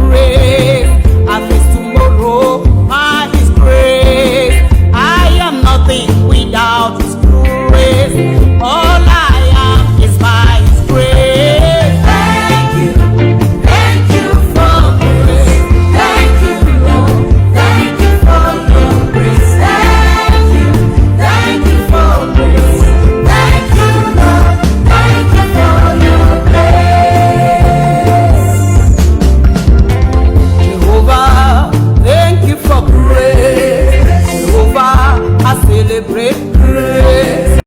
grace. I face tomorrow by His grace. I am nothing without His grace. All I am is by His grace. Thank you for grace. Thank you, Lord. Thank you for your grace. Thank you for grace. Thank you, Lord. Thank you for your grace. Jehovah, thank you for grace. Jehovah, I celebrate grace.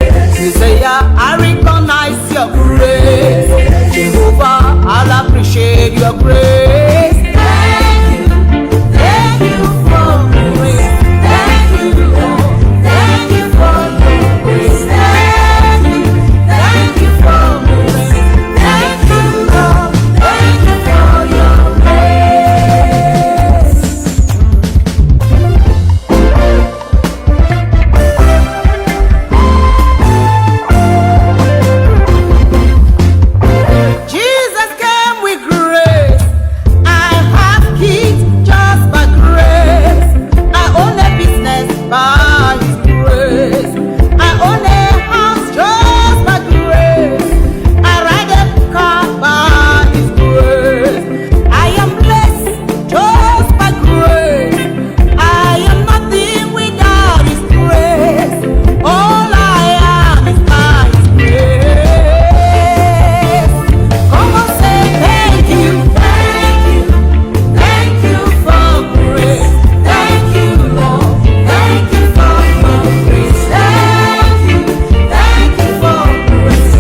Isaiah, I recognize your grace. Jehovah, I'll appreciate your grace. Thank you for grace. Thank you, Lord. Thank you for your grace. Thank you for grace. Thank you, Lord. Thank you for your grace. Jesus came with grace. I have kids just by grace. I own a business by His grace. I own a house just by grace. I ride a car by His grace. I am blessed just by grace. I am nothing without His grace. All I am is by His grace. Come on, say thank you, thank you for grace. Thank you, Lord. Thank you for your grace. Thank you for grace.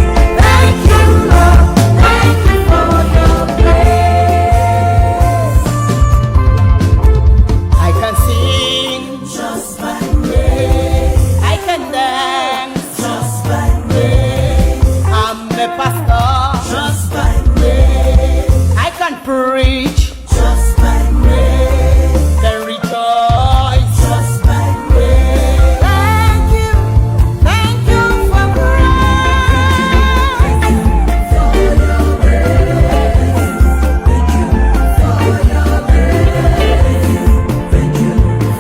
Thank you, Lord. Thank you for your grace. I can sing just by grace. I can dance just by grace. I'm a pastor just by grace. I can preach just by grace. Can rejoice just by grace. Thank you for grace. Thank you for your grace. Thank you for your grace. Thank you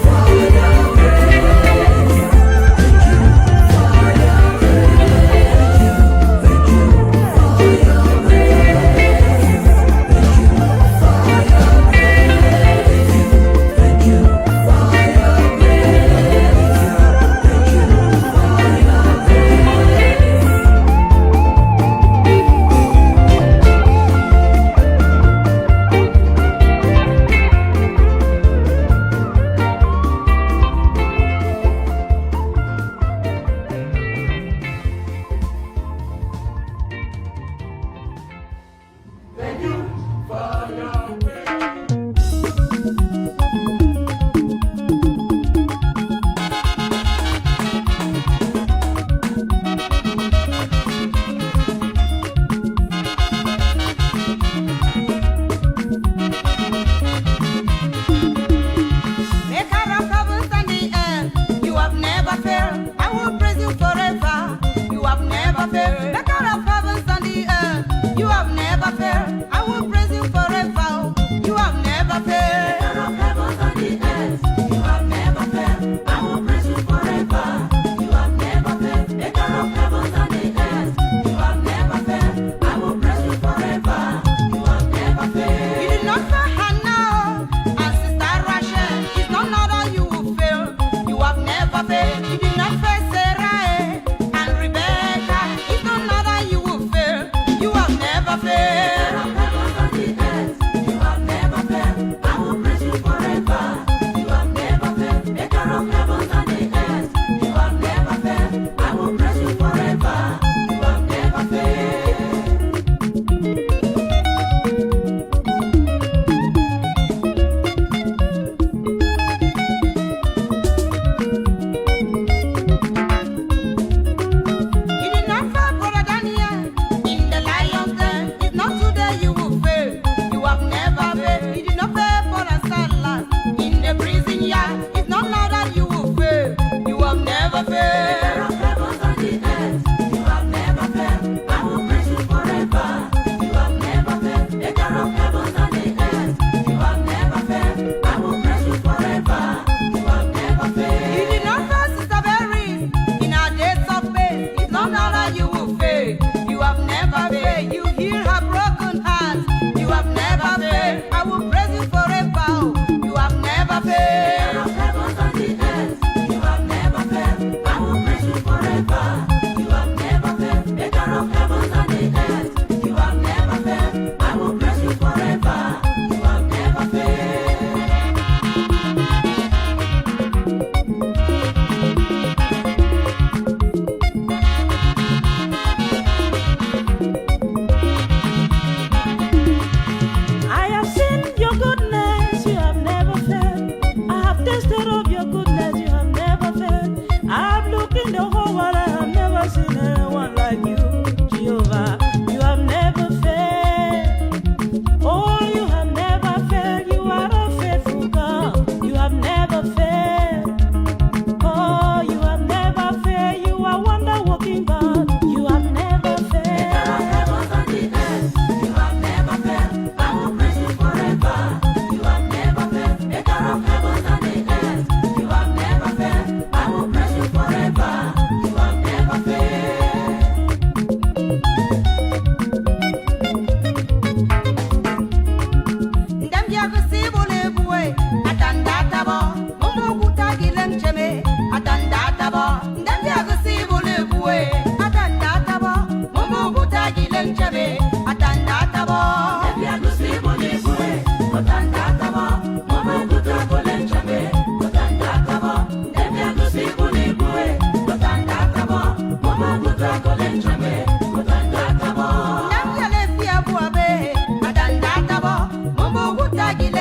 for your grace. Thank you for your grace. Thank you for your grace. Thank you for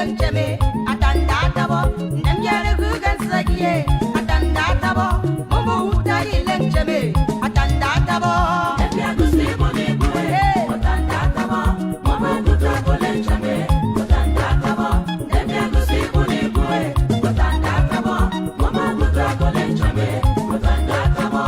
lencheme atanda tabo ndemjere gugan sagiye atanda tabo mumu utari lencheme atanda tabo ndemya gusibo ni buwe atanda tabo mumu utari lencheme atanda tabo ndemya gusibo ni buwe atanda tabo mumu utari lencheme atanda tabo.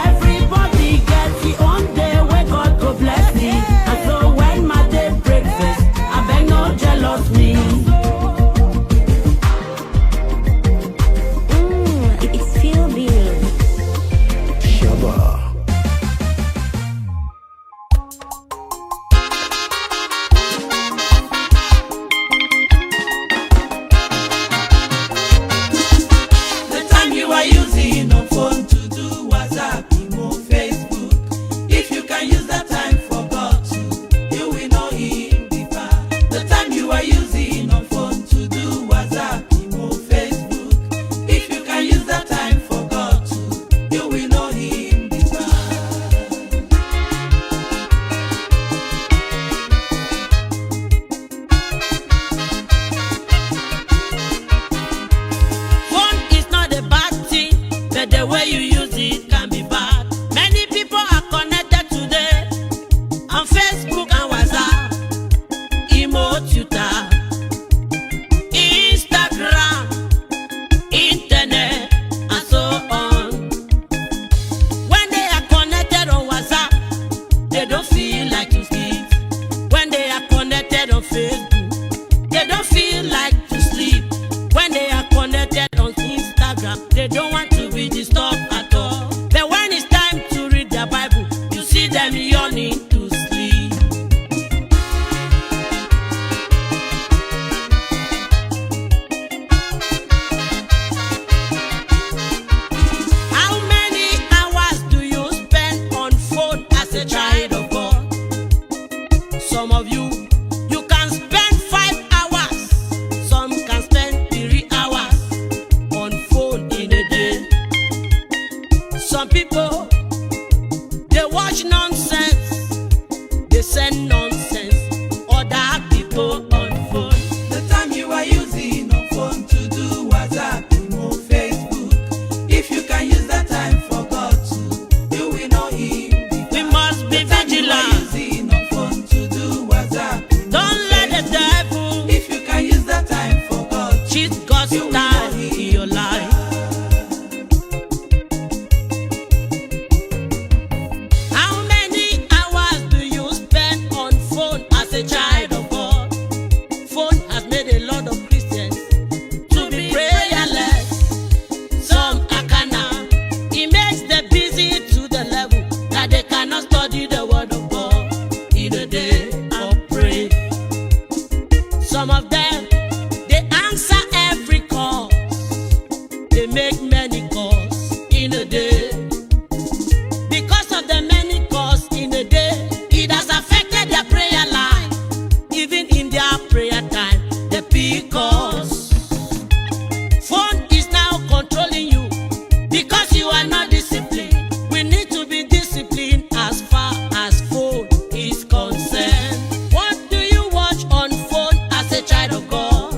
Everybody get the own day where God go bless me. watch nonsense, they send nonsense, other people on phone. The time you are using on phone to do WhatsApp, Imo, Facebook, if you can use that time for God too, you will know Him. We must be vigilant. Using on phone to do WhatsApp, Imo, Don't let the devil, if you can use that time for God, cheat God's you will time know in Him. your life. How many hours do you spend on phone as a child of God? Phone has made a lot of Christians to be prayerless. Some are carnal. It makes them busy to the level that they cannot study the word of God in a day or pray. Some of them, they answer every call. They make many calls in a day. Because of the many calls in a day, it has affected their prayer life. Even in their prayer time, they pick calls. Phone is now controlling you because you are not disciplined. We need to be disciplined as far as phone is concerned. What do you watch on phone as a child of God?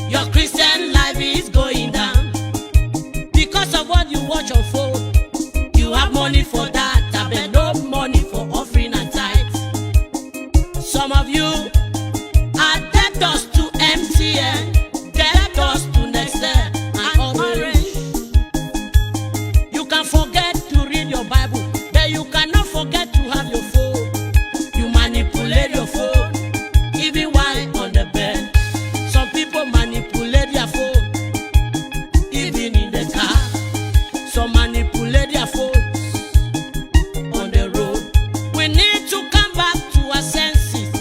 Your Christian life is going down because of what you watch on phone. You have money for that, but no money for offering and tithes. Some of you are debtors to MTN, debtors to Nextel and Orange. You can forget to read your Bible, but you cannot forget to have your phone. You manipulate your phone, even while on the bed. Some people manipulate their phone, even in the car. Some manipulate their phones on the road. We need to come back to our senses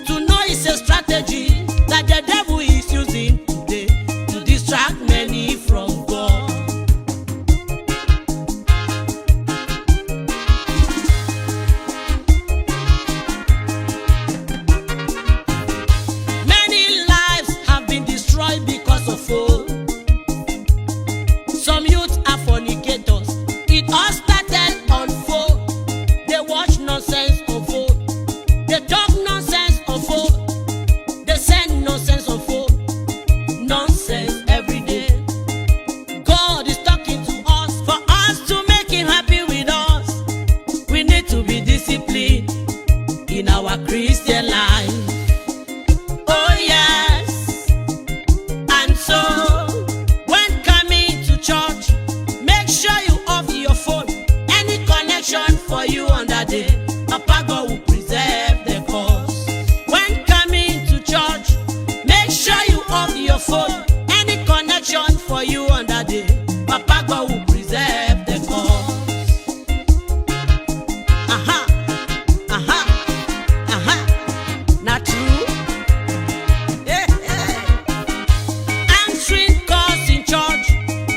to know it's a strategy that the devil is using today to distract many from God. Many lives have been destroyed because of phone. Some youth are fornicators. It all started on phone. They watch nonsense on phone. They talk nonsense on phone. They send nonsense on phone. Nonsense every day. God is talking to us for us to make Him happy with us. We need to be disciplined in our Christian life. Oh yes. And so when coming to church, make sure you off your phone. Any connection for you on that day, Papa God will preserve the cause. When coming to church, make sure you off your phone. Any connection for you on that day, Papa God will preserve the cause. Aha, aha, aha. Not true. Hey, hey. Answering calls in church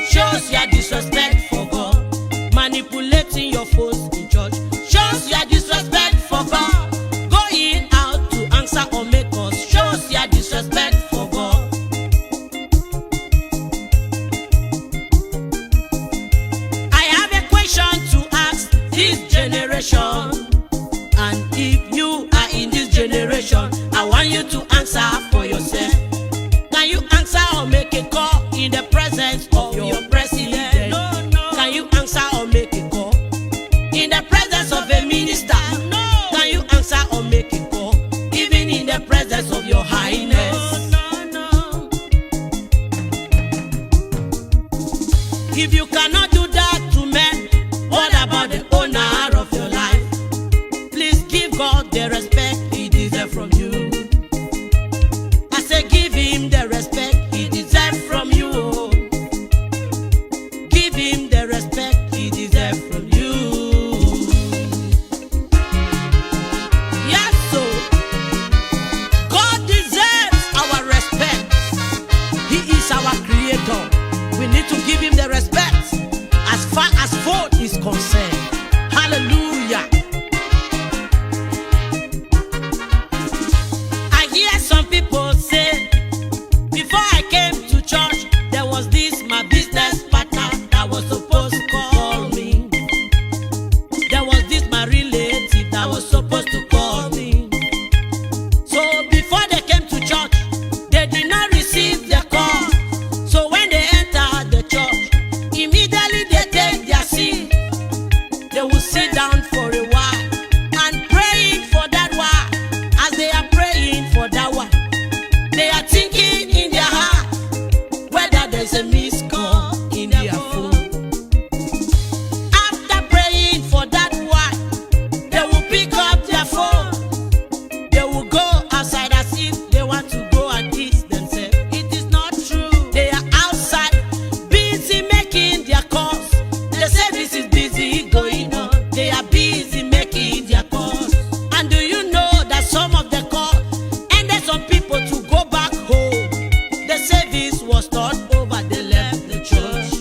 shows your disrespect for God. Manipulating your phones in church shows your disrespect for God. Going out to answer or make calls shows your disrespect for God. I have a question to ask this generation. And if you are in this generation, I want you to answer for yourself. Can you answer or make a call in the presence of your president? Can you answer or make a call in the presence of a minister? Can you answer or make a call even in the presence of your highness? If you cannot do that to men, what about the owner of your life? Please give God the respect He deserves from you. I say give Him the respect He deserves from you. Give Him the respect He deserves from you. Yes, so God deserves supposed to call me. So before they came to church, they did not receive their call. So when they entered the church, immediately they take their seat. They will sit down for a while and praying for that while. As they are praying for that while, they are thinking in their heart whether there's a missed call in their phone. After praying for that while, they will pick up their phone. They will go outside as if they want to go and eat themselves. It is not true. They are outside busy making their calls. The service is busy going on. They are busy making their calls. And do you know that some of the calls ended some people to go back home? The service was not over. They left the church.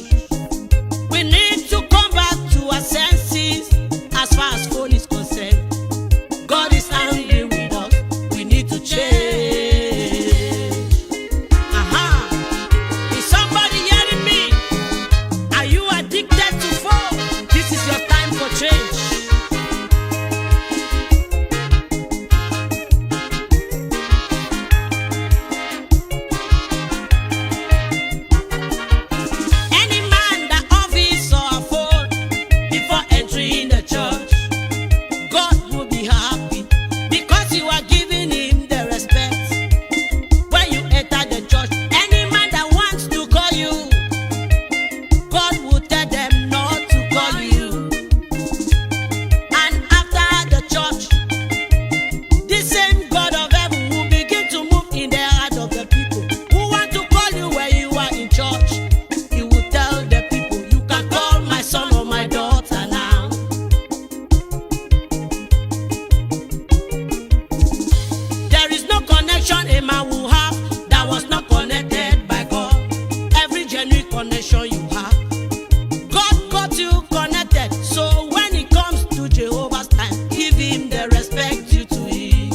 We need to come back to our senses as far as phone is concerned. God is angry with us. We need to change. Aha! Is somebody hearing me? Are you addicted to phone? This is your time for change. Any man that office or a phone before entering the church, God will be happy because you are giving him the respect. When you enter the church, any man that wants to call you, God will tell them not to call you. And after the church, this same God of heaven will begin to move in the heart of the people who want to call you when you are in church. He will tell the people, you can call my son or my daughter now. There is no connection a man will have that was not connected by God. Every genuine connection you have, God got you connected. So when it comes to Jehovah's time, give him the respect due to him.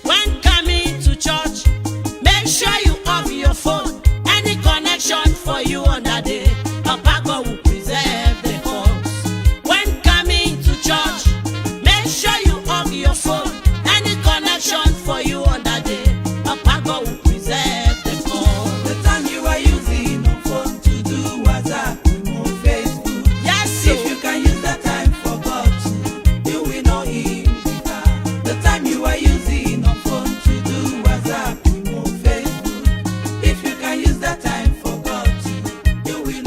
When coming to church, make sure you off your phone. Any connection for you on that day, Papa God will preserve the calls. When coming to church, make sure you off your phone. Any connection for you on that day, Papa God will preserve the calls. The time you are using on phone to do WhatsApp, or Facebook. Yes, If so you can use that time for God, you will know him deeper. The time you are using on phone to do WhatsApp, or Facebook. If you can use that time for God, you will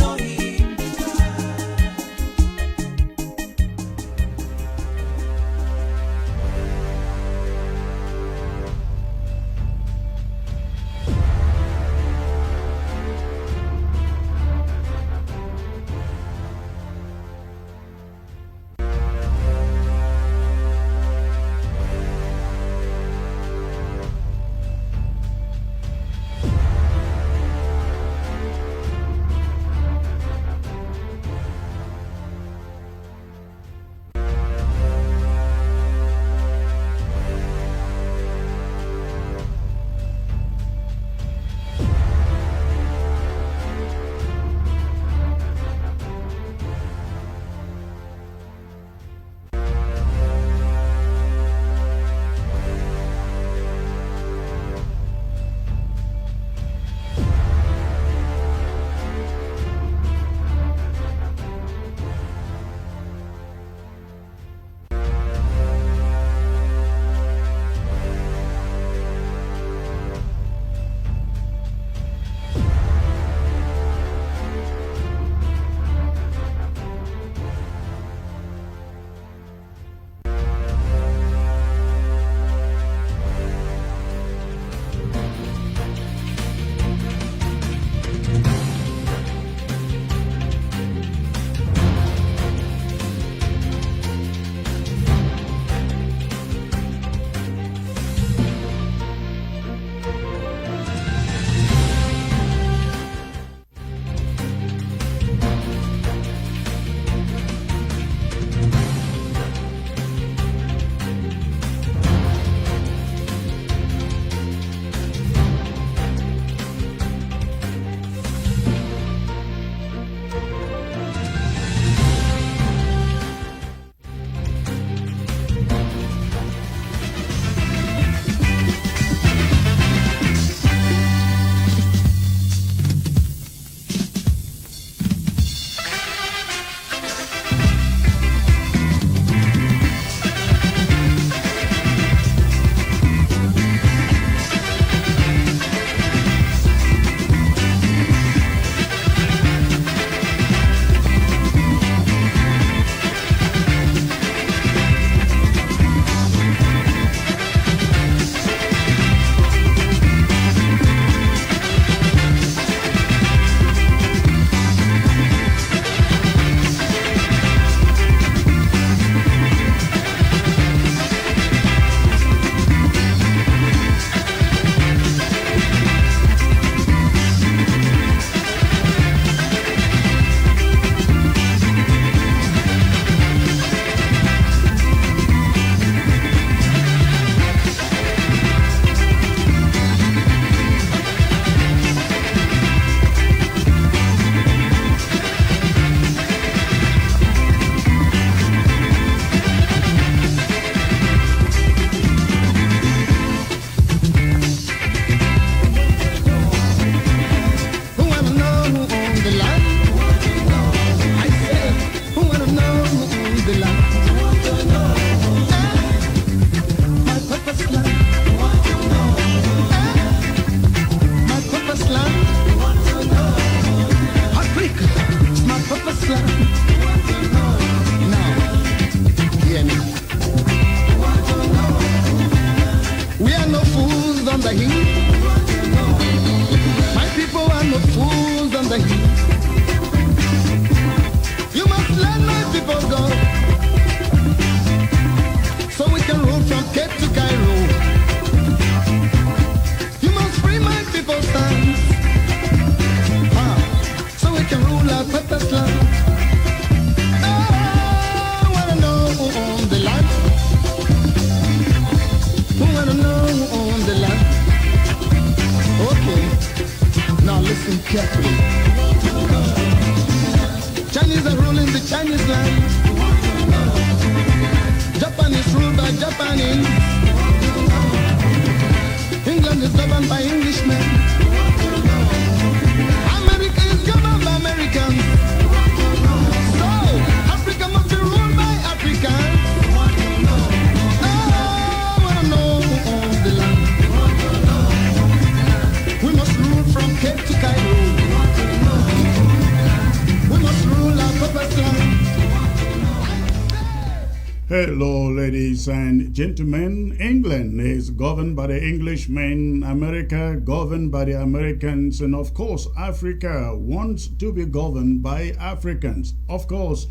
Hello, ladies and gentlemen. England is governed by the Englishmen, America governed by the Americans, and of course, Africa wants to be governed by Africans. Of course,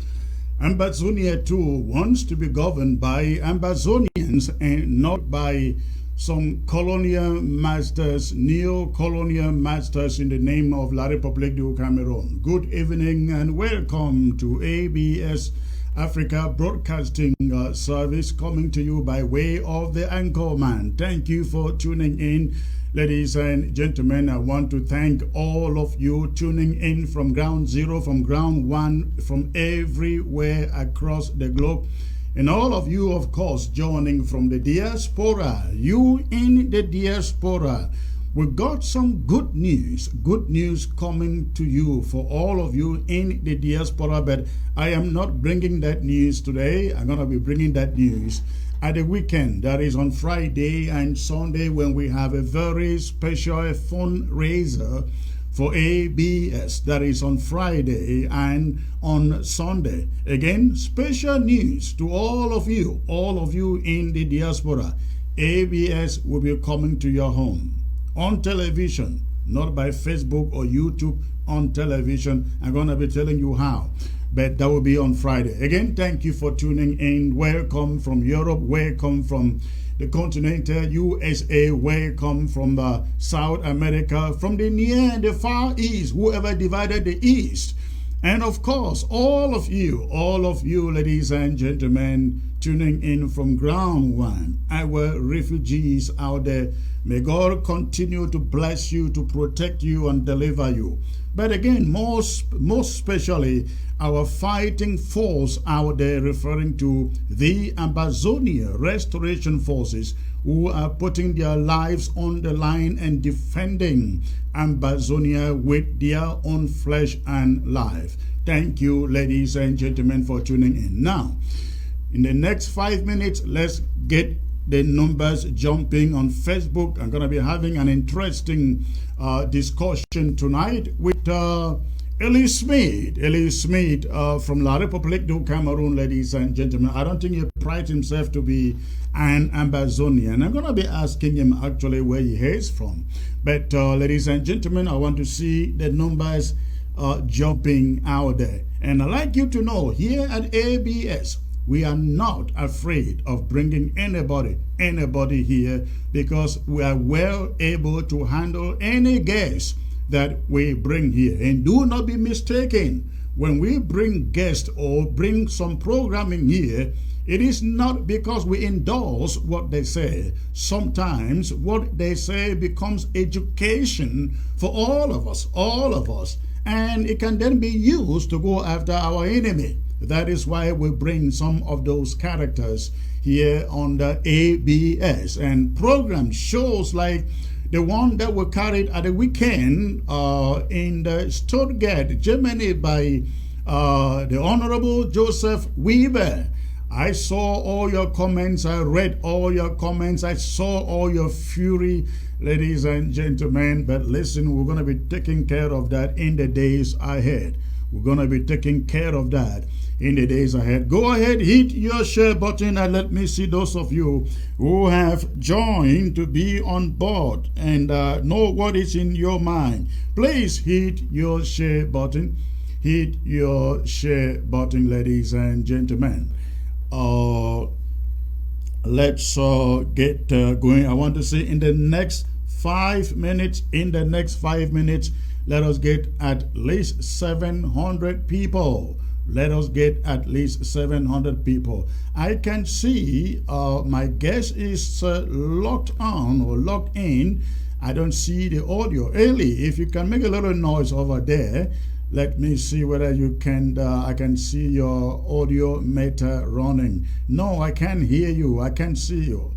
Ambazonia too wants to be governed by Ambazonians and not by some colonial masters, neo-colonial masters in the name of La République du Cameroon. Good evening and welcome to ABS Africa Broadcasting Service, coming to you by way of the Anchorman. Thank you for tuning in, ladies and gentlemen. I want to thank all of you tuning in from ground zero, from ground one, from everywhere across the globe. And all of you, of course, joining from the diaspora. You in the diaspora. We got some good news coming to you for all of you in the diaspora, but I am not bringing that news today. I'm going to be bringing that news at the weekend, that is on Friday and Sunday, when we have a very special fundraiser for ABS. That is on Friday and on Sunday. Again, special news to all of you in the diaspora. ABS will be coming to your home on television, not by Facebook or YouTube, on television. I'm going to be telling you how, but that will be on Friday. Again, thank you for tuning in. Welcome from Europe, welcome from the continental USA, welcome from South America, from the near and the far east, whoever divided the east. And of course, all of you, ladies and gentlemen, tuning in from ground one, our refugees out there. May God continue to bless you, to protect you and deliver you. But again, most especially, our fighting force out there, referring to the Ambazonia Restoration Forces, who are putting their lives on the line and defending Ambazonia with their own flesh and life. Thank you, ladies and gentlemen, for tuning in. Now, in the next 5 minutes, let's get the numbers jumping on Facebook. I'm going to be having an interesting discussion tonight with Ellie Smith from La République du Cameroon, ladies and gentlemen. I don't think he prides himself to be an Ambazonian. I'm going to be asking him actually where he is from. But ladies and gentlemen, I want to see the numbers jumping out there. And I'd like you to know, here at ABS, we are not afraid of bringing anybody here, because we are well able to handle any guest that we bring here. And do not be mistaken, when we bring guests or bring some programming here, it is not because we endorse what they say. Sometimes what they say becomes education for all of us, and it can then be used to go after our enemy. That is why we bring some of those characters here on the ABS, and program shows like the one that were carried at the weekend in the Stuttgart, Germany, by the Honorable Joseph Weber. I saw all your comments. I read all your comments. I saw all your fury, ladies and gentlemen. But listen, we're going to be taking care of that in the days ahead. We're going to be taking care of that in the days ahead. Go ahead, hit your share button, and let me see those of you who have joined to be on board and know what is in your mind. Please hit your share button. Hit your share button, ladies and gentlemen. Let's get going. I want to see in the next 5 minutes, let us get at least 700 people. Let us get at least 700 people. I can see my guest is locked on or locked in. I don't see the audio. Ellie, if you can make a little noise over there, let me see whether you can. I can see your audio meter running. No, I can't hear you. I can't see you.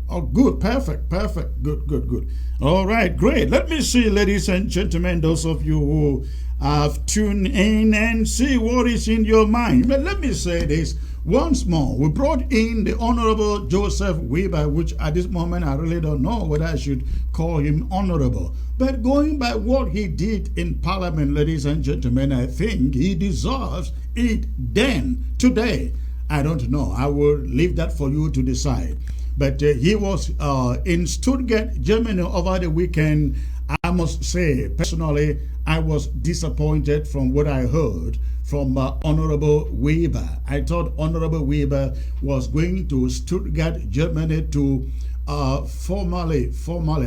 Oh, good, perfect, good. All right, great. Let me see, ladies and gentlemen, those of you who have tuned in, and see what is in your mind. But let me say this once more. We brought in the Honorable Joseph Weber, which at this moment I really don't know whether I should call him honorable. But going by what he did in Parliament, ladies and gentlemen, I think he deserves it then, today. I don't know. I will leave that for you to decide. But he was in Stuttgart, Germany over the weekend. I must say, personally, I was disappointed from what I heard from Honorable Weber. I thought Honorable Weber was going to Stuttgart, Germany to formally,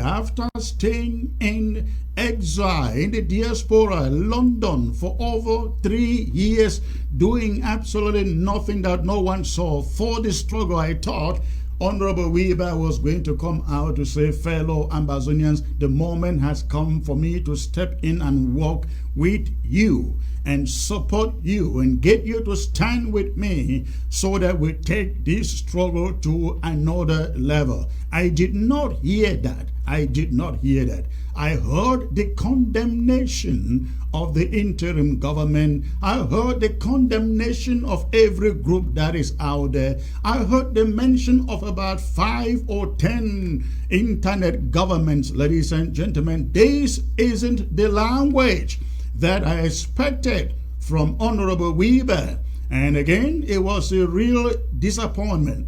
after staying in exile in the diaspora, London, for over 3 years, doing absolutely nothing that no one saw for the struggle. I thought Honorable Weber was going to come out to say, fellow Ambazonians, the moment has come for me to step in and walk with you and support you and get you to stand with me so that we take this struggle to another level. I did not hear that. I did not hear that. I heard the condemnation of the interim government. I heard the condemnation of every group that is out there. I heard the mention of about 5 or 10 internet governments, ladies and gentlemen. This isn't the language that I expected from Honorable Weber. And again, it was a real disappointment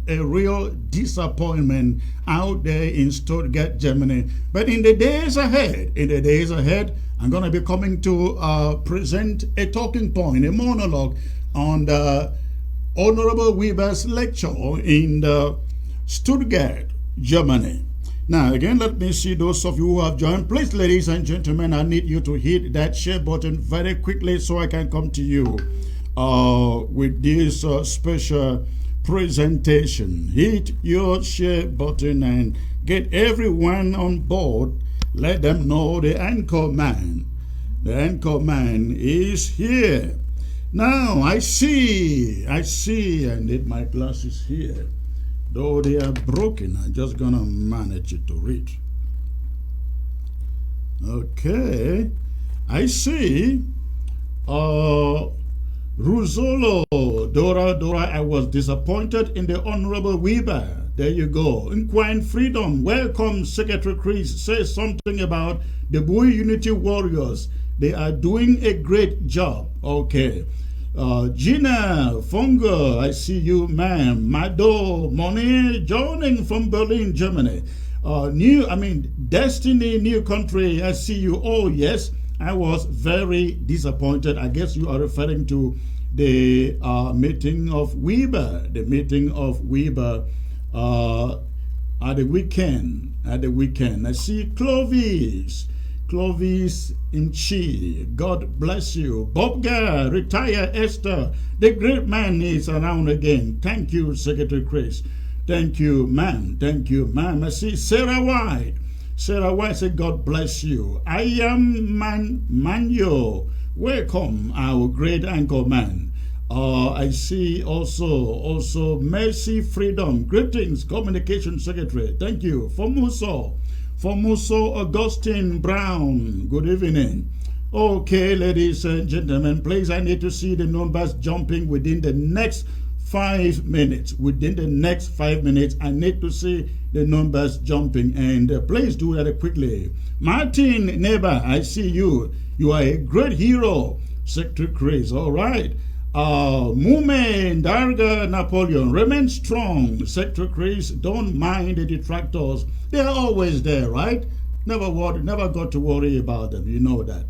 out there in Stuttgart, Germany. But in the days ahead, I'm going to be coming to present a talking point, a monologue on the Honorable Weber's lecture in Stuttgart, Germany. Now, again, let me see those of you who have joined. Please, ladies and gentlemen, I need you to hit that share button very quickly so I can come to you with this special presentation. Hit your share button and get everyone on board. Let them know the anchor man is here. Now I see, I need my glasses here. Though they are broken, I'm just gonna manage it to read. Okay, I see. Ruzolo, Dora, I was disappointed in the Honorable Weber. There you go. Inquiring Freedom, welcome. Secretary Chris says something about the Boy Unity Warriors. They are doing a great job. Okay. Gina Funga, I see you, ma'am. Mado Moni joining from Berlin, Germany. Destiny, new country, I see you. Oh, yes, I was very disappointed. I guess you are referring to the meeting of Weber, at the weekend. I see Clovis Inchi, God bless you. Bobga, retire Esther. The great man is around again. Thank you, Secretary Chris. Thank you, ma'am. I see Sarah White. Sarah White said, God bless you. I am Manyo. Welcome, our great anchor man. I see also Mercy Freedom. Greetings, Communication Secretary. Thank you. Formoso Augustine Brown, good evening. Okay, ladies and gentlemen, please, I need to see the numbers jumping within the next 5 minutes. Within the next 5 minutes, I need to see the numbers jumping, and please do that quickly. Martin Neighbor, I see you. You are a great hero. Secretary Chris, all right. Mume Darga Napoleon, remain strong. Secretary Chris, don't mind the detractors. They're always there, right? Never got to worry about them. You know that.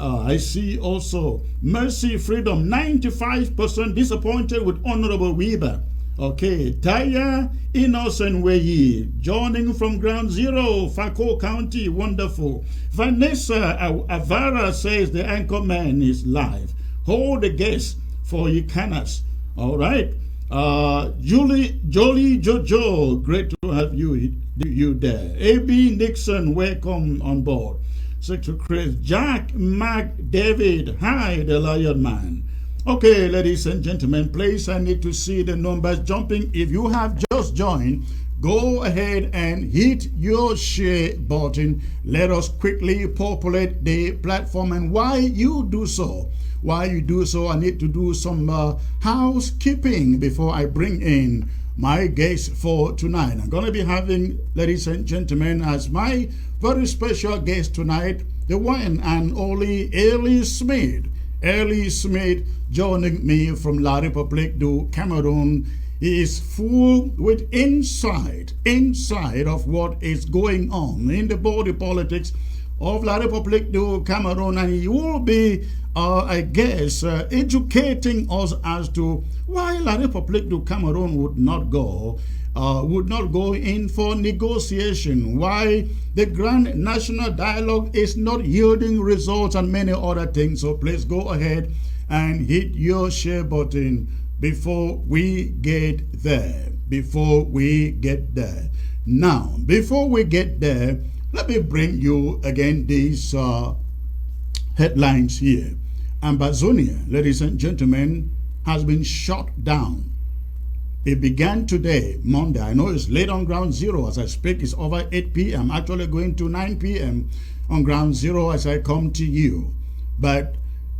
I see also Mercy Freedom, 95% disappointed with Honorable Weber. Okay, Taya Innocent Weyi, joining from Ground Zero, Fako County, wonderful. Vanessa Avara says the anchor man is live. Hold the guest for Ikanas. All right. Jolly Jojo, great to have you there. A.B. Nixon, welcome on board. Secretary Chris, Jack McDavid, hi, the Lion Man. Okay, ladies and gentlemen, please, I need to see the numbers jumping. If you have just joined, go ahead and hit your share button. Let us quickly populate the platform. And while you do so, I need to do some housekeeping before I bring in my guest for tonight. I'm going to be having, ladies and gentlemen, as my very special guest tonight, the one and only Ellie Smith. Ellie Smith joining me from La République du Cameroon. He is full with insight of what is going on in the body politics of La République du Cameroon, and he will be, I guess, educating us as to why La République du Cameroon would not go in for negotiation, why the Grand National Dialogue is not yielding results, and many other things. So please go ahead and hit your share button before we get there. Now, before we get there, let me bring you again these headlines here. Ambazonia, ladies and gentlemen, has been shut down. It began today, Monday. I know it's late on ground zero. As I speak, it's over 8 p.m. Actually going to 9 p.m. on ground zero as I come to you. But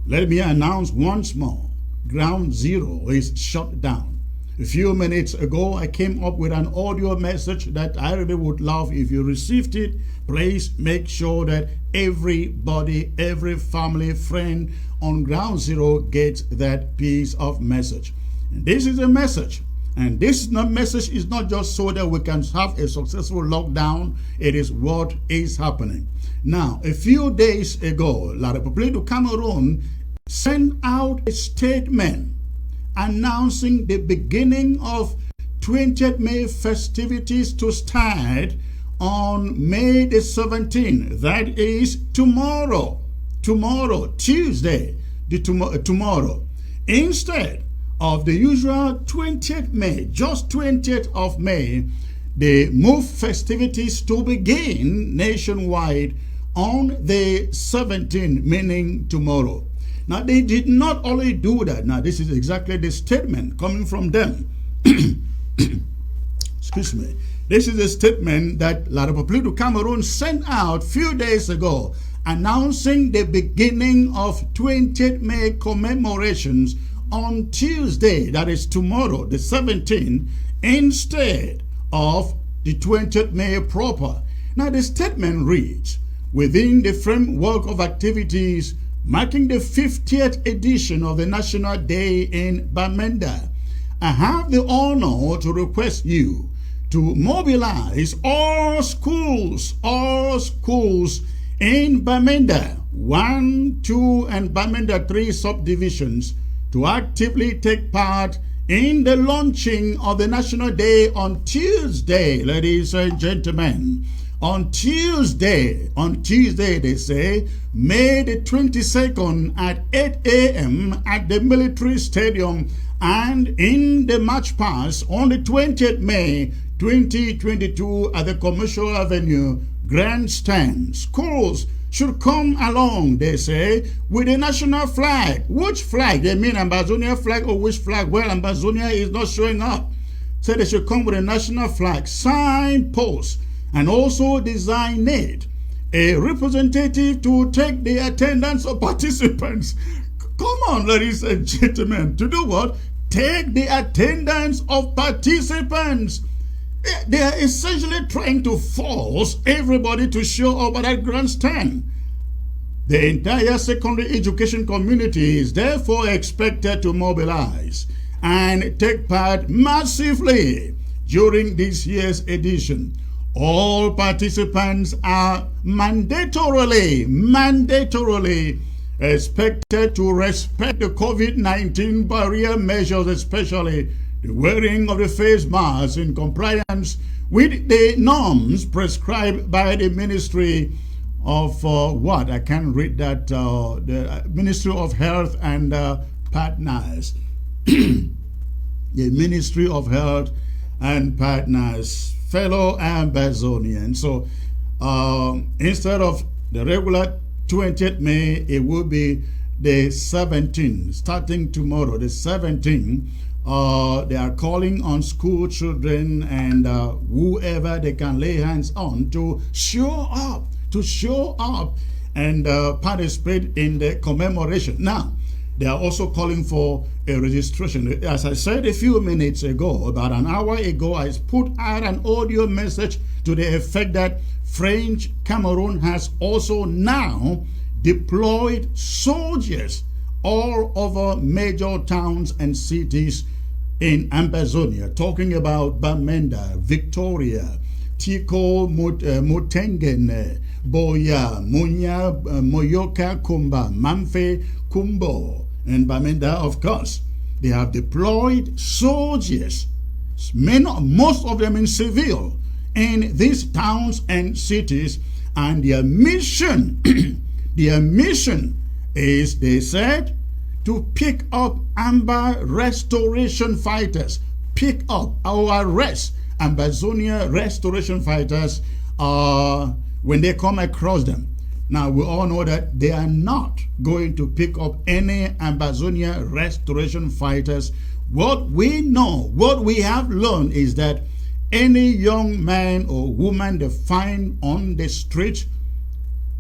let me announce once more, ground zero is shut down. A few minutes ago, I came up with an audio message that I really would love if you received it. Please make sure that everybody, every family, friend on ground zero gets that piece of message. And this is a message. And this message is not just so that we can have a successful lockdown. It is what is happening. Now, a few days ago, La République du Cameroon sent out a statement announcing the beginning of 20th May festivities to start on May the 17th. That is tomorrow, Tuesday, tomorrow. Instead of the usual 20th May, just 20th of May, they move festivities to begin nationwide on the 17th, meaning tomorrow. Now, they did not only do that. Now, this is exactly the statement coming from them. Excuse me. This is a statement that La République du Cameroon sent out a few days ago, announcing the beginning of 20th May commemorations on Tuesday, that is tomorrow, the 17th, instead of the 20th May proper. Now, the statement reads, within the framework of activities marking the 50th edition of the National Day in Bamenda, I have the honor to request you to mobilize all schools in Bamenda 1, 2, and Bamenda 3 subdivisions to actively take part in the launching of the National Day on Tuesday, ladies and gentlemen. On Tuesday, they say, May the 22nd at 8 a.m. at the military stadium, and in the March Pass on the 20th May 2022 at the Commercial Avenue Grandstand. Schools should come along, they say, with a national flag. Which flag? They mean Ambazonia flag or which flag? Well, Ambazonia is not showing up. So they should come with a national flag, signpost, and also designate a representative to take the attendance of participants. Come on, ladies and gentlemen, to do what? Take the attendance of participants. They are essentially trying to force everybody to show up at that grandstand. The entire secondary education community is therefore expected to mobilize and take part massively during this year's edition. All participants are mandatorily expected to respect the COVID-19 barrier measures, especially the wearing of the face mask in compliance with the norms prescribed by the Ministry of what? I can't read that. The Ministry of Health and Partners. The Ministry of Health and Partners. Fellow Ambazonians. So instead of the regular 20th May, it will be the 17th, starting tomorrow, the 17th. They are calling on school children and whoever they can lay hands on to show up and participate in the commemoration. Now, they are also calling for a registration. As I said a few minutes ago, about an hour ago, I put out an audio message to the effect that French Cameroon has also now deployed soldiers all over major towns and cities in Ambazonia, talking about Bamenda, Victoria, Tiko, Motengene, Boya, Munya, Moyoka, Kumba, Mamfe, Kumbo, and Bamenda, of course. They have deployed soldiers, most of them in civil, in these towns and cities, and their mission, their mission is, they said, to pick up Amba restoration fighters, pick up our arrest Ambazonia restoration fighters when they come across them. Now, we all know that they are not going to pick up any Ambazonia restoration fighters. What we know, what we have learned is that any young man or woman they find on the street,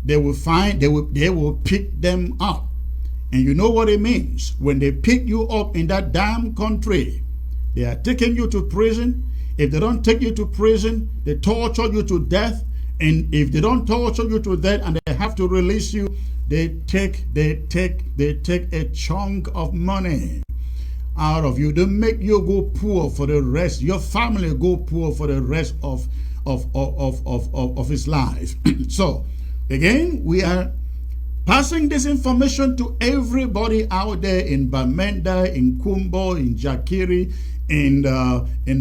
they will pick them up. And you know what it means. When they pick you up in that damn country, they are taking you to prison. If they don't take you to prison, they torture you to death. And if they don't torture you to death and they have to release you, they take a chunk of money out of you. They make you go poor for the rest. Your family go poor for the rest of his life. So again, we are passing this information to everybody out there in Bamenda, in Kumbo, in Jakiri, in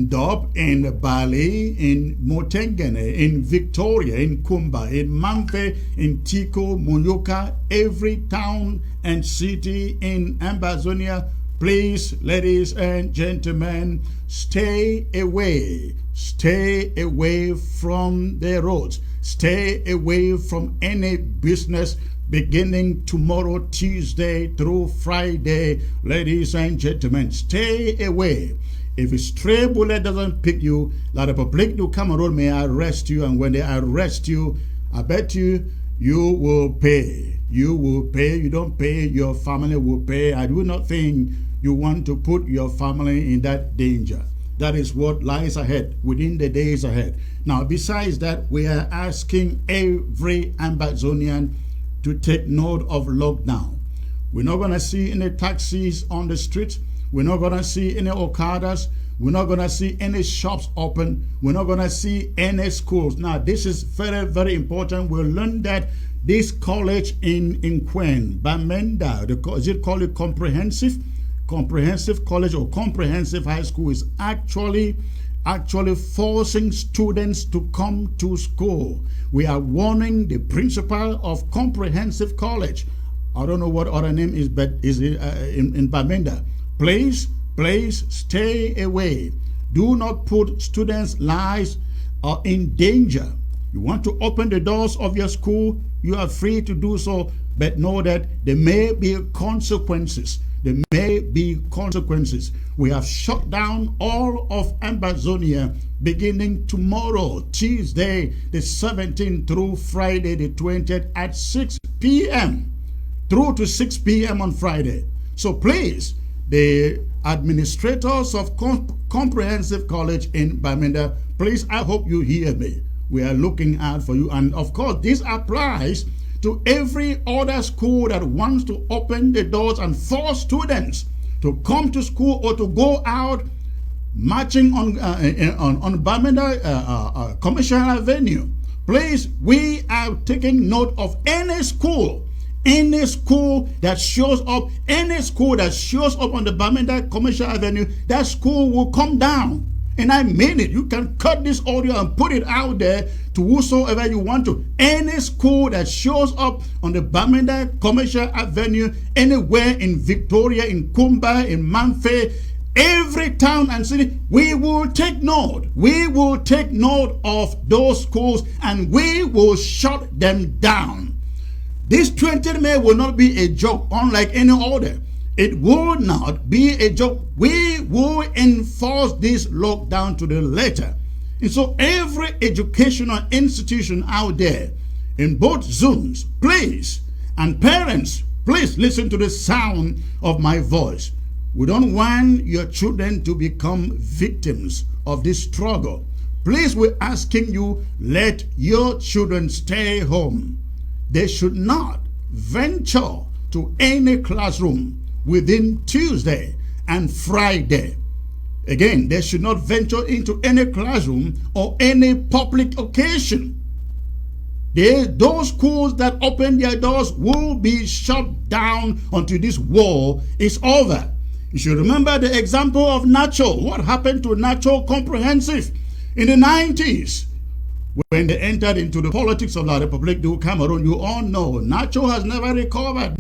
Dob, in Bali, in Motengene, in Victoria, in Kumba, in Mamfe, in Tiko, Munyoka, every town and city in Ambazonia. Please, ladies and gentlemen, stay away from the roads, stay away from any business beginning tomorrow, Tuesday through Friday. Ladies and gentlemen, stay away. If a stray bullet doesn't pick you, La Republique du Cameroon may arrest you, and when they arrest you, I bet you will pay. You will pay. You don't pay, your family will pay. I do not think you want to put your family in that danger. That is what lies ahead, within the days ahead. Now, besides that, we are asking every Ambazonian to take note of lockdown. We're not going to see any taxis on the street. We're not going to see any Okadas. We're not going to see any shops open. We're not going to see any schools. Now, this is very, very important. We'll learn that this college in Quen, Bamenda, is it called a comprehensive college or comprehensive high school, is actually forcing students to come to school. We are warning the principal of comprehensive college. I don't know what other name is, but is it in Bamenda. Please stay away. Do not put students' lives in danger. You want to open the doors of your school, you are free to do so, but know that there may be consequences. There may be consequences. We have shut down all of Ambazonia beginning tomorrow, Tuesday the 17th through Friday the 20th at 6 p.m. through to 6 p.m. on Friday. So please, the administrators of Comprehensive College in Bamenda, please, I hope you hear me. We are looking out for you. And of course, this applies to every other school that wants to open the doors and force students to come to school or to go out marching on Bamenda Commercial Avenue. Please, we are taking note of any school that shows up, on the Bamenda Commercial Avenue, that school will come down. And I mean it. You can cut this audio and put it out there to whosoever you want to. Any school that shows up on the Bamenda Commercial Avenue, anywhere in Victoria, in Kumba, in Mamfe, every town and city, we will take note. We will take note of those schools and we will shut them down. This 20th May will not be a joke, unlike any other. It will not be a joke. We will enforce this lockdown to the letter. And so every educational institution out there in both zones, please, and parents, please listen to the sound of my voice. We don't want your children to become victims of this struggle. Please, we're asking you, let your children stay home. They should not venture to any classroom within Tuesday and Friday. Again, they should not venture into any classroom or any public occasion. Those schools that open their doors will be shut down until this war is over. You should remember the example of Nacho. What happened to Nacho Comprehensive in the 90s? When they entered into the politics of La République du Cameroon, you all know Nacho has never recovered.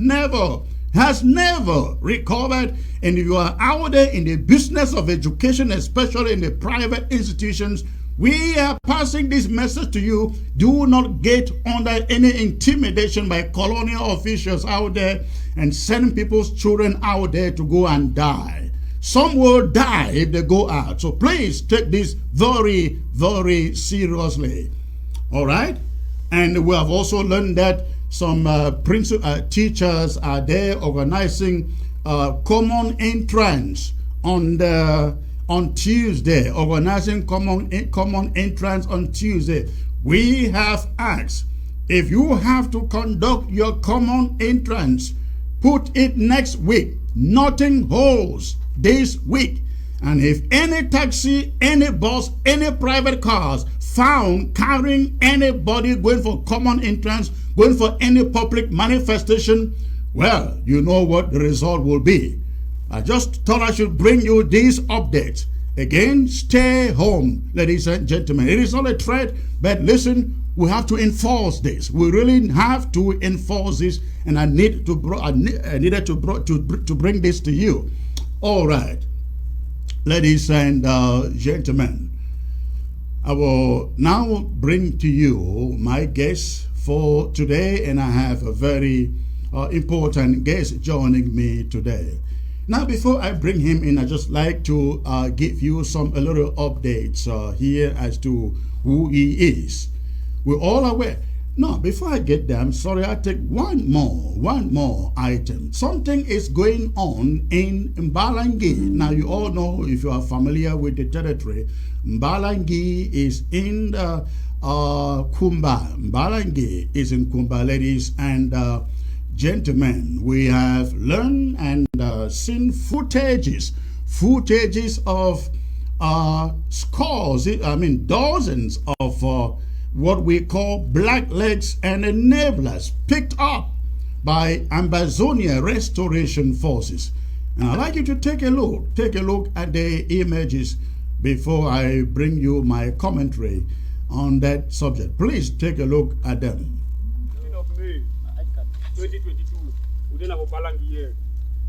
Has never recovered. And if you are out there in the business of education, especially in the private institutions, we are passing this message to you. Do not get under any intimidation by colonial officials out there and send people's children out there to go and die. Some will die if they go out. So please take this very, very seriously. All right? And we have also learned that some teachers are there organizing common entrance on Tuesday. Organizing common entrance on Tuesday. We have asked, if you have to conduct your common entrance, put it next week. Nothing holds this week. And if any taxi, any bus, any private cars found carrying anybody going for common entrance, going for any public manifestation, well, you know what the result will be. I just thought I should bring you these updates. Again, stay home, ladies and gentlemen. It is not a threat, but listen, we have to enforce this. We really have to enforce this, and I needed to bring this to you. All right, ladies and gentlemen, I will now bring to you my guest for today, and I have a very important guest joining me today. Now, before I bring him in, I just like to give you a little updates here as to who he is. We're all aware. No, before I get there, I'm sorry, I'll take one more item. Something is going on in Mbalangi. Now, you all know, if you are familiar with the territory, Mbalangi is in the Kumba. Mbalangi is in Kumba, ladies and gentlemen. We have learned and seen footages of dozens of what we call blacklegs and enablers picked up by Ambazonia Restoration Forces. And I'd like you to take a look at the images before I bring you my commentary on that subject. Please take a look at them. 2022, we didn't have a Balangi here.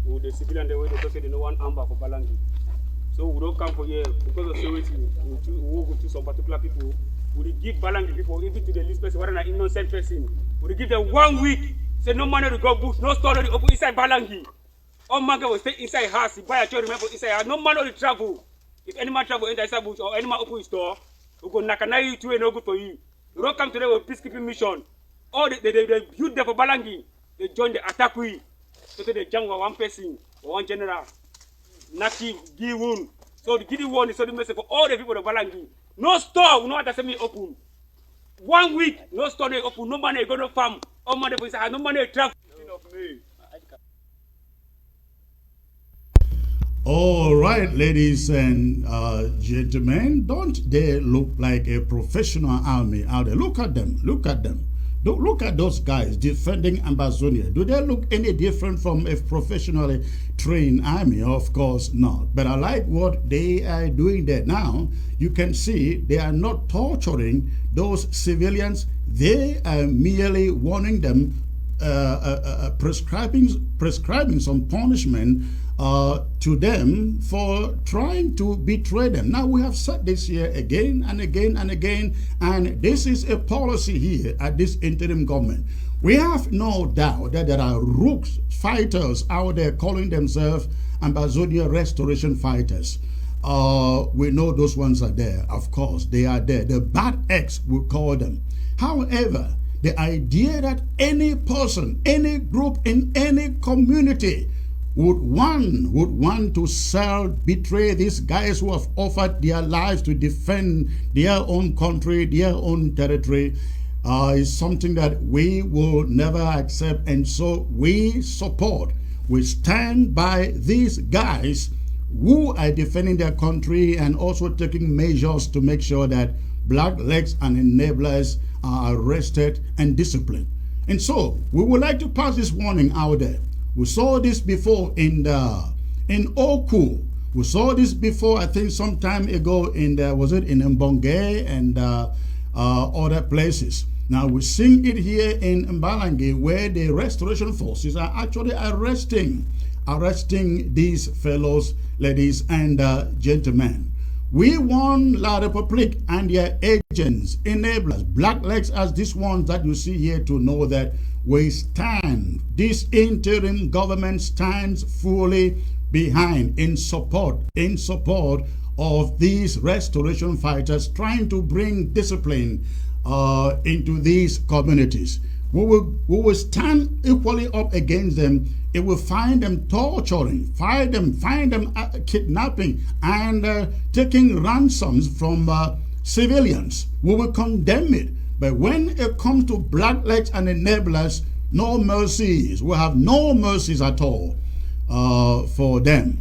With the civilian, they were talking no one Amba for Balangi. So we don't come for here because of security. We will go to some particular people. We give Balangi people, even to the least person, what an innocent person. We give them 1 week. Say no money to go books, no store to open inside Balangi. All man will stay inside house. Buy a child, remember inside house. No money to travel. If any man travel inside bush or any man open his store, we go nakana you to and no good for you. We don't come today with peacekeeping mission. Or they build there for Balangi. They join the attack. So they jump one person or one general. Naki, Giwun. So the Gidi one is so the message for all the people of Balangi. No store, we know what me open. 1 week, no store they open, no money go to farm. All money for inside, no money travel. All right, ladies and gentlemen, don't they look like a professional army out there? Look at them. Look at those guys defending Ambazonia. Do they look any different from a professionally trained army? Of course not. But I like what they are doing there. Now, you can see they are not torturing those civilians. They are merely warning them, prescribing some punishment to them for trying to betray them. Now, we have said this here again and again and again, and this is a policy here at this interim government. We have no doubt that there are rooks fighters out there calling themselves Ambazonia Restoration Fighters. We know those ones are there. Of course, they are there. The bad eggs, we call them. However, the idea that any person, any group in any community would want to betray these guys who have offered their lives to defend their own country, their own territory, is something that we will never accept, and so we support. We stand by these guys who are defending their country and also taking measures to make sure that blacklegs and enablers are arrested and disciplined. And so we would like to pass this warning out there. We saw this before in Oku. We saw this before, I think, some time ago in was it in Mbonge and other places. Now we're seeing it here in Mbalangi, where the restoration forces are actually arresting these fellows, ladies and gentlemen. We want La Republique and their agents, enablers, blacklegs as these ones that you see here, to know that we stand. This interim government stands fully behind, in support of these restoration fighters trying to bring discipline into these communities. We will stand equally up against them. It will find them torturing, find them kidnapping and taking ransoms from civilians. We will condemn it. But when it comes to blacklegs and enablers, no mercies. We have no mercies at all for them.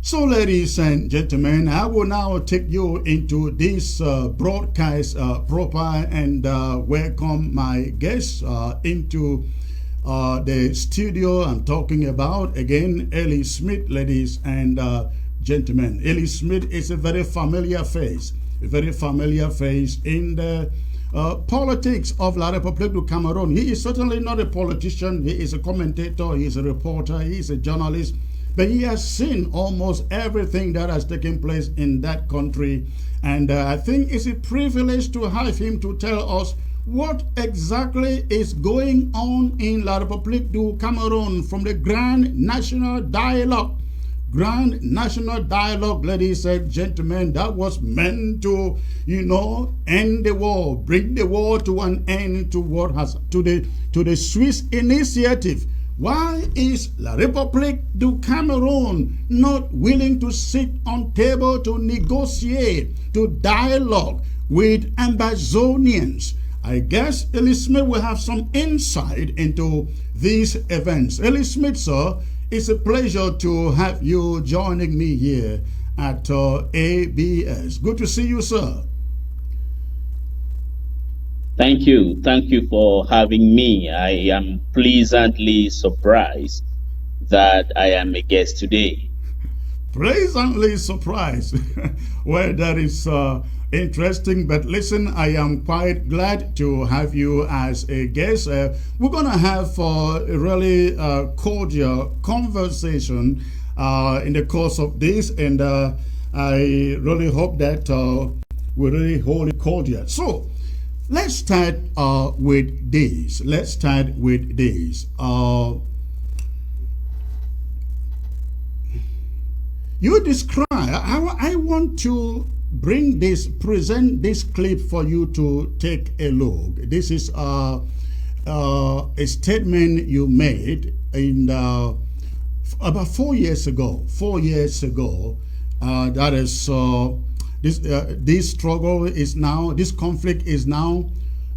So, ladies and gentlemen, I will now take you into this broadcast proper and welcome my guests into the studio. I'm talking about, again, Ellie Smith, ladies and gentlemen. Ellie Smith is a very familiar face in the politics of La République du Cameroon. He is certainly not a politician. He is a commentator, he is a reporter, he is a journalist. But he has seen almost everything that has taken place in that country. And I think it's a privilege to have him to tell us what exactly is going on in La République du Cameroon from the Grand National Dialogue. Grand National Dialogue, ladies and gentlemen, that was meant to, end the war, bring the war to an end, to what has to the Swiss initiative. Why is La République du Cameroon not willing to sit on table to negotiate, to dialogue with Ambazonians? I guess Ellie Smith will have some insight into these events. Ellie Smith, sir, it's a pleasure to have you joining me here at ABS. Good to see you, sir. Thank you. Thank you for having me. I am pleasantly surprised that I am a guest today. Pleasantly surprised. Well, that is interesting. But listen, I am quite glad to have you as a guest. We're going to have a really cordial conversation in the course of this. And I really hope that we really hold it cordial. So, let's start with this. You describe, I want to present this clip for you to take a look. This is a statement you made in about 4 years ago. 4 years ago, that is... this struggle is now, this conflict is now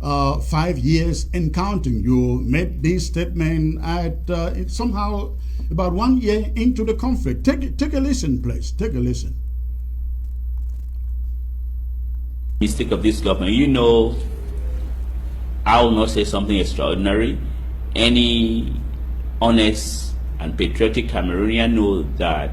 5 years and counting. You made this statement at somehow about 1 year into the conflict. Take a listen, please. Take a listen. Mistake of this government, I will not say something extraordinary. Any honest and patriotic Cameroonian know that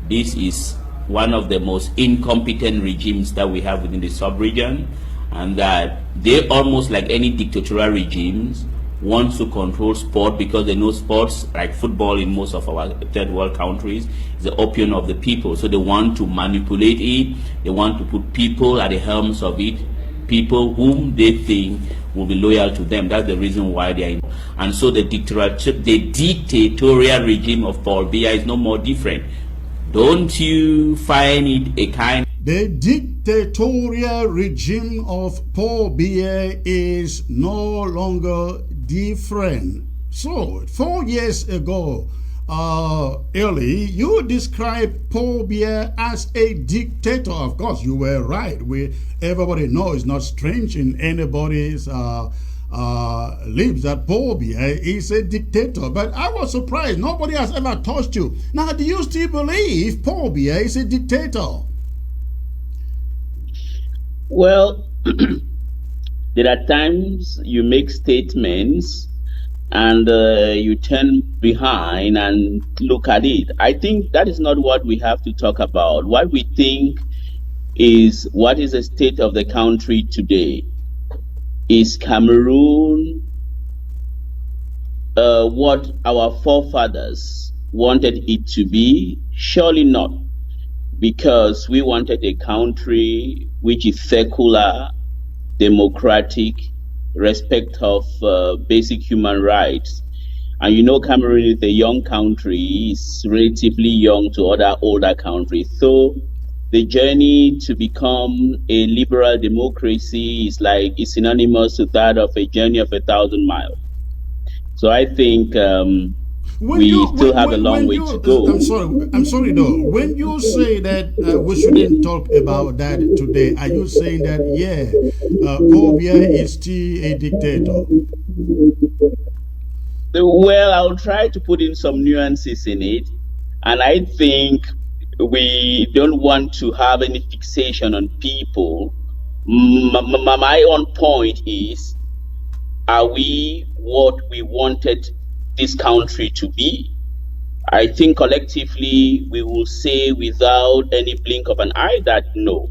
this is one of the most incompetent regimes that we have within the sub-region, and that they, almost like any dictatorial regimes, want to control sport because they know sports, like football in most of our third world countries, is the opium of the people. So they want to manipulate it. They want to put people at the helms of it, people whom they think will be loyal to them. That's the reason why they are in. And so the dictatorial regime of Paul Biya is no more different. Don't you find it a kind? The dictatorial regime of Paul Biya is no longer different. So, 4 years ago, early, you described Paul Biya as a dictator. Of course, you were right. Everybody knows, it's not strange in anybody's lips that Paul Biya is a dictator. But I was surprised. Nobody has ever touched you. Now, do you still believe Paul Biya is a dictator? Well, there are times you make statements and you turn behind and look at it. I think that is not what we have to talk about. What we think is what is the state of the country today. Is Cameroon what our forefathers wanted it to be? Surely not, because we wanted a country which is secular, democratic, respect of basic human rights. And you know, Cameroon is a young country, it's relatively young to other older countries. So the journey to become a liberal democracy is synonymous to that of a journey of 1,000 miles. So I think we still have a long way to go. I'm sorry though. When you say that we shouldn't talk about that today, are you saying that Paul Biya is still a dictator? Well, I'll try to put in some nuances in it, and I think we don't want to have any fixation on people. My own point is, are we what we wanted this country to be? I think collectively we will say without any blink of an eye that no.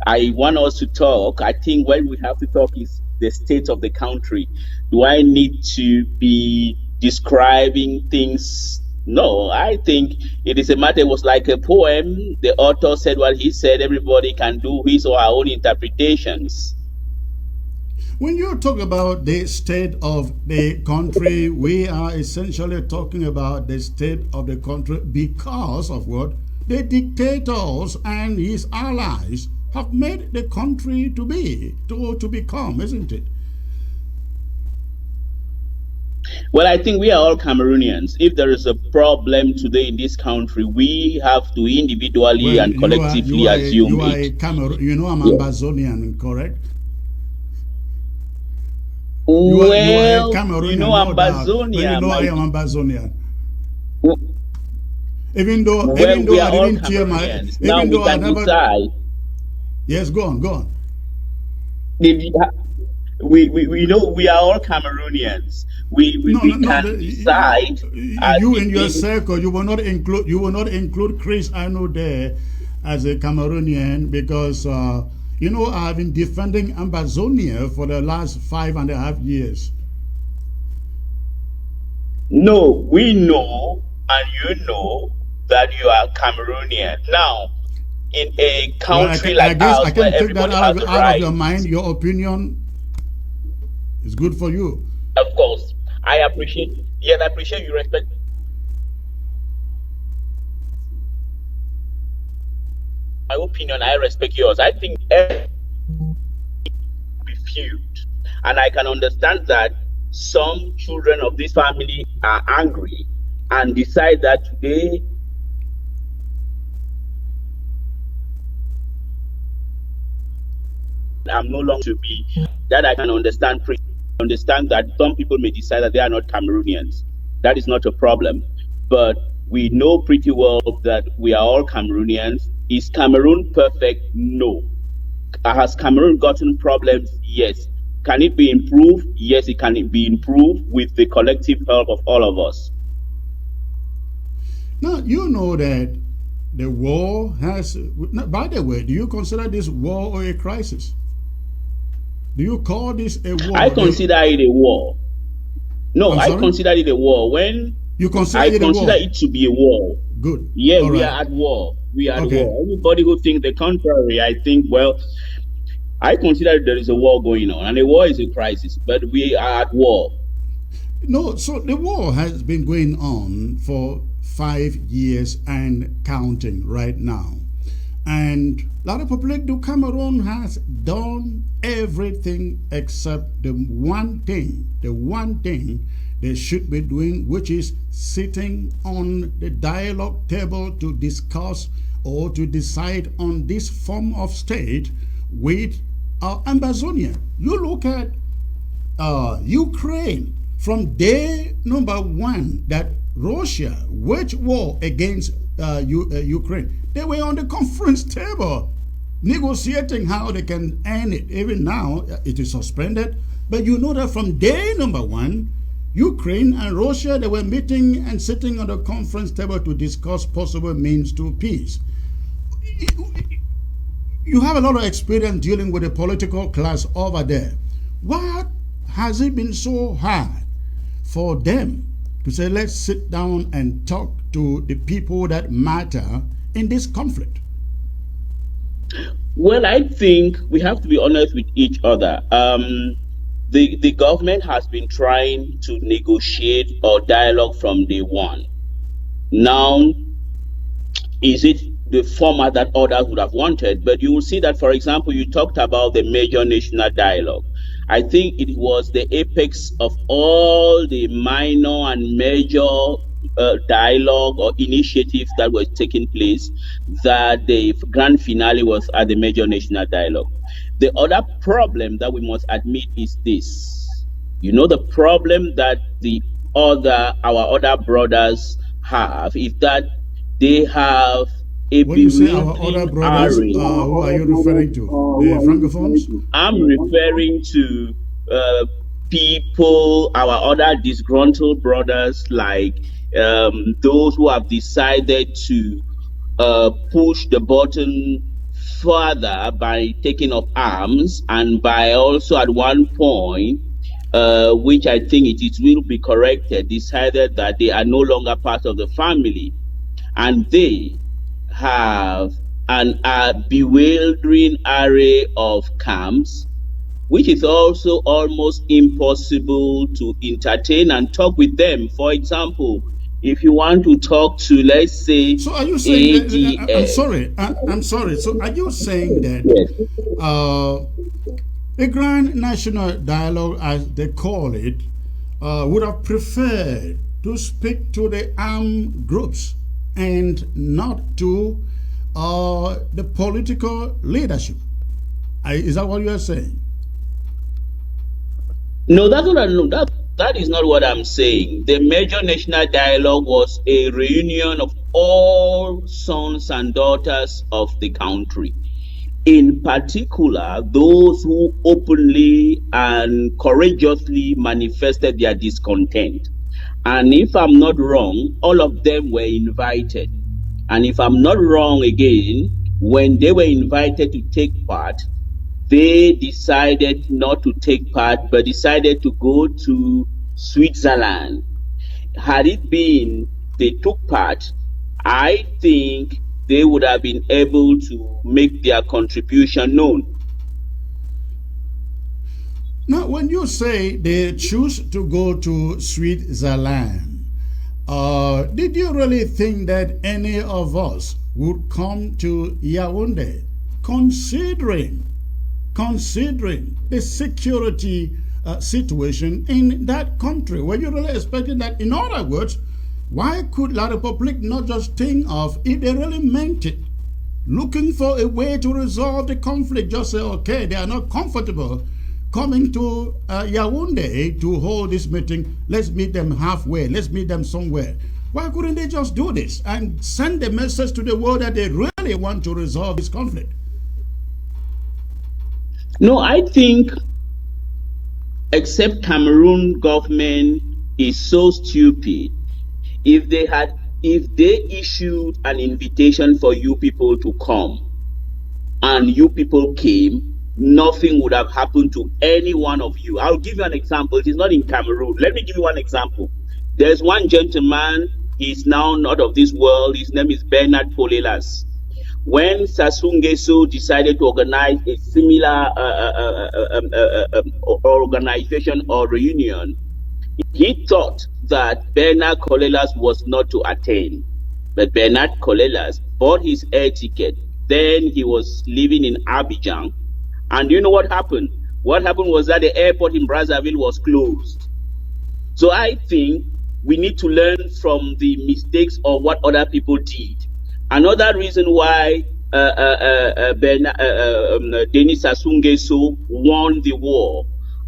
I want us to talk. I think what we have to talk is the state of the country. Do I need to be describing things? No, I think it is a matter. It was like a poem. The author said what he said. Everybody can do his or her own interpretations. When you talk about the state of the country, we are essentially talking about the state of the country because of what the dictators and his allies have made the country to be, to become, isn't it? Well, I think we are all Cameroonians. If there is a problem today in this country, we have to individually and collectively assume you are a Cameroon. You know I'm Ambazonian, correct? You are a Cameroonian, you know Ambazonian. You know I am Ambazonian. Even though we I didn't hear now we can decide. Yes, go on. We know we are all Cameroonians. We can decide. You in your circle, you will not include Chris Ano there as a Cameroonian because you know I've been defending Ambazonia for the last 5.5 years. No, we know and you know that you are Cameroonian. Now, in a country like ours, I can take that out of your mind. Your opinion is good for you. Of course, I appreciate you respect my opinion. I respect yours. I think everything be feud, and I can understand that some children of this family are angry and decide that today I'm no longer to be. That I can understand. Understand that some people may decide that they are not Cameroonians. That is not a problem. But we know pretty well that we are all Cameroonians. Is Cameroon perfect? No. Has Cameroon gotten problems? Yes. Can it be improved? Yes, it can be improved with the collective help of all of us. Now, you know that the war has... By the way, do you consider this war a crisis? Do you call this a war? I consider it a war. No, I consider it a war. When you consider it to be a war. Good. Yeah, we are at war. We are at war. Anybody who thinks the contrary, I think, well, I consider there is a war going on, and a war is a crisis, but we are at war. No, so the war has been going on for 5 years and counting right now. And La République du Cameroon has done everything except the one thing they should be doing, which is sitting on the dialogue table to discuss or to decide on this form of state with Amazonia. You look at Ukraine from day number one that Russia waged war against Ukraine. They were on the conference table negotiating how they can end it. Even now, it is suspended. But you know that from day number one, Ukraine and Russia, they were meeting and sitting on the conference table to discuss possible means to peace. You have a lot of experience dealing with the political class over there. What has it been so hard for them to say, let's sit down and talk to the people that matter in this conflict? Well, I think we have to be honest with each other. The government has been trying to negotiate or dialogue from day one. Now, is it the format that others would have wanted? But you will see that, for example, you talked about the major national dialogue. I think it was the apex of all the minor and major dialogue or initiatives that were taking place, that the grand finale was at the major national dialogue. The other problem that we must admit is this. You know, the problem that our other brothers have is that they have a when you say our other bewildering brothers, array. who are you referring to? The Francophones? I'm referring to people, our other disgruntled brothers, like those who have decided to push the button further by taking up arms, and by also at one point, which I think it will be corrected, decided that they are no longer part of the family, and they have a bewildering array of camps, which is also almost impossible to entertain and talk with them. For example, if you want to talk to, let's say, So are you saying that, I'm ADF, sorry, I'm sorry. So are you saying that yes, the Grand National Dialogue, as they call it, would have preferred to speak to the armed groups and not to the political leadership? Is that what you are saying? no, that's what I know. That is not what I'm saying. The major national dialogue was a reunion of all sons and daughters of the country. In particular, those who openly and courageously manifested their discontent. And if I'm not wrong, all of them were invited. And if I'm not wrong again, when they were invited to take part, they decided not to take part, but decided to go to Switzerland. Had it been they took part, I think they would have been able to make their contribution known. Now, when you say they choose to go to Switzerland, did you really think that any of us would come to Yaoundé, considering the security situation in that country? Were you really expecting that? In other words, why could La République not just think of, if they really meant it, looking for a way to resolve the conflict, just say, okay, they are not comfortable coming to Yaoundé to hold this meeting, let's meet them halfway, let's meet them somewhere. Why couldn't they just do this and send the message to the world that they really want to resolve this conflict? No, I think except Cameroon government is so stupid. If they issued an invitation for you people to come and you people came, nothing would have happened to any one of you. I'll give you an example. It is not in Cameroon. Let me give you one example. There's one gentleman, he's now not of this world. His name is Bernard Polelas. When Sassou Nguesso decided to organize a similar organization or reunion, he thought that Bernard Colelas was not to attend. But Bernard Colelas bought his air ticket. Then he was living in Abidjan. And you know what happened? What happened was that the airport in Brazzaville was closed. So I think we need to learn from the mistakes of what other people did. Another reason why Denis Sassou Nguesso won the war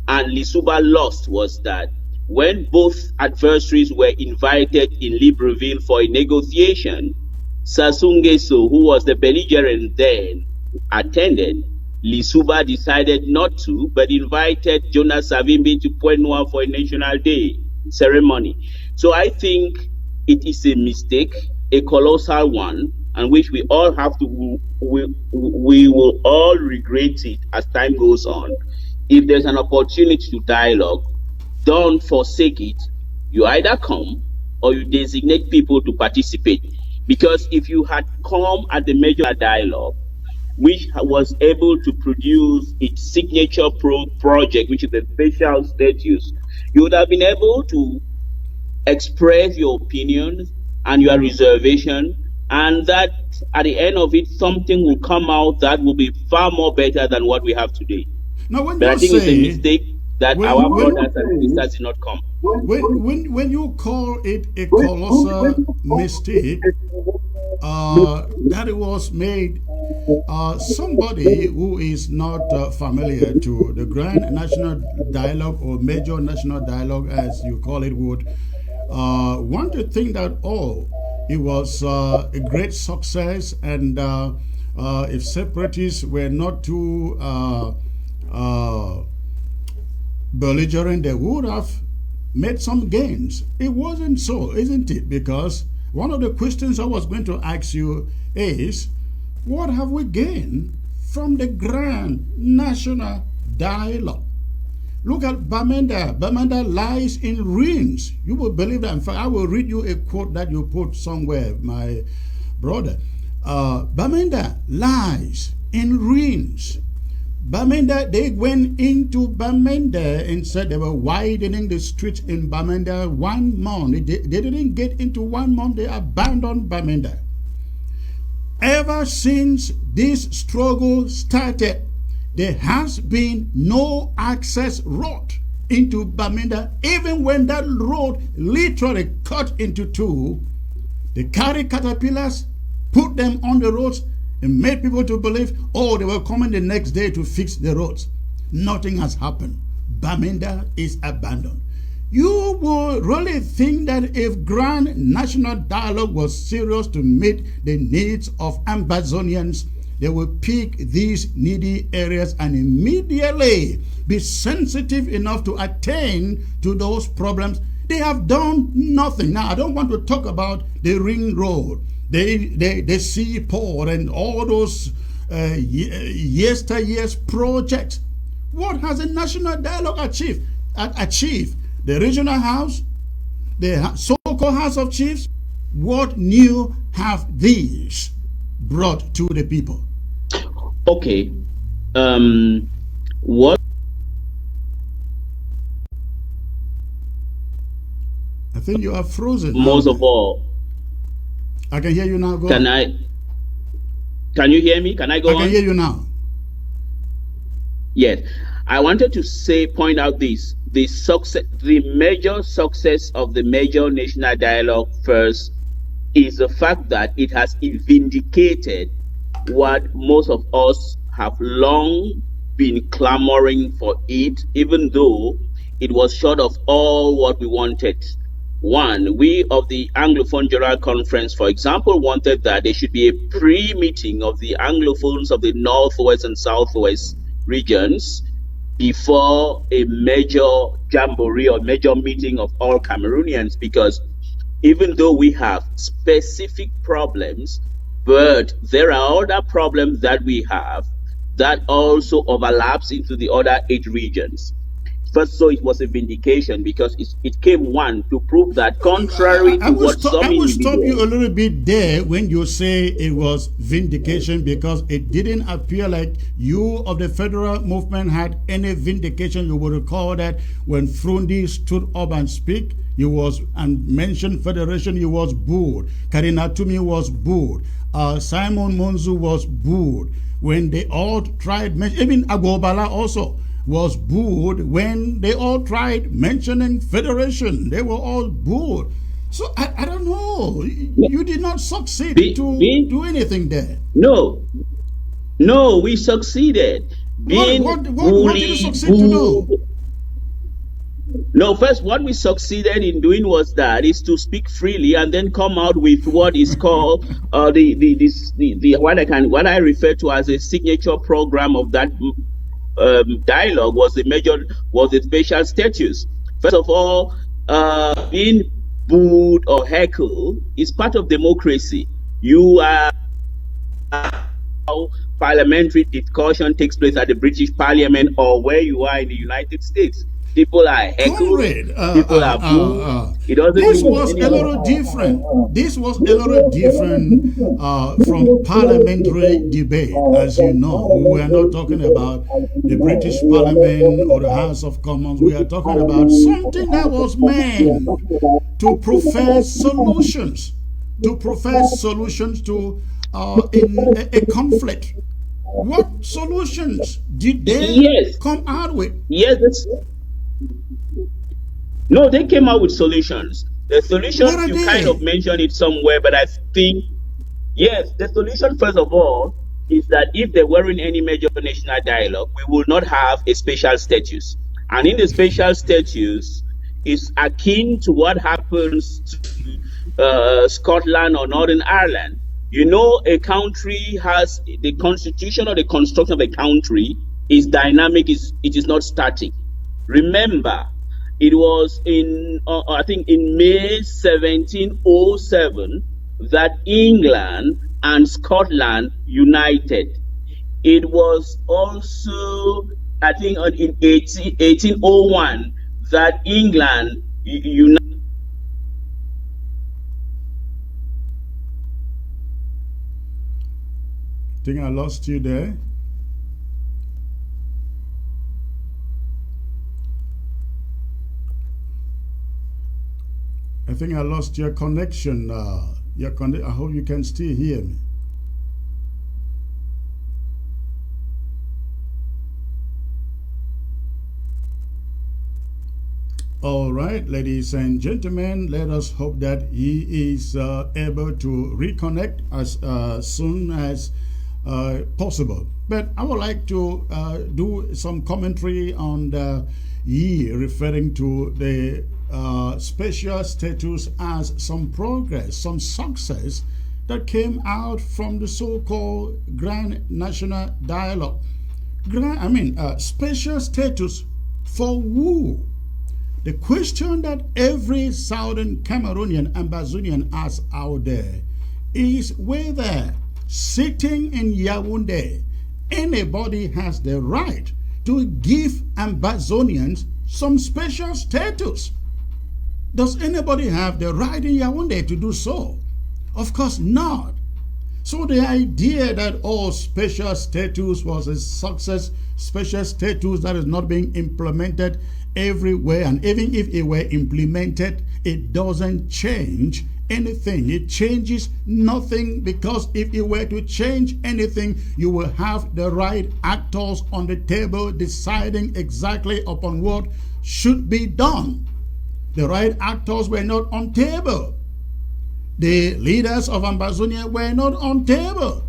and Lisuba lost was that when both adversaries were invited in Libreville for a negotiation, Sassou Nguesso, who was the belligerent then, attended. Lisuba decided not to, but invited Jonas Savimbi to Point Noir for a National Day ceremony. So I think it is a mistake, a colossal one, and which we all have to, we will all regret it as time goes on. If there's an opportunity to dialogue, don't forsake it. You either come or you designate people to participate. Because if you had come at the major dialogue, which was able to produce its signature project, which is the special status, you would have been able to express your opinions and your reservation, and that at the end of it, something will come out that will be far more better than what we have today. Now, when But I you think it's a say, mistake that our brothers and sisters did not come. when you call it a colossal mistake, that it was made, somebody who is not familiar to the grand national dialogue or major national dialogue, as you call it, would want to think that, oh, it was a great success, and if separatists were not too belligerent, they would have made some gains. It wasn't so, isn't it? Because one of the questions I was going to ask you is, what have we gained from the grand national dialogue? Look at Bamenda. Bamenda lies in ruins. You will believe that. In fact, I will read you a quote that you put somewhere, my brother. Bamenda lies in ruins. Bamenda, they went into Bamenda and said they were widening the streets in Bamenda 1 month. They didn't get into 1 month, they abandoned Bamenda. Ever since this struggle started, there has been no access road into Bamenda. Even when that road literally cut into two, they carried caterpillars, put them on the roads, and made people to believe, oh, they were coming the next day to fix the roads. Nothing has happened. Bamenda is abandoned. You would really think that if grand national dialogue was serious to meet the needs of Ambazonians, they would pick these needy areas and immediately be sensitive enough to attend to those problems. They have done nothing. Now, I don't want to talk about the ring road, the seaport, and all those yesteryear's projects. What has the national dialogue achieved? The regional house, the so-called House of Chiefs. What new have these brought to the people? Okay. What? I think you are frozen. Most of all, I can hear you now. Go can on. Can you hear me? Can I go on? I can hear you now. Yes. I wanted to point out this. The major success of the major national dialogue first is the fact that it has vindicated what most of us have long been clamoring for it, even though it was short of all what we wanted. One, we of the Anglophone General Conference, for example, wanted that there should be a pre-meeting of the Anglophones of the Northwest and Southwest regions before a major jamboree or major meeting of all Cameroonians, because even though we have specific problems, but there are other problems that we have that also overlaps into the other 8 regions. First, so it was a vindication because it came, one, to prove that contrary to what some I will stop individuals... you a little bit there when you say it was vindication, because it didn't appear like you of the federal movement had any vindication. You will recall that when Frundi stood up and speak, he was and mentioned federation, he was booed. Karina Tumi was booed. Simon Monzu was booed. When they all tried, even Agobala also, was booed when they all tried mentioning federation. They were all booed. So I don't know. You did not succeed to do anything there. No, no, we succeeded. Being What did you bullied, succeed to do? booed. No, first, what we succeeded in doing was that is to speak freely and then come out with what is called the what I refer to as a signature program of that dialogue was the special status. First of all, being booed or heckled is part of democracy. You are how parliamentary discussion takes place at the British Parliament or where you are in the United States. People are heckled, Comrade, people are booed. It doesn't this mean was a anyone- little different. This was a little different from parliamentary debate. As you know, we are not talking about the British Parliament or the House of Commons. We are talking about something that was meant to profess solutions, to in a conflict. What solutions did they Yes. come out with? Yes, no, they came out with solutions. The solution, What are you they? kind of mentioned it somewhere, but I think, yes, the solution, first of all, is that if there weren't any major national dialogue, we would not have a special status. And in the special status is akin to what happens to Scotland or Northern Ireland. You know, a country has the constitution or the construction of a country is dynamic, it is not static. Remember, it was I think in May 1707 that England and Scotland united. It was also, I think, in 1801 that England united. I think I lost you there. I think I lost your connection. I hope you can still hear me. All right, ladies and gentlemen, let us hope that he is able to reconnect as soon as possible. But I would like to do some commentary on the referring to the special status as some progress, some success that came out from the so-called Grand National Dialogue. Special status for who? The question that every Southern Cameroonian and Ambazonian asks out there is whether sitting in Yaoundé, anybody has the right to give Ambazonians some special status. Does anybody have the right in Yaoundé to do so? Of course not. So the idea that special status was a success, special status that is not being implemented everywhere, and even if it were implemented, it doesn't change anything. It changes nothing, because if it were to change anything, you will have the right actors on the table deciding exactly upon what should be done. The right actors were not on table. The leaders of Ambazonia were not on table.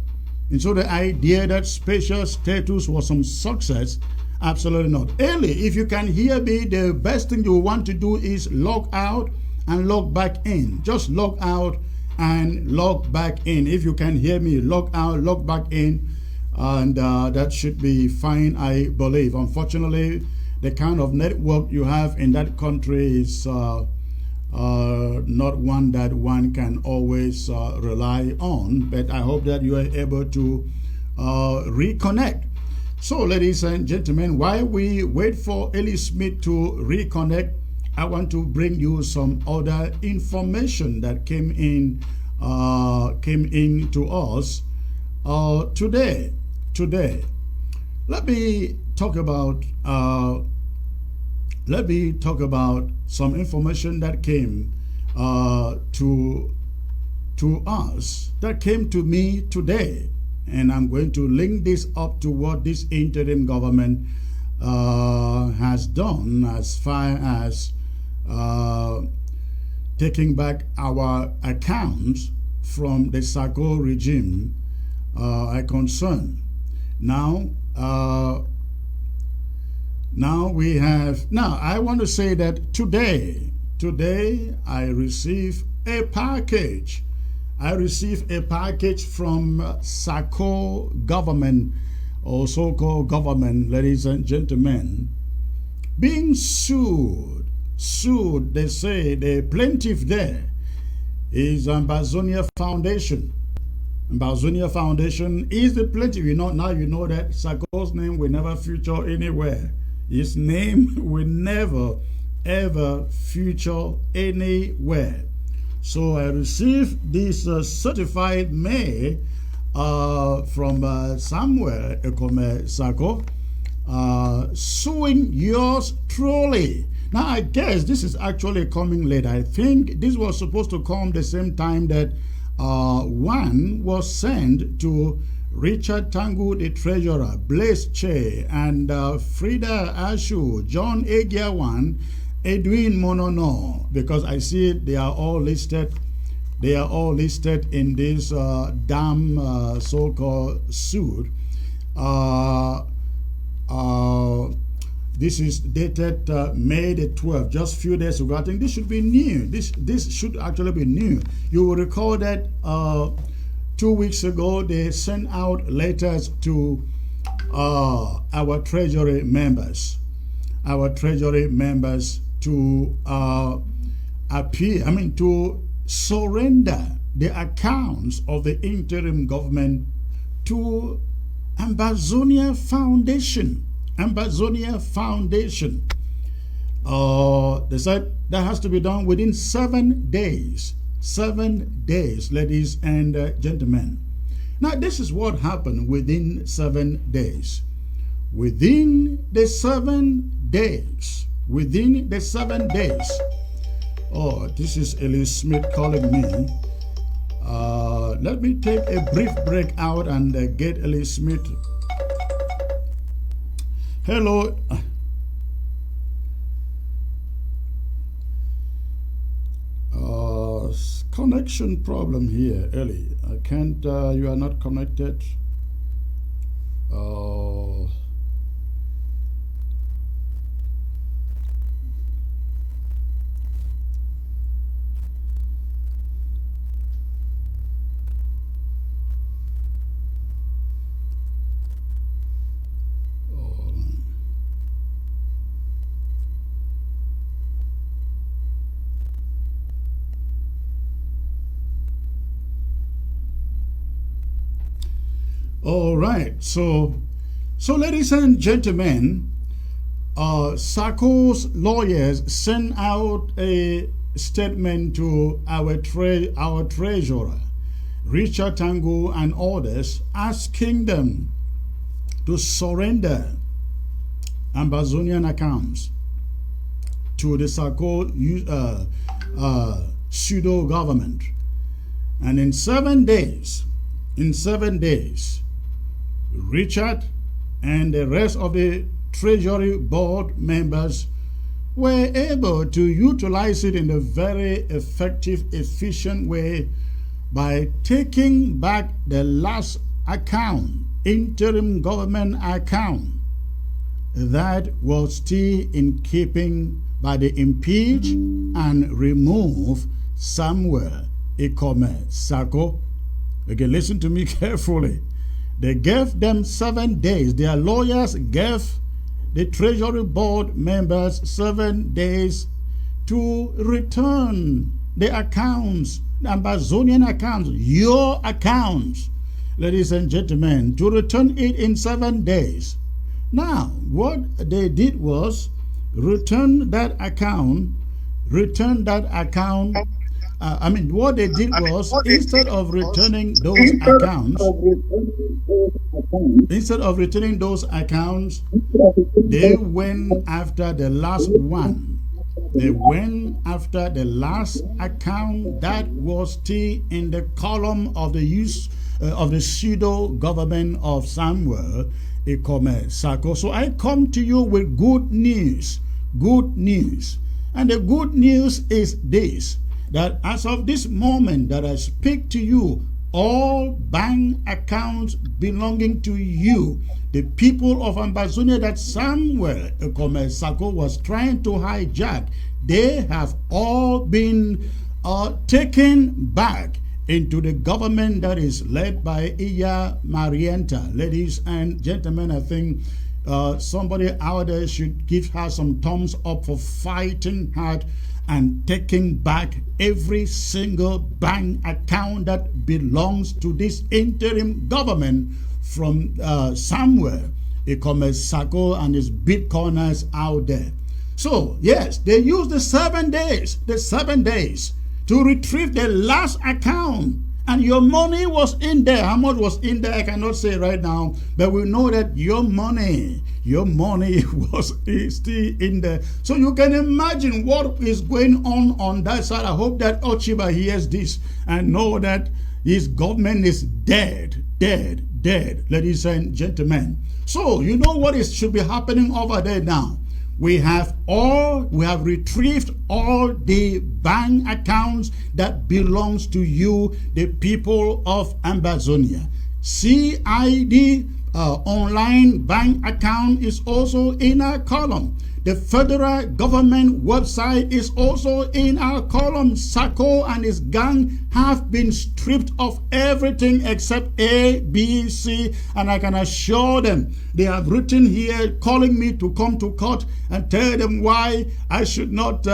And so the idea that special status was some success, absolutely not. Eli, if you can hear me, the best thing you want to do is log out and log back in. Just log out and log back in. If you can hear me, log out, log back in, and that should be fine, I believe. Unfortunately, the kind of network you have in that country is not one that one can always rely on, but I hope that you are able to reconnect. So, ladies and gentlemen, while we wait for Eli Smith to reconnect, I want to bring you some other information that came in to us today. Let me talk about some information that came to us, that came to me today, and I'm going to link this up to what this interim government has done as far as taking back our accounts from the Sako regime are concerned. Now, I want to say that today I received a package. I received a package from Sako government, or so-called government, ladies and gentlemen, being sued. They say the plaintiff there is Ambazonia Foundation. Ambazonia Foundation is the plaintiff. Now you know that Sako's name will never feature anywhere. His name will never, ever feature anywhere. So I received this certified mail from somewhere, Ekome Sako, suing yours truly. Now I guess this is actually coming late. I think this was supposed to come the same time that one was sent to Richard Tangu, the treasurer, Blaise Che, and Frida Ashu, John Egiawan, Edwin Monono, because I see they are all listed. They are all listed in this damn so-called suit. This is dated May the 12th, just a few days ago. I think this should be new. This should actually be new. You will recall that 2 weeks ago they sent out letters to our treasury members. To to surrender the accounts of the interim government to Ambazonia Foundation. They said that has to be done within 7 days. 7 days, ladies and gentlemen. Now, this is what happened within 7 days. Within the 7 days. Oh, this is Elise Smith calling me. Let me take a brief break out and get Elise Smith. Hello. Connection problem here, Ellie. I can't, you are not connected. All right, so ladies and gentlemen, Sako's lawyers sent out a statement to our treasurer, Richard Tangu, and others, asking them to surrender Ambazonian accounts to the Sako pseudo government, and in 7 days, Richard and the rest of the Treasury Board members were able to utilize it in a very effective, efficient way by taking back the last account, interim government account, that was still in keeping by the impeach and remove Samuel Ikome Sako. Okay, listen to me carefully. They gave them 7 days. Their lawyers gave the Treasury Board members 7 days to return the accounts, the Ambazonian accounts, your accounts, ladies and gentlemen, to return it in 7 days. Now, what they did was return that account. What they did was, instead of returning those accounts, they went after the last one. They went after the last account that was still in the column of the of the pseudo government of Samuel Ikome Sako. So I come to you with good news. Good news. And the good news is this, that as of this moment that I speak to you, all bank accounts belonging to you, the people of Ambazonia that Samuel Ikome Sako was trying to hijack, they have all been taken back into the government that is led by Iya Marienta. Ladies and gentlemen, I think somebody out there should give her some thumbs up for fighting hard and taking back every single bank account that belongs to this interim government from Samuel Ikome Sako and his Bitcoiners out there. So yes, they used the 7 days to retrieve the last account, and your money was in there. How much was in there I cannot say right now, but we know that your money was still in there. So you can imagine what is going on that side. I hope that Ochiba hears this and know that his government is dead, ladies and gentlemen. So you know what should be happening over there now. We have retrieved all the bank accounts that belongs to you, the people of Ambazonia. CID online bank account is also in our column. The federal government website is also in our column. Sako and his gang have been stripped of everything except A, B, C, and I can assure them, they have written here calling me to come to court and tell them why I should not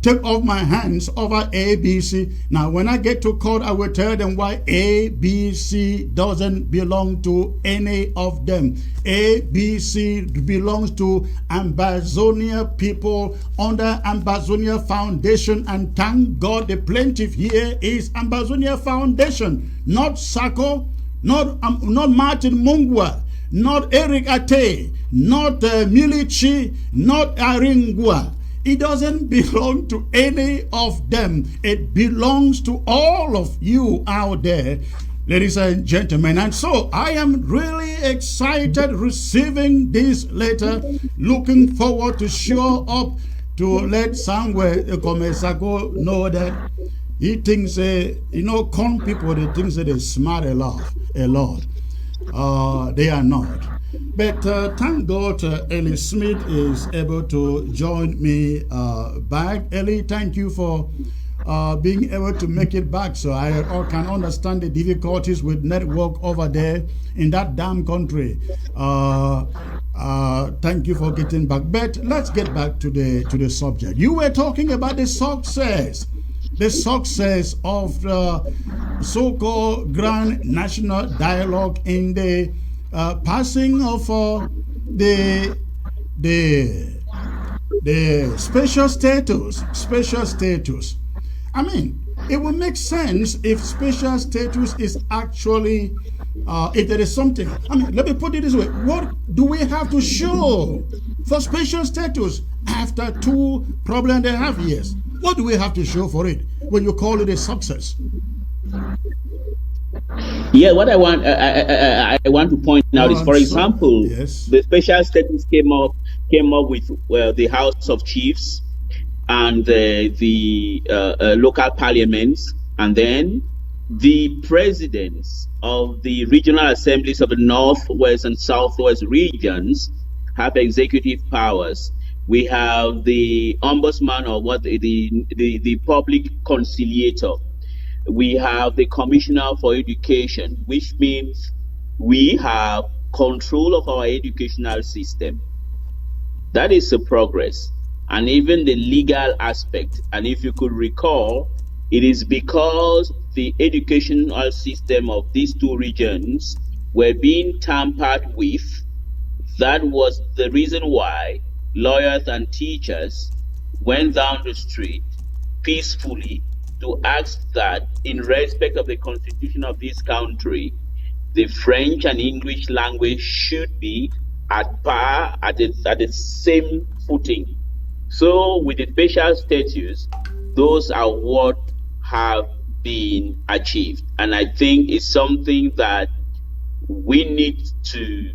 take off my hands over A, B, C. Now, when I get to court, I will tell them why A, B, C doesn't belong to any of them. A, B, C belongs to Ambazonia people under Ambazonia Foundation, and thank God the plaintiff here is Ambazonia Foundation, not Sako, not Martin Mungwa, not Eric Ate, not Milichi, not Aringwa. It doesn't belong to any of them. It belongs to all of you out there, ladies and gentlemen. And so I am really excited receiving this letter, looking forward to show up to let Samuel Ikome Sako know that he thinks, con people, they think that they're smart a lot. They are not. But thank God Ellie Smith is able to join me back. Ellie, thank you for being able to make it back. So I can understand the difficulties with network over there in that damn country. Thank you for getting back. But let's get back to the subject. You were talking about the success of the so-called Grand National Dialogue in the passing of the special status. I mean, it will make sense if special status is actually, if there is something. I mean, let me put it this way. What do we have to show for special status after 2.5 years? What do we have to show for it when you call it a success? Yeah, what I want to point out is, for example, yes, the special status came up with the House of Chiefs and the local parliaments, and then the presidents of the regional assemblies of the Northwest and Southwest regions have executive powers. We have the ombudsman, or the public conciliator. We have the Commissioner for Education, which means we have control of our educational system. That is a progress. And even the legal aspect. And if you could recall, it is because the educational system of these two regions were being tampered with. That was the reason why lawyers and teachers went down the street peacefully to ask that, in respect of the constitution of this country, the French and English language should be at par, at the same footing. So with the special status, those are what have been achieved. And I think it's something that we need to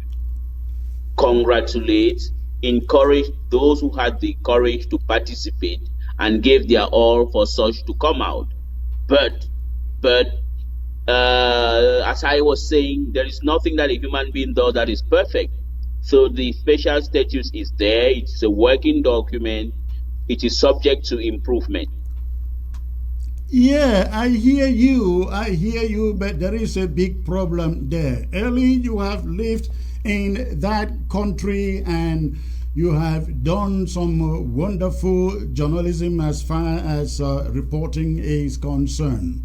congratulate, encourage those who had the courage to participate and gave their all for such to come out. But as I was saying, there is nothing that a human being does that is perfect. So the special status is there. It's a working document. It is subject to improvement. Yeah, I hear you, but there is a big problem there. Early, you have lived in that country and you have done some wonderful journalism as far as reporting is concerned.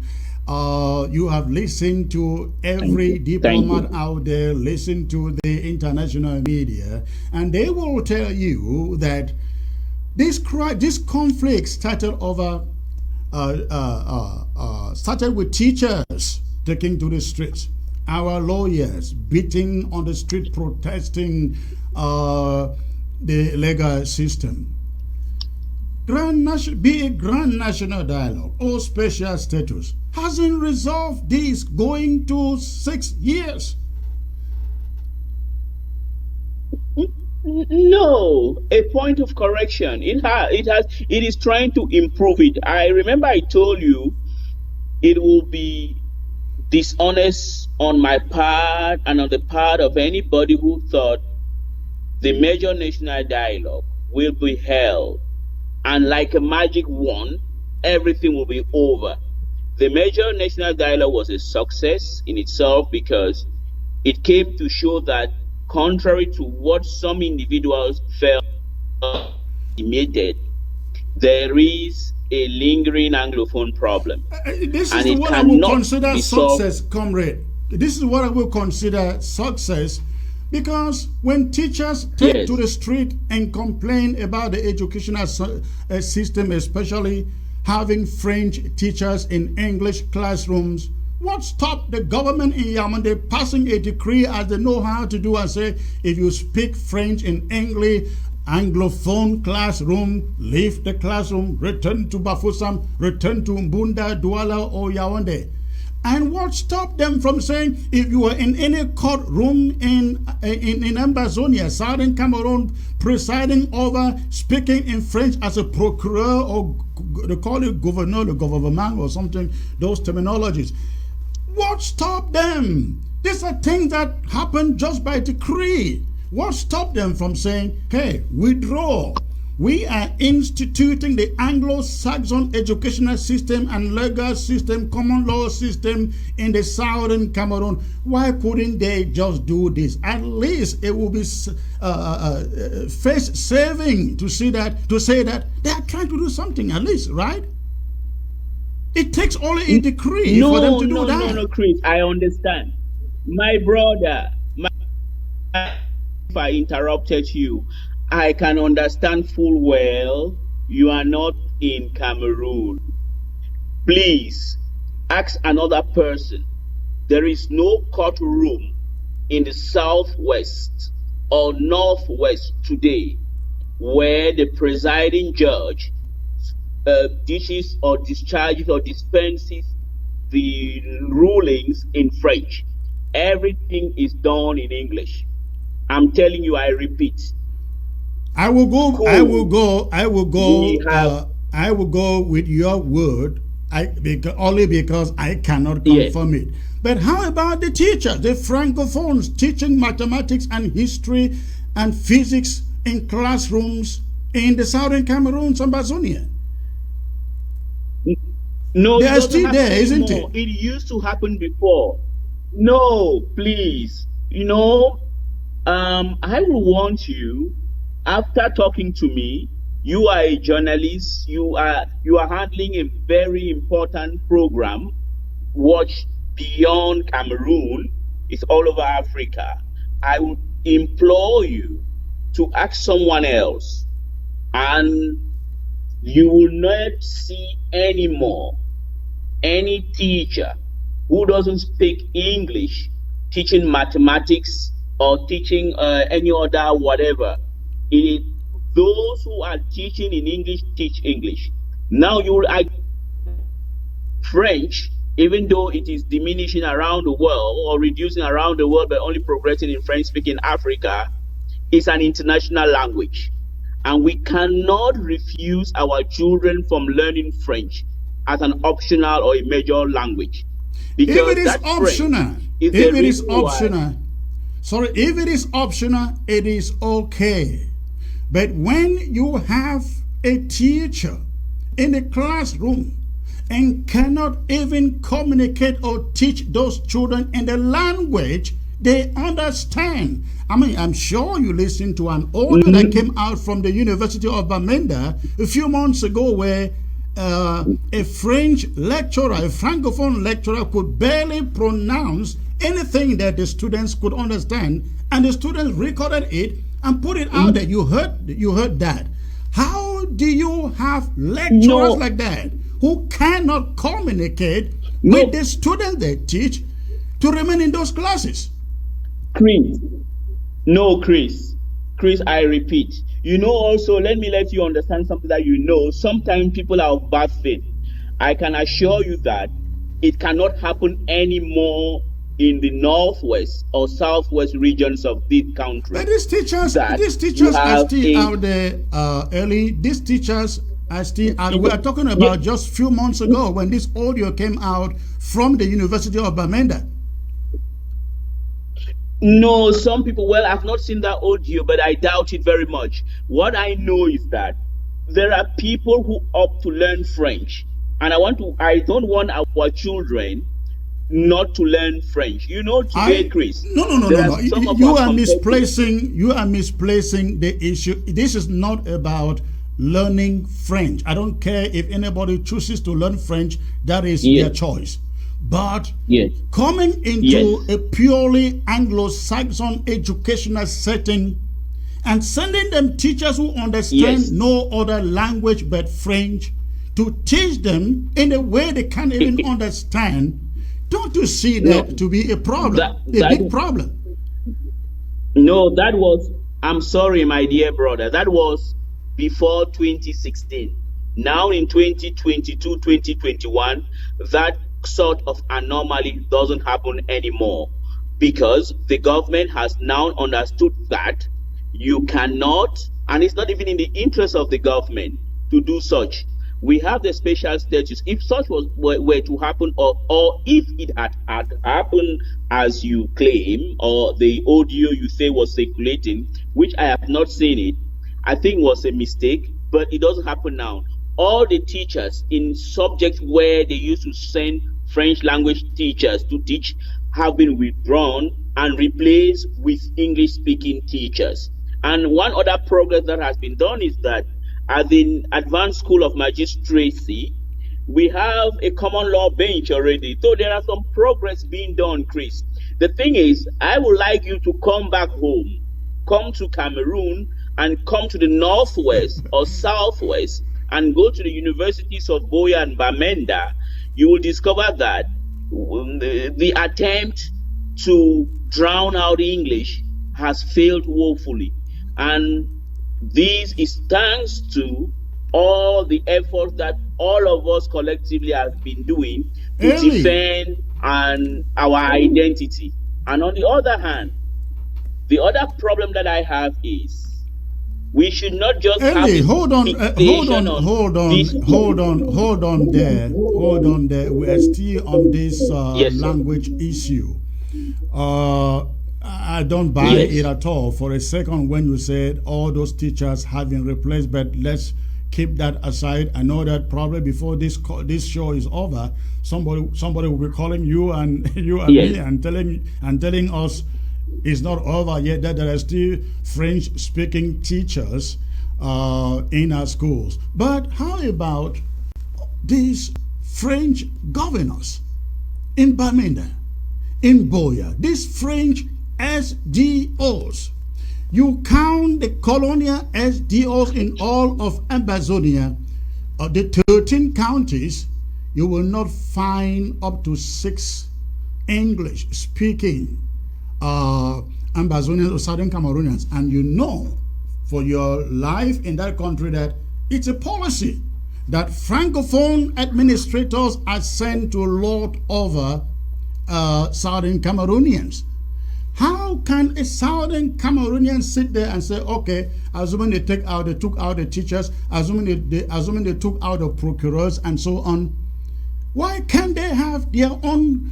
You have listened to every diplomat out there, listen to the international media, and they will tell you that this conflict started over started with teachers taking to the streets, our lawyers beating on the street, protesting the legal system. Be a grand national dialogue or special status hasn't resolved this going to 6 years. No, a point of correction. It is trying to improve it. I remember I told you it will be dishonest on my part and on the part of anybody who thought the major national dialogue will be held and like a magic wand, everything will be over. The major national dialogue was a success in itself because it came to show that contrary to what some individuals felt estimated, there is a lingering Anglophone problem. This is what I will consider success, comrade. This is what I will consider success, because when teachers take to the street and complain about the educational system, especially having French teachers in English classrooms, what stopped the government in Yaoundé passing a decree as they know how to do and say, if you speak French in English, Anglophone classroom, leave the classroom, return to Bafoussam, return to Mbunda, Douala, or Yaoundé? And what stopped them from saying, if you were in any courtroom in Ambazonia, Southern Cameroon, presiding over, speaking in French as a procureur, or they call it gouverneur, the gouvernement, or something, those terminologies. What stopped them? These are things that happen just by decree. What stopped them from saying, hey, withdraw? We are instituting the Anglo-Saxon educational system and legal system, common law system in the Southern Cameroon. Why couldn't they just do this? At least it will be face saving to say that they are trying to do something, at least, right? It takes only a decree for them to do that. No, Chris, I understand. My brother, if I interrupted you, I can understand full well you are not in Cameroon. Please ask another person. There is no courtroom in the southwest or northwest today where the presiding judge dishes or discharges or dispenses the rulings in French. Everything is done in English. I'm telling you, I repeat. I will go with your word, only because I cannot confirm it. But how about the teachers, the francophones teaching mathematics and history and physics in classrooms in the Southern Cameroon, Ambazonia? No, they are still there, isn't it? It used to happen before. No, please. I will want you, after talking to me, you are a journalist, you are handling a very important program. Watch beyond Cameroon, it's all over Africa. I would implore you to ask someone else, and you will not see anymore any teacher who doesn't speak English teaching mathematics or teaching any other whatever. Those who are teaching in English teach English. Now you will French, even though it is diminishing around the world or reducing around the world, but only progressing in French-speaking Africa, is an international language. And we cannot refuse our children from learning French as an optional or a major language. Because If it is that optional, is if the it is reason why- optional, sorry, if it is optional, it is okay. But when you have a teacher in the classroom and cannot even communicate or teach those children in the language they understand. I mean, I'm sure you listened to an audio that came out from the University of Bamenda a few months ago where a French lecturer, a Francophone lecturer, could barely pronounce anything that the students could understand, and the students recorded it and put it out there. You heard that. How do you have lecturers like that who cannot communicate with the students they teach to remain in those classes? Chris. No, Chris. Chris, I repeat. You know, also, let me let you understand something that you know. Sometimes people are of bad faith. I can assure you that it cannot happen anymore in the northwest or southwest regions of this country. But these teachers are still out there early. These teachers are still out. We are talking about just a few months ago when this audio came out from the University of Bamenda. No, some people, well, I've not seen that audio, but I doubt it very much. What I know is that there are people who opt to learn French. And I don't want our children not to learn French. You know, today, Chris. No. You are misplacing the issue. This is not about learning French. I don't care if anybody chooses to learn French, that is their choice. But coming into a purely Anglo-Saxon educational setting and sending them teachers who understand no other language but French to teach them in a way they can't even understand, don't you see that to be a problem, a big problem? No, that was, I'm sorry, my dear brother, that was before 2016. Now in 2022, 2021, that sort of anomaly doesn't happen anymore because the government has now understood that you cannot, and it's not even in the interest of the government to do such. We have the special status. If such were to happen, or if it had happened as you claim, or the audio you say was circulating, which I have not seen it, I think was a mistake, but it doesn't happen now. All the teachers in subjects where they used to send French language teachers to teach have been withdrawn and replaced with English speaking teachers. And one other progress that has been done is that at the Advanced School of Magistracy, we have a common law bench already. So there are some progress being done, Chris. The thing is, I would like you to come back home, come to Cameroon, and come to the northwest or southwest and go to the universities of Boya and Bamenda. You will discover that the attempt to drown out English has failed woefully. And this is thanks to all the efforts that all of us collectively have been doing to defend our identity. And on the other hand, the other problem that I have is we should not just hold on there. We are still on this language issue. I don't buy it at all for a second when you said all those teachers have been replaced, but let's keep that aside. I know that probably before this show is over, somebody will be calling you and me and telling us it's not over yet, that there are still French-speaking teachers in our schools. But how about these French governors in Bamenda, in Boya, these French SDOs? You count the colonial SDOs in all of Amazonia, the 13 counties, you will not find up to 6 English-speaking Ambazonians or Southern Cameroonians, and you know for your life in that country that it's a policy that Francophone administrators are sent to lord over Southern Cameroonians. How can a Southern Cameroonian sit there and say, okay, assuming they took out the teachers, assuming they took out the procureurs and so on, why can't they have their own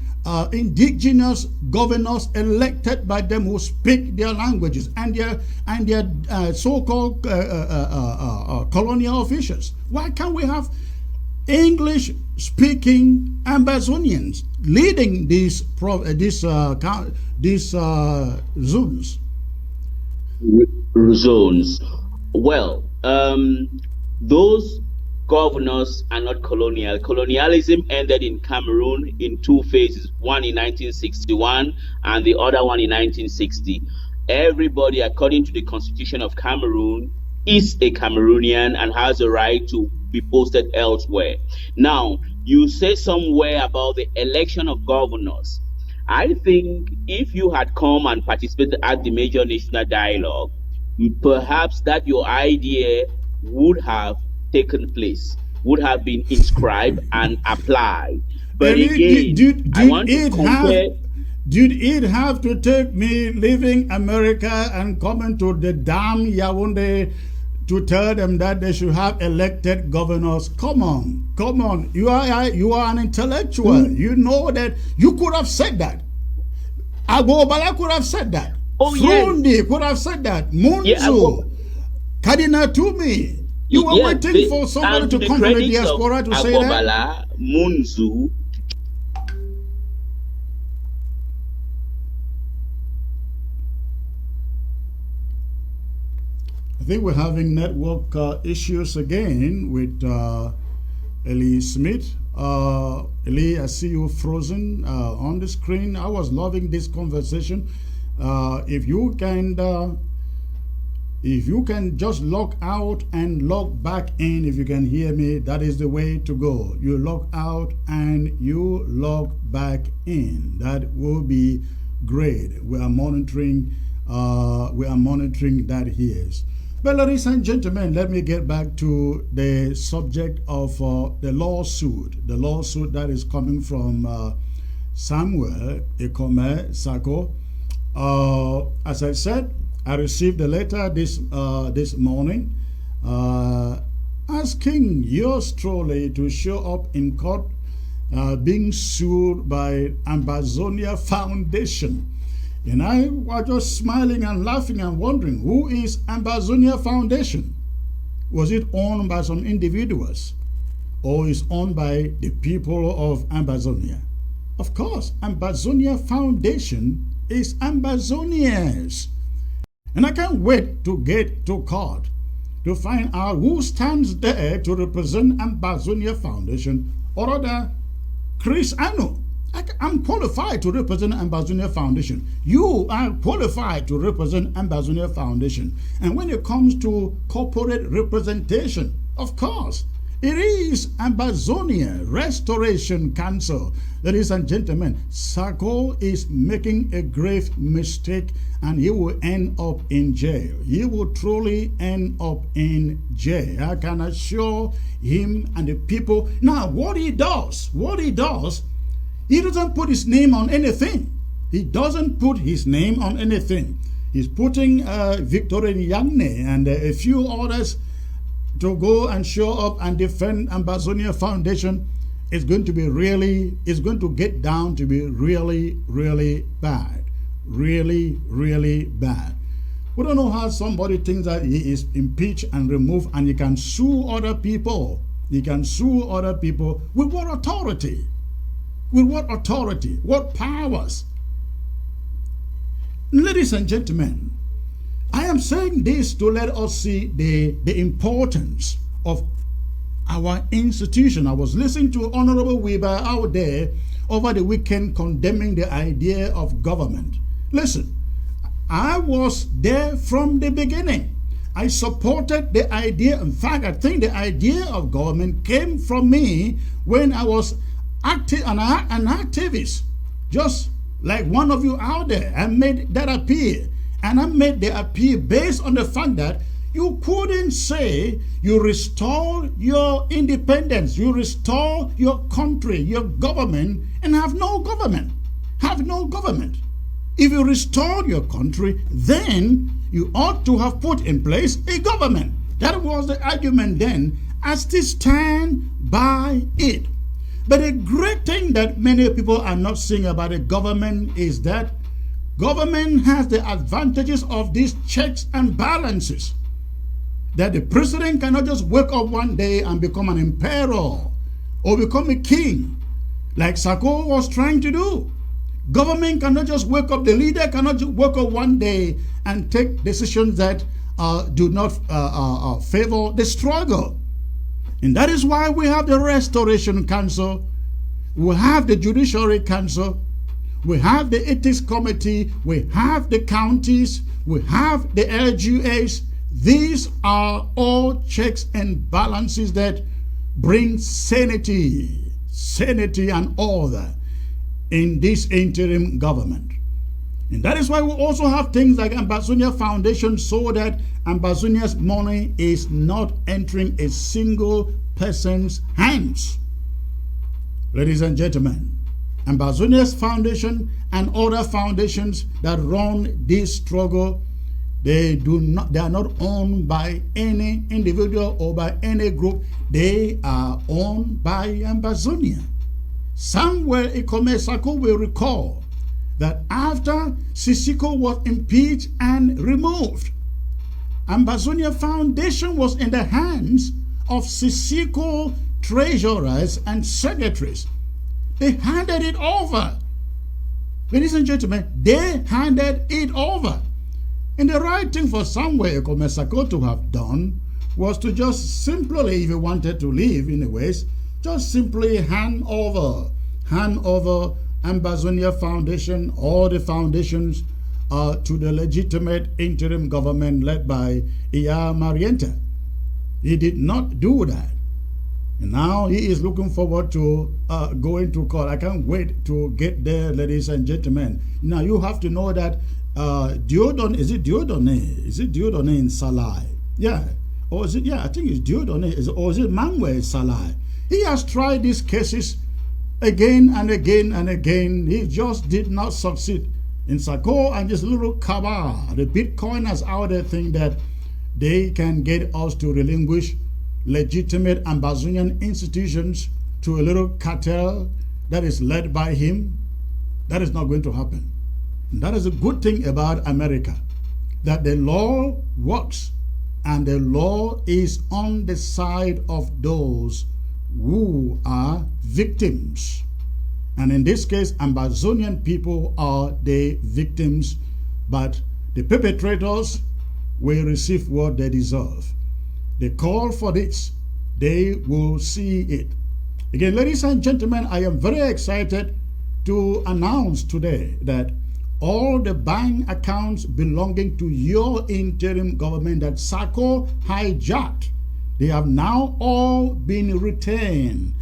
indigenous governors elected by them who speak their languages and their so-called colonial officials? Why can't we have English-speaking Ambazonians leading these zones? Zones. Well, those governors are not colonial. Colonialism ended in Cameroon in two phases, one in 1961 and the other one in 1960. Everybody, according to the Constitution of Cameroon, is a Cameroonian and has a right to be posted elsewhere. Now, you say somewhere about the election of governors. I think if you had come and participated at the major national dialogue, perhaps that your idea would have taken place, would have been inscribed and applied. But again, I want to compare. Did it have to take me leaving America and coming to the damn Yaoundé to tell them that they should have elected governors? Come on. You are an intellectual. You know that you could have said that. Agobala could have said that. Frundi could have said that. Munzu, Kadina Tumi. You were waiting for somebody to come from the diaspora to say that. Munzu. I think we're having network issues again with Eli Smith. Eli, I see you frozen on the screen. I was loving this conversation. If you can just log out and log back in, if you can hear me, that is the way to go. You log out and you log back in. That will be great. We are monitoring that here. Well, ladies and gentlemen, let me get back to the subject of the lawsuit that is coming from Samuel Ekome Sako. As I said, I received a letter this morning asking yours truly to show up in court being sued by Ambazonia Foundation. And I was just smiling and laughing and wondering, who is Ambazonia Foundation? Was it owned by some individuals? Or is owned by the people of Ambazonia? Of course, Ambazonia Foundation is Ambazonians. And I can't wait to get to court to find out who stands there to represent Ambazonia Foundation, or rather, Chris Anu. I'm qualified to represent Ambazonia Foundation. You are qualified to represent Ambazonia Foundation. And when it comes to corporate representation, of course, it is Ambazonia Restoration Council. Ladies and gentlemen, Sako is making a grave mistake and he will end up in jail. He will truly end up in jail. I can assure him and the people. Now, what he does, he doesn't put his name on anything. He doesn't put his name on anything. He's putting Victor Nyanne and a few others to go and show up and defend Ambazonia Foundation. It's going to get down to be really, really bad. Really, really bad. We don't know how somebody thinks that he is impeached and removed and he can sue other people. He can sue other people with what authority? With what authority? What powers? Ladies and gentlemen, I am saying this to let us see the importance of our institution. I was listening to Honorable Weber out there over the weekend condemning the idea of government. Listen, I was there from the beginning. I supported the idea. In fact, I think the idea of government came from me when I was an activist, just like one of you out there. I made that appeal, and I made the appeal based on the fact that You couldn't say you restore your independence, you restore your country, your government, and have no government. Have no government. If you restore your country, then you ought to have put in place a government. That was the argument then. I still stand by it. But a great thing that many people are not seeing about the government is that government has the advantages of these checks and balances. That the president cannot just wake up one day and become an emperor or become a king like Sako was trying to do. Government cannot just wake up, the leader cannot just wake up one day and take decisions that do not favor the struggle. And that is why we have the Restoration Council, we have the Judiciary Council, we have the Ethics Committee, we have the counties, we have the LGAs. These are all checks and balances that bring sanity and order in this interim government. And that is why we also have things like Ambazonia Foundation, so that Ambazonia's money is not entering a single person's hands. Ladies and gentlemen, Ambazonia's foundation and other foundations that run this struggle, they are not owned by any individual or by any group. They are owned by Ambazonia. Samuel Ikome Sako will recall that after Sisiko was impeached and removed, Ambazonia Foundation was in the hands of Sisiko treasurers and secretaries. They handed it over. Ladies and gentlemen, they handed it over. And the right thing for Samuel Ikome Sako to have done was to just simply, if he wanted to leave anyways, just simply hand over Ambazonia Foundation, all the foundations to the legitimate interim government led by Iya Marienta. He did not do that. And now he is looking forward to going to court. I can't wait to get there, ladies and gentlemen. Now you have to know that Diodone, is it Diodone? Is it Diodone in Salai? Yeah. Or is it, yeah, I think it's Diodone. Or is it Manuel Salai? He has tried these cases again and again and again. He just did not succeed. In Sako and this little cabal, the Bitcoiners out there think that they can get us to relinquish legitimate Ambazonian institutions to a little cartel that is led by him. That is not going to happen. And that is a good thing about America, that the law works and the law is on the side of those who are victims. And in this case, Ambazonian people are the victims, but the perpetrators will receive what they deserve. They call for this, they will see it. Again, ladies and gentlemen, I am very excited to announce today that all the bank accounts belonging to your interim government that Sako hijacked, they have now all been retained.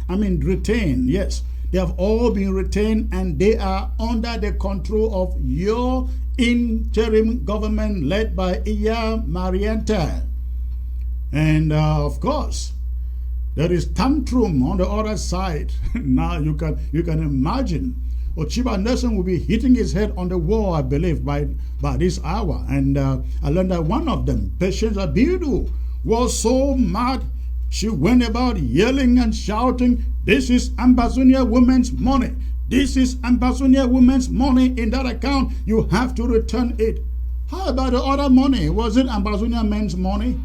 Yes. They have all been retained and they are under the control of your interim government led by Iya Marienta. And of course, there is tantrum on the other side. Now you can imagine. Ochiba Nelson will be hitting his head on the wall, I believe, by this hour. And I learned that one of them, Patience Abidu, was so mad, she went about yelling and shouting, "This is Ambazonia women's money. This is Ambazonia women's money in that account. You have to return it." How about the other money? Was it Ambazonia men's money?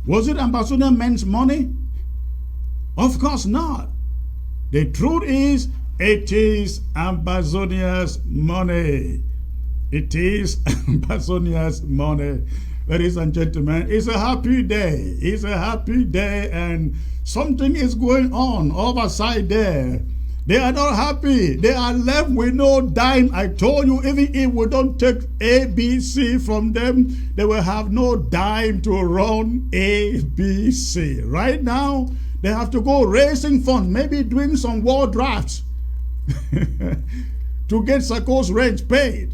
Was it Ambazonia men's money? Of course not. The truth is, it is Ambazonia's money. It is Ambazonia's money. Ladies and gentlemen, it's a happy day. It's a happy day, and something is going on overside there. They are not happy. They are left with no dime. I told you, even if we don't take ABC from them, they will have no dime to run ABC. Right now, they have to go raising funds, maybe doing some war drafts to get Sako's rent paid.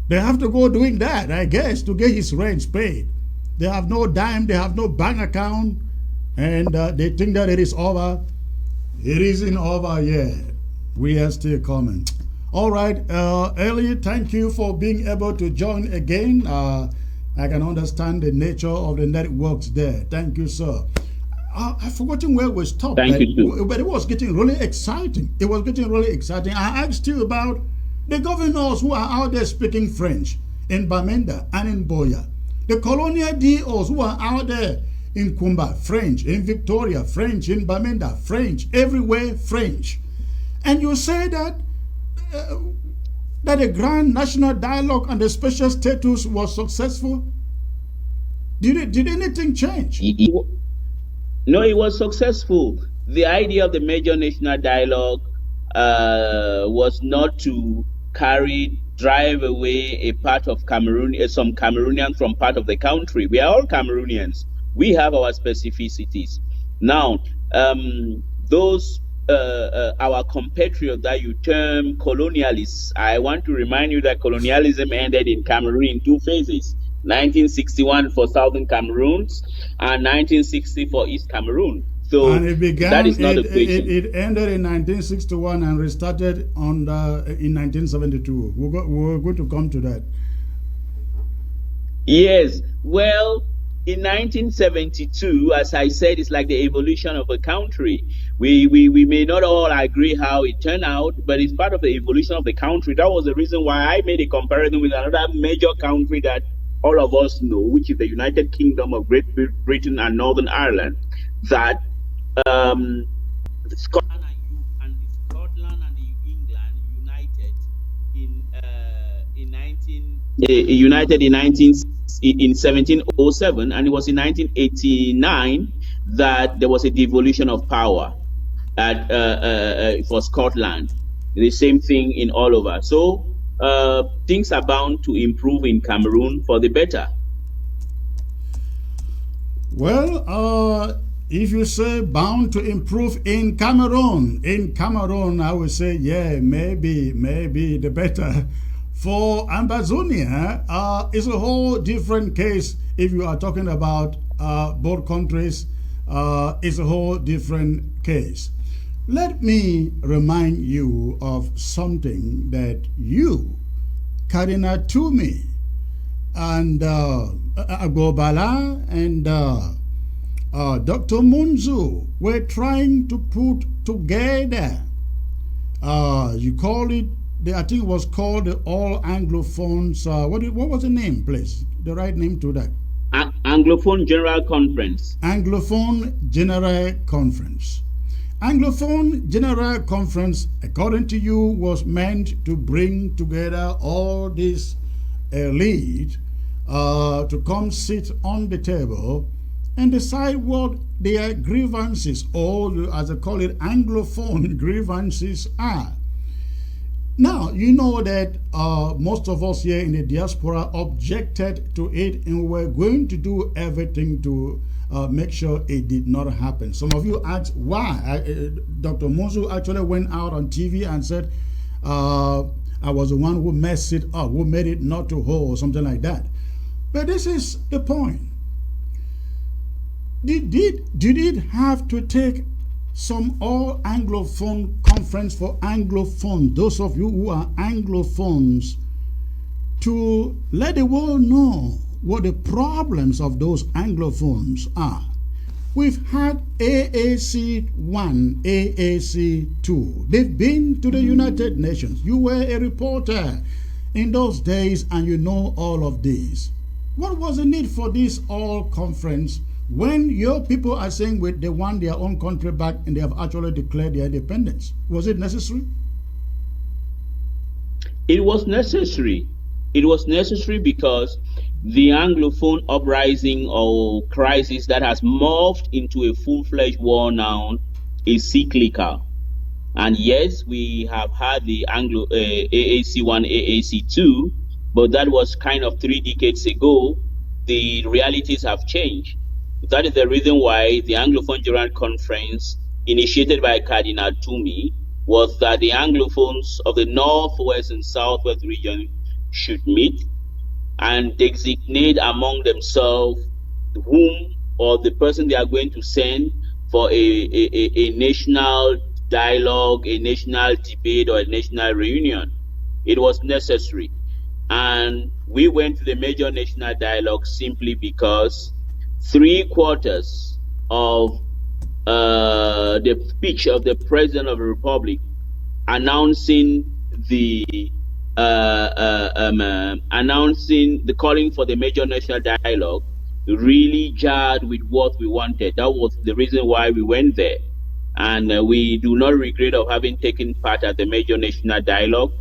They have to go doing that, I guess, to get his rent paid. They have no dime, they have no bank account, and they think that it is over. It isn't over yet. We are still coming. All right, Ellie, thank you for being able to join again. I can understand the nature of the networks there. Thank you, sir. I've forgotten where we stopped. Thank you too. But it was getting really exciting. It was getting really exciting. I asked you about the governors who are out there speaking French in Bamenda and in Boya. The colonial DOs who are out there in Kumba, French, in Victoria, French, in Bamenda, French, everywhere French. And you say that that the grand national dialogue and the special status was successful? Did anything change? No, it was successful. The idea of the major national dialogue was not to drive away a part of Cameroon, some Cameroonians from part of the country. We are all Cameroonians. We have our specificities. Now, those our compatriots that you term colonialists, I want to remind you that colonialism ended in Cameroon in two phases. 1961 for Southern Cameroons and 1960 for East Cameroon. So and it began, that is not a question. It ended in 1961 and restarted in 1972. We're going to come to that. Yes. Well, in 1972, as I said, it's like the evolution of a country. We may not all agree how it turned out, but it's part of the evolution of the country. That was the reason why I made a comparison with another major country that all of us know, which is the United Kingdom of Great Britain and Northern Ireland, that Scotland and England united in 1707, and it was in 1989 that there was a devolution of power for Scotland. The same thing in all over. So things are bound to improve in Cameroon for the better. Well, if you say bound to improve in Cameroon, I would say, yeah, maybe the better. For Ambazonia, it's a whole different case. If you are talking about both countries, it's a whole different case. Let me remind you of something that you, Cardinal Toomey, and Agobala, and Dr. Munzu were trying to put together. You call it, I think it was called the All Anglophones. What was the name, please? The right name to that? Anglophone General Conference. Anglophone General Conference. Anglophone General Conference, according to you, was meant to bring together all this elite to come sit on the table and decide what their grievances, or as I call it, Anglophone grievances are. Now, you know that most of us here in the diaspora objected to it, and we were going to do everything to make sure it did not happen. Some of you asked why. Dr. Mozu actually went out on TV and said, I was the one who messed it up, who made it not to hold, or something like that. But this is the point. Did it have to take some all Anglophone conference for Anglophones, those of you who are Anglophones, to let the world know what the problems of those Anglophones are? We've had AAC 1, AAC 2. They've been to the United Nations. You were a reporter in those days and you know all of these. What was the need for this all conference when your people are saying they want their own country back and they have actually declared their independence? Was it necessary? It was necessary. It was necessary because the Anglophone uprising or crisis that has morphed into a full-fledged war now is cyclical. And yes, we have had the AAC 1, AAC 2, but that was kind of 3 decades ago. The realities have changed. That is the reason why the Anglophone General Conference, initiated by Cardinal Toomey, was that the Anglophones of the Northwest and Southwest region should meet and designate among themselves whom or the person they are going to send for a national dialogue, a national debate, or a national reunion. It was necessary. And we went to the major national dialogue simply because 3/4 of the speech of the President of the Republic announcing the announcing the calling for the major national dialogue really jarred with what we wanted. That was the reason why we went there, and we do not regret of having taken part at the major national dialogue.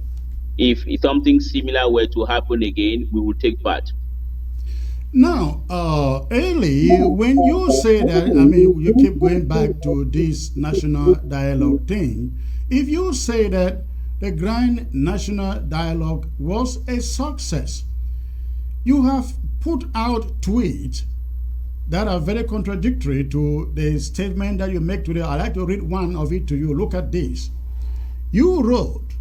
If something similar were to happen again, we will take part. Now, Eli, when you say that, I mean, you keep going back to this national dialogue thing. If you say that the Grand National Dialogue was a success, you have put out tweets that are very contradictory to the statement that you make today. I'd like to read one of it to you. Look at this. You wrote,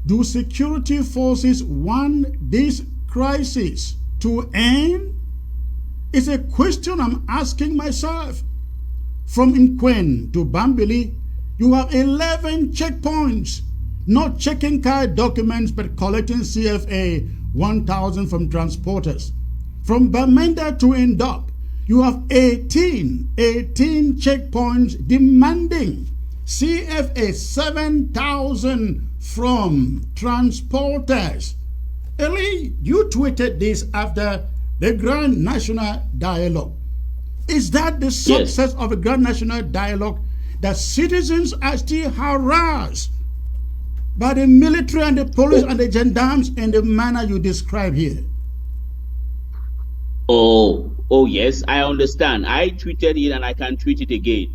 "Do security forces want this crisis to end?" It's a question I'm asking myself. From Nkwen to Bambili, you have 11 checkpoints, not checking car documents but collecting CFA 1,000 from transporters. From Bamenda to Indop, you have 18 checkpoints demanding CFA 7,000 from transporters. Eli, you tweeted this after the Grand National Dialogue. Is that the success of a Grand National Dialogue, that citizens are still harassed by the military and the police and the gendarmes in the manner you describe here? Oh yes, I understand. I tweeted it and I can tweet it again.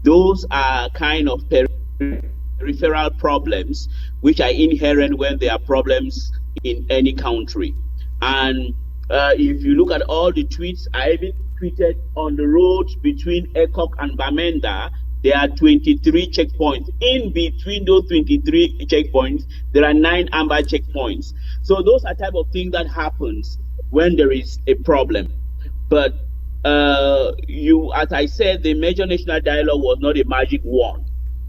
Those are kind of peripheral problems which are inherent when there are problems in any country. And if you look at all the tweets, I even tweeted on the roads between Ekok and Bamenda, there are 23 checkpoints. In between those 23 checkpoints, there are 9 Amba checkpoints. So those are type of things that happens when there is a problem. But as I said, the major national dialogue was not a magic wand,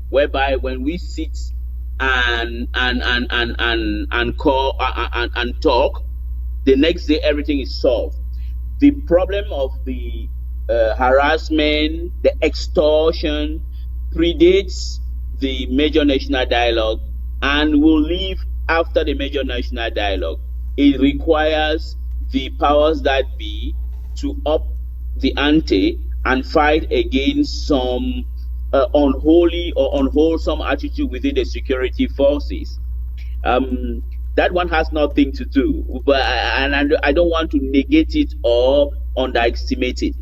whereby when we sit and call and talk, the next day everything is solved. The problem of the harassment, the extortion predates the major national dialogue and will live after the major national dialogue. It requires the powers that be to up the ante and fight against some unholy or unwholesome attitude within the security forces. That one has nothing to do, but I don't want to negate it or underestimate it.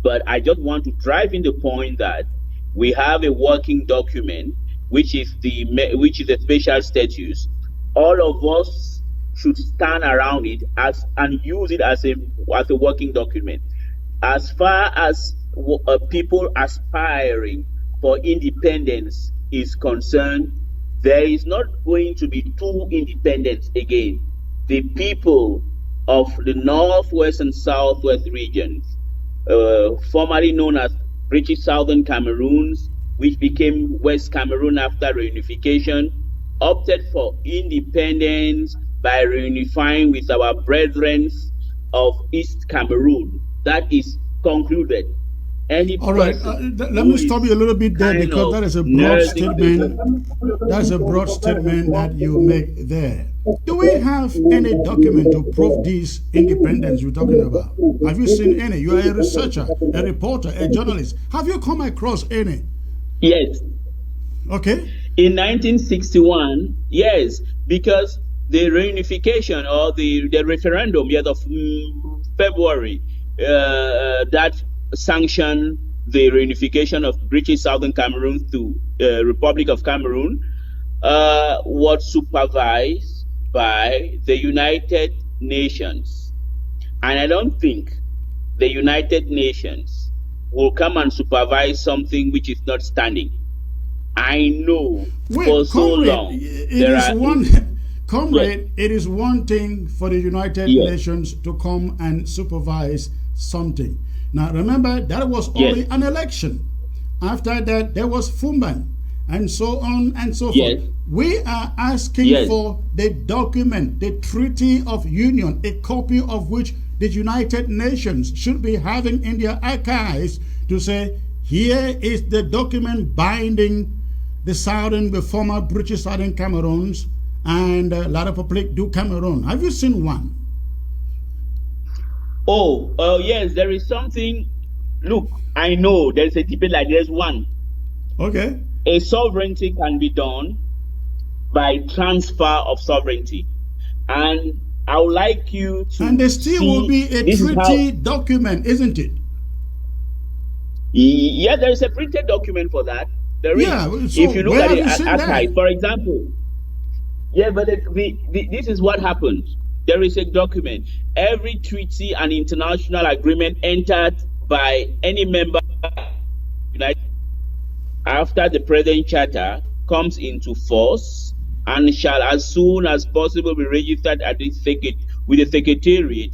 But I just want to drive in the point that we have a working document, which is the special status. All of us should stand around it and use it as a working document. As far as people aspiring for independence is concerned, there is not going to be two independence again. The people of the Northwest and Southwest regions, formerly known as British Southern Cameroons, which became West Cameroon after reunification, opted for independence by reunifying with our brethren of East Cameroon. That is concluded. All right, let me stop you a little bit there, because that is a broad statement. That's a broad statement that you make there. Do we have any document to prove this independence you're talking about? Have you seen any? You are a researcher, a reporter, a journalist. Have you come across any? Yes. Okay. In 1961, yes, because the reunification or the referendum, of February, that sanctioned the reunification of British Southern Cameroon to Republic of Cameroon, was supervised by the United Nations. And I don't think the United Nations will come and supervise something which is not standing. I know for so long. Comrade, it is one thing for the United Nations to come and supervise something. Now remember, that was only an election. After that, there was Fumban, and so on and so Yes. forth. We are asking Yes. for the document, the Treaty of Union, a copy of which the United Nations should be having in their archives to say, here is the document binding the former British Southern Cameroons and La République du Cameroon. Have you seen one? Oh, yes, there is something. Look, I know there's a debate like there's one. Okay. A sovereignty can be done by transfer of sovereignty. And I would like you to. And there still will be a treaty document, isn't it? Yeah, there is a printed document for that. There is. Yeah, so if you look where at have the you seen archive, that? for example. Yeah, but this is what happens. There is a document. Every treaty and international agreement entered by any member United after the present charter comes into force and shall as soon as possible be registered at the with the Secretariat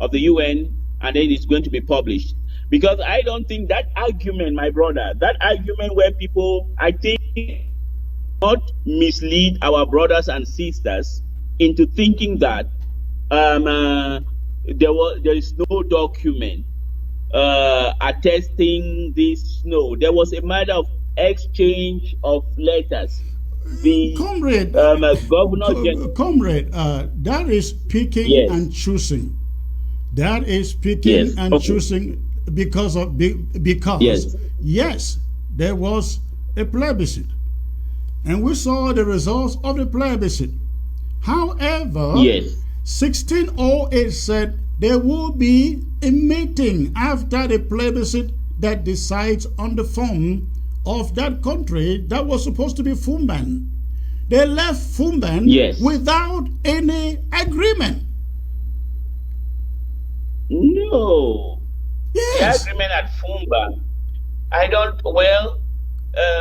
of the UN, and then it's going to be published. Because I don't think that argument, my brother, that argument where people, I think, not mislead our brothers and sisters into thinking that there is no document attesting this. No, there was a matter of exchange of letters. The Comrade, governor comrade, that is picking Yes. and choosing. That is picking Yes, and okay. choosing because Yes. yes, there was a plebiscite, and we saw the results of the plebiscite. However, Yes. 1608 said there will be a meeting after the plebiscite that decides on the form of that country that was supposed to be Fumban. They left Fumban Yes. without any agreement. No. Yes. The agreement at Fumba, I don't. Well,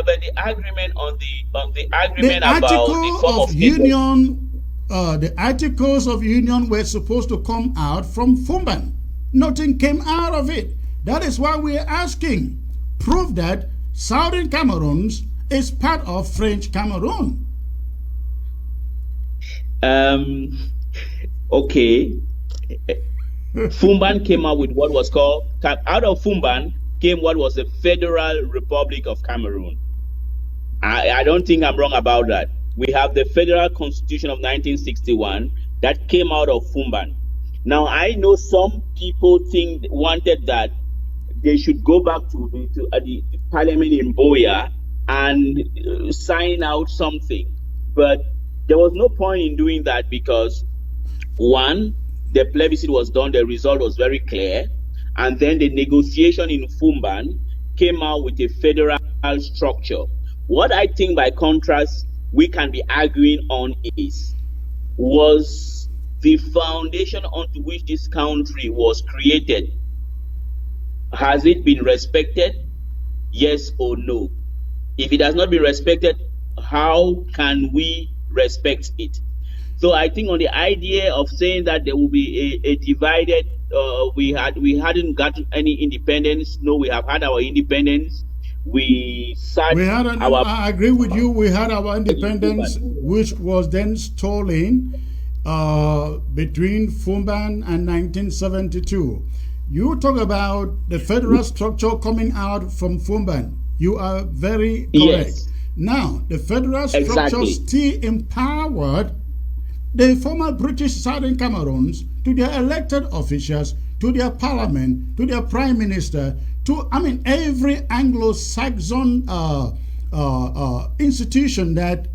but the agreement on the agreement The about the article form of of union, the articles of union were supposed to come out from Fumban. Nothing came out of it. That is why we are asking, prove that Southern Cameroons is part of French Cameroon. Okay. Fumban came out with what was called, out of Fumban came what was the Federal Republic of Cameroon. I don't think I'm wrong about that. We have the Federal Constitution of 1961 that came out of Fumban. Now, I know some people wanted that they should go back to the parliament in Boya and sign out something. But there was no point in doing that because, one, the plebiscite was done, the result was very clear, and then the negotiation in Fumban came out with a federal structure. What I think, by contrast, we can be arguing on was the foundation onto which this country was created. Has it been respected? Yes or no? If it has not been respected, how can we respect it? So I think on the idea of saying that there will be a divided, we hadn't got any independence. No, we have had our independence. I agree with you. We had our independence, which was then stolen between Fumban and 1972. You talk about the federal structure coming out from Fumban. You are very correct. Yes. Now, the federal structure still empowered the former British Southern Cameroons to their elected officials, to their parliament, to their prime minister, to every Anglo-Saxon institution that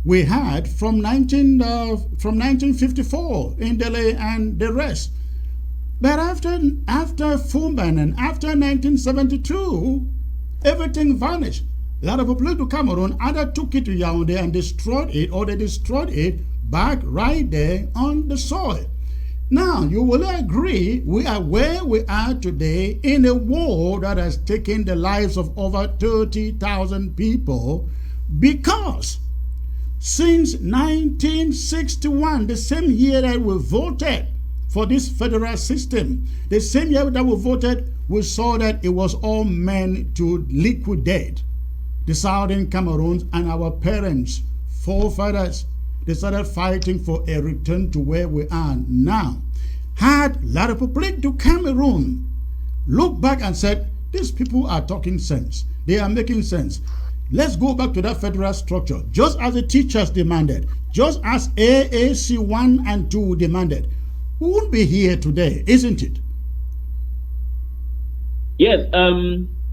we had from 1954 in Delhi and the rest. But after Fumban and after 1972, everything vanished. La République du Cameroon either took it to Yaoundé and destroyed it, or they destroyed it back right there on the soil. Now, you will agree we are where we are today in a war that has taken the lives of over 30,000 people because since 1961, the same year that we voted for this federal system. The same year that we voted, we saw that it was all meant to liquidate the Southern Cameroons, and our parents, forefathers, they started fighting for a return to where we are now. Had La République du Cameroon looked back and said, these people are talking sense. They are making sense. Let's go back to that federal structure, just as the teachers demanded, just as AAC 1 and 2 demanded. We wouldn't be here today, isn't it? Yes,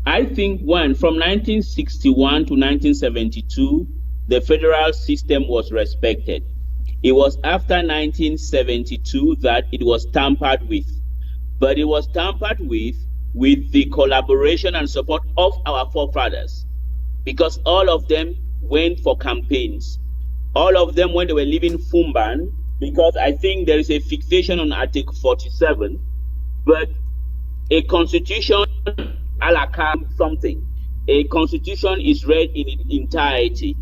I think from 1961 to 1972, the federal system was respected. It was after 1972 that it was tampered with. But it was tampered with the collaboration and support of our forefathers, because all of them went for campaigns. All of them, when they were leaving Fumban, because I think there is a fixation on Article 47, but a constitution a la carte something. A constitution is read in its entirety.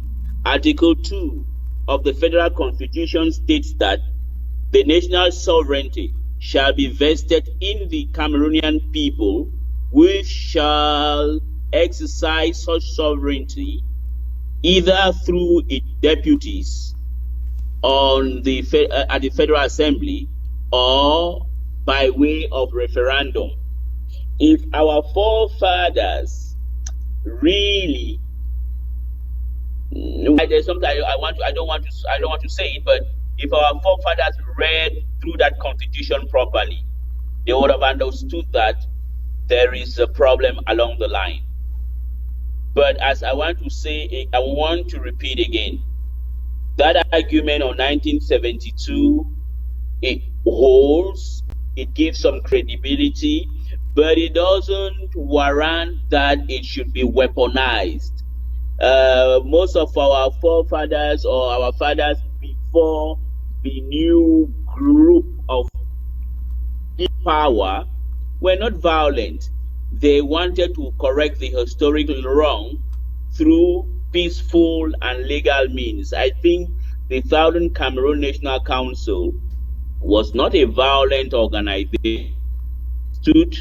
Article 2 of the Federal Constitution states that the national sovereignty shall be vested in the Cameroonian people, which shall exercise such sovereignty either through its deputies at the Federal Assembly or by way of referendum. If our forefathers really, there's something I don't want to say it, but if our forefathers read through that constitution properly, they would have understood that there is a problem along the line. But as I want to repeat again, that argument on 1972, it holds, it gives some credibility, but it doesn't warrant that it should be weaponized. Most of our forefathers or our fathers before the new group of power were not violent. They wanted to correct the historical wrong through peaceful and legal means. I think the Southern Cameroon National Council was not a violent organization. Stood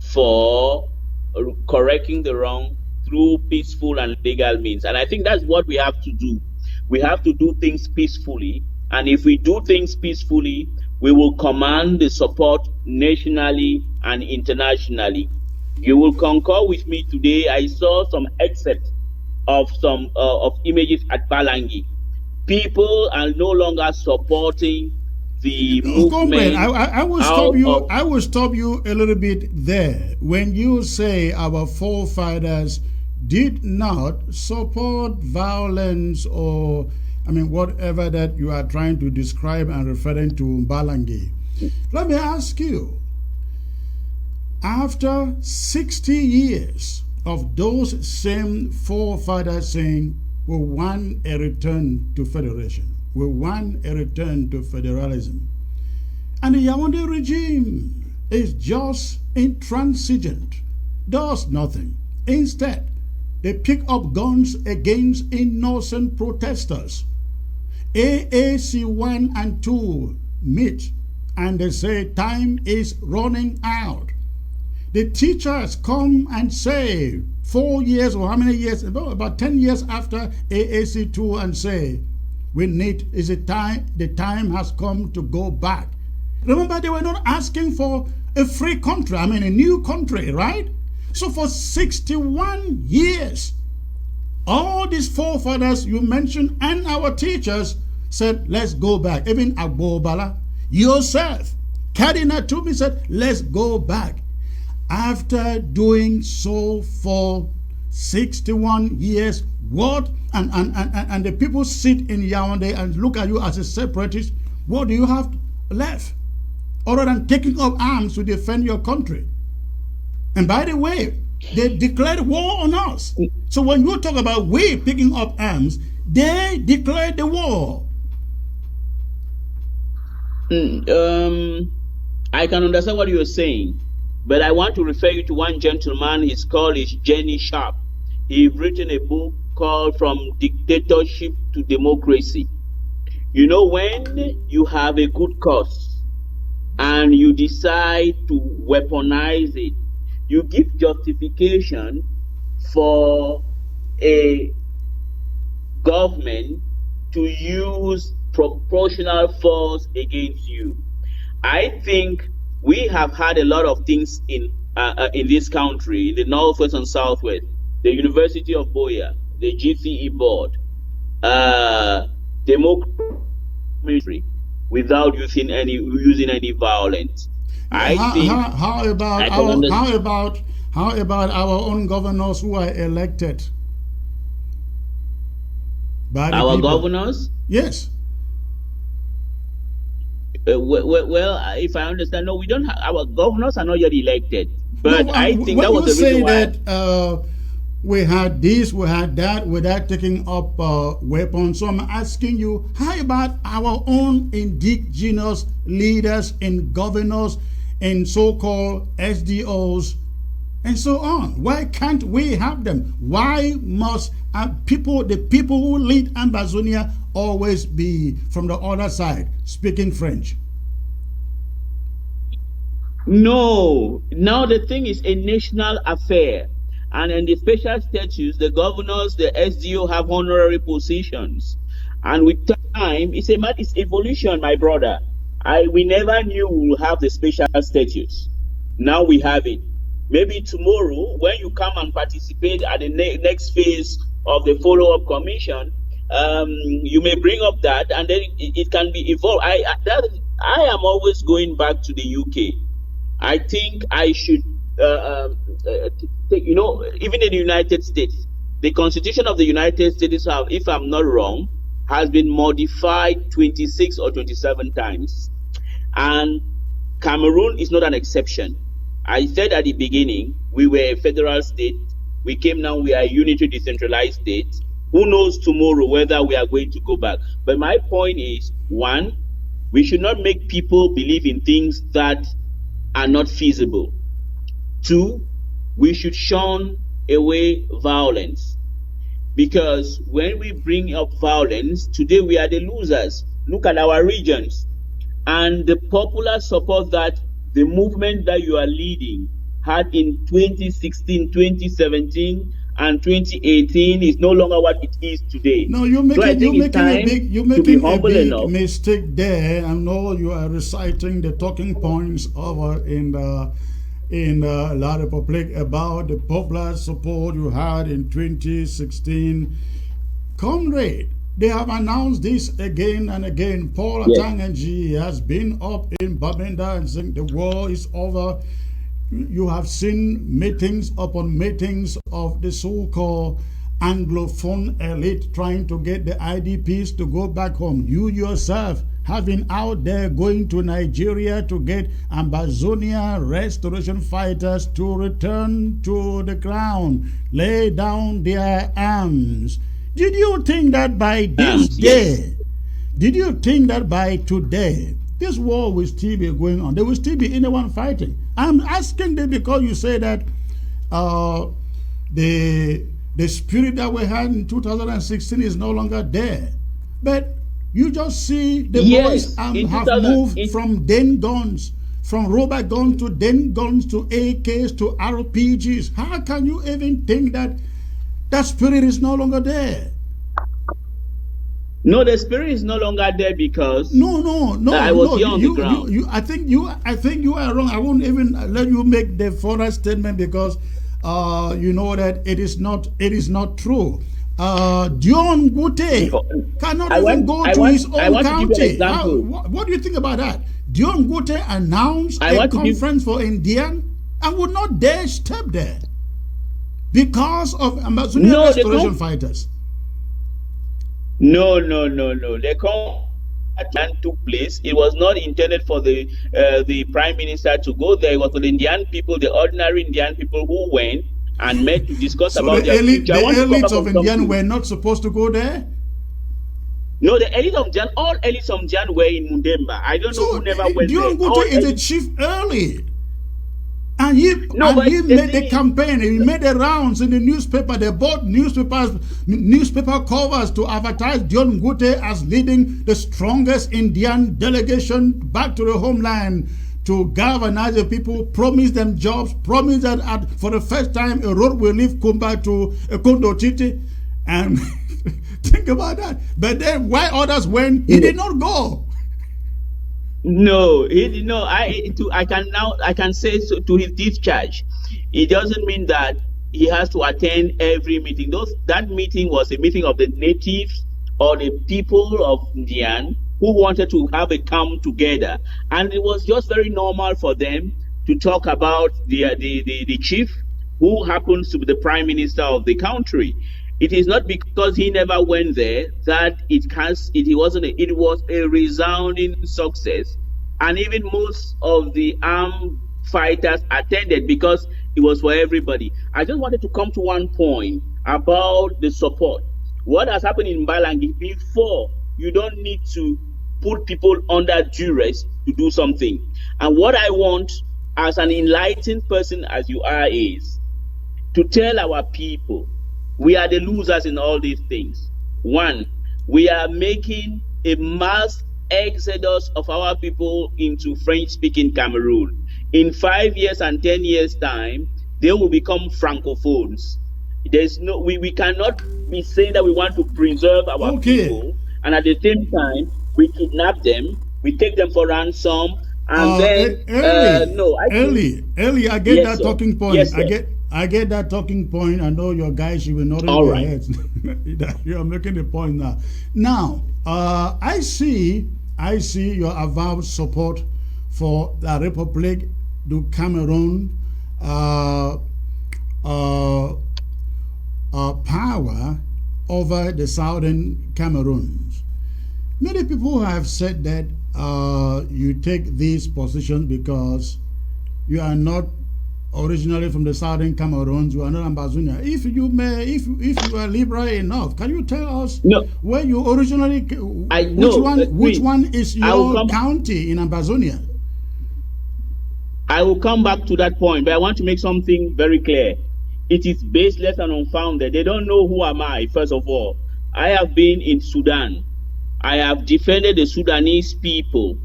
for correcting the wrong through peaceful and legal means. And I think that's what we have to do. We have to do things peacefully. And if we do things peacefully, we will command the support nationally and internationally. You will concur with me today. I saw some excerpts of some of images at Balangi. People are no longer supporting the movement. I will stop you. I will stop you a little bit there. When you say our forefathers did not support violence, or whatever that you are trying to describe and referring to Balangi, let me ask you. After 60 years of those same forefathers saying, we want a return to federation, we want a return to federalism, and the Yaoundé regime is just intransigent, does nothing. Instead, they pick up guns against innocent protesters. AAC 1 and 2 meet and they say time is running out. The teachers come and say 4 years or how many years, about 10 years after AAC 2, and say, the time has come to go back. Remember, they were not asking for a free country, a new country, right? So for 61 years, all these forefathers you mentioned and our teachers said, let's go back. Even Agbobala, yourself, Cardinal Tumi said, let's go back. After doing so for 61 years, what? And the people sit in Yaoundé and look at you as a separatist. What do you have left? Other than taking up arms to defend your country. And by the way, they declared war on us. So when you talk about we picking up arms, they declared the war. I can understand what you're saying, but I want to refer you to one gentleman. His call is Jenny Sharp. He's written a book called From Dictatorship to Democracy. You know, when you have a good cause and you decide to weaponize it, you give justification for a government to use proportional force against you. I think we have had a lot of things in this country, in the northwest and southwest, the University of Boya, the GCE board, democracy, without using any violence. I think how about our own governors who are elected by the our people? governors. Yes. Well, if I understand, no, we don't have, our governors are not yet elected. But No, I think when that was you the say reason why. that we had this, we had that, without taking up weapons. So I'm asking you, how about our own indigenous leaders and governors and so-called SDOs and so on? Why can't we have them? Why must the people who lead Ambazonia always be from the other side, speaking French? No, now the thing is a national affair. And in the special statutes, the governors, the SDO have honorary positions. And with time, it's evolution, my brother. We never knew we would have the special statutes. Now we have it. Maybe tomorrow, when you come and participate at the next phase of the follow-up commission, you may bring up that, and then it can be evolved. I am always going back to the UK. I think I should take, even in the United States, the Constitution of the United States, if I'm not wrong, has been modified 26 or 27 times. And Cameroon is not an exception. I said at the beginning, we were a federal state. We came now, we are a unitary decentralized state. Who knows tomorrow whether we are going to go back? But my point is, one, we should not make people believe in things that are not feasible. Two, we should shun away violence. Because when we bring up violence, today we are the losers. Look at our regions. And the popular support that the movement that you are leading had in 2016, 2017, and 2018 is no longer what it is today. No, you're making a big mistake there. I know you are reciting the talking points over in La Republique about the popular support you had in 2016. Comrade, they have announced this again and again. Paul Atanganji has been up in Babenda and saying the war is over. You have seen meetings upon meetings of the so-called Anglophone elite trying to get the IDPs to go back home. You yourself have been out there going to Nigeria to get Ambazonia restoration fighters to return to the ground, lay down their arms. Did you think that by this day, did you think that by today, this war will still be going on? There will still be anyone fighting? I'm asking them because you say that the spirit that we had in 2016 is no longer there. But you just see the boys have moved from den guns, from rubber guns to den guns to AKs to RPGs. How can you even think that that spirit is no longer there? No, the spirit is no longer there because no. I was here on the ground. I think you are wrong. I won't even let you make the further statement because you know that it is not true. Dion Gute cannot even go to his own county. What do you think about that? Dion Gute announced a conference for Indian and would not dare step there because of Amazonian restoration fighters. No. The conference took place. It was not intended for the prime minister to go there. It was for the Indian people, the ordinary Indian people who went and met to discuss about their future. The elites of Indian were not supposed to go there? No, the elite of Jan, all elites of Jan were in Mundemba. I don't know who never went there. Dion Gute is the chief elite. And he made the campaign, he made the rounds in the newspaper. They bought newspaper covers to advertise Dion Gute as leading the strongest Indian delegation back to the homeland to galvanize the people, promise them jobs, promise that for the first time a road will leave Kumba to Kondo Titi, and think about that. But then why others went, he did not go. No, I can say so to his discharge. It doesn't mean that he has to attend every meeting. That meeting was a meeting of the natives or the people of Ndian who wanted to have a come together, and it was just very normal for them to talk about the chief, who happens to be the prime minister of the country. It is not because he never went there that it was a resounding success, and even most of the armed fighters attended because it was for everybody. I just wanted to come to one point about the support. What has happened in Balangi before, you don't need to put people under duress to do something. And what I want, as an enlightened person as you are, is to tell our people, we are the losers in all these things. One, we are making a mass exodus of our people into French-speaking Cameroon. In 5 years and 10 years' time, they will become francophones. We cannot be saying that we want to preserve our people, and at the same time, we kidnap them, we take them for ransom, and then Ellie, I get yes, that talking point. Yes, I get that talking point. I know your guys, you will not in their heads. You are making the point now. Now, I see your avowed support for the Republic du Cameroon power over the southern Cameroons. Many people have said that you take these positions because you are not originally from the southern Cameroons, you are not Ambazonia. If you are liberal enough, can you tell us where you originally? Which one is your county in Ambazonia? I will come back to that point, but I want to make something very clear. It is baseless and unfounded. They don't know who am I, first of all. I have been in Sudan. I have defended the Sudanese people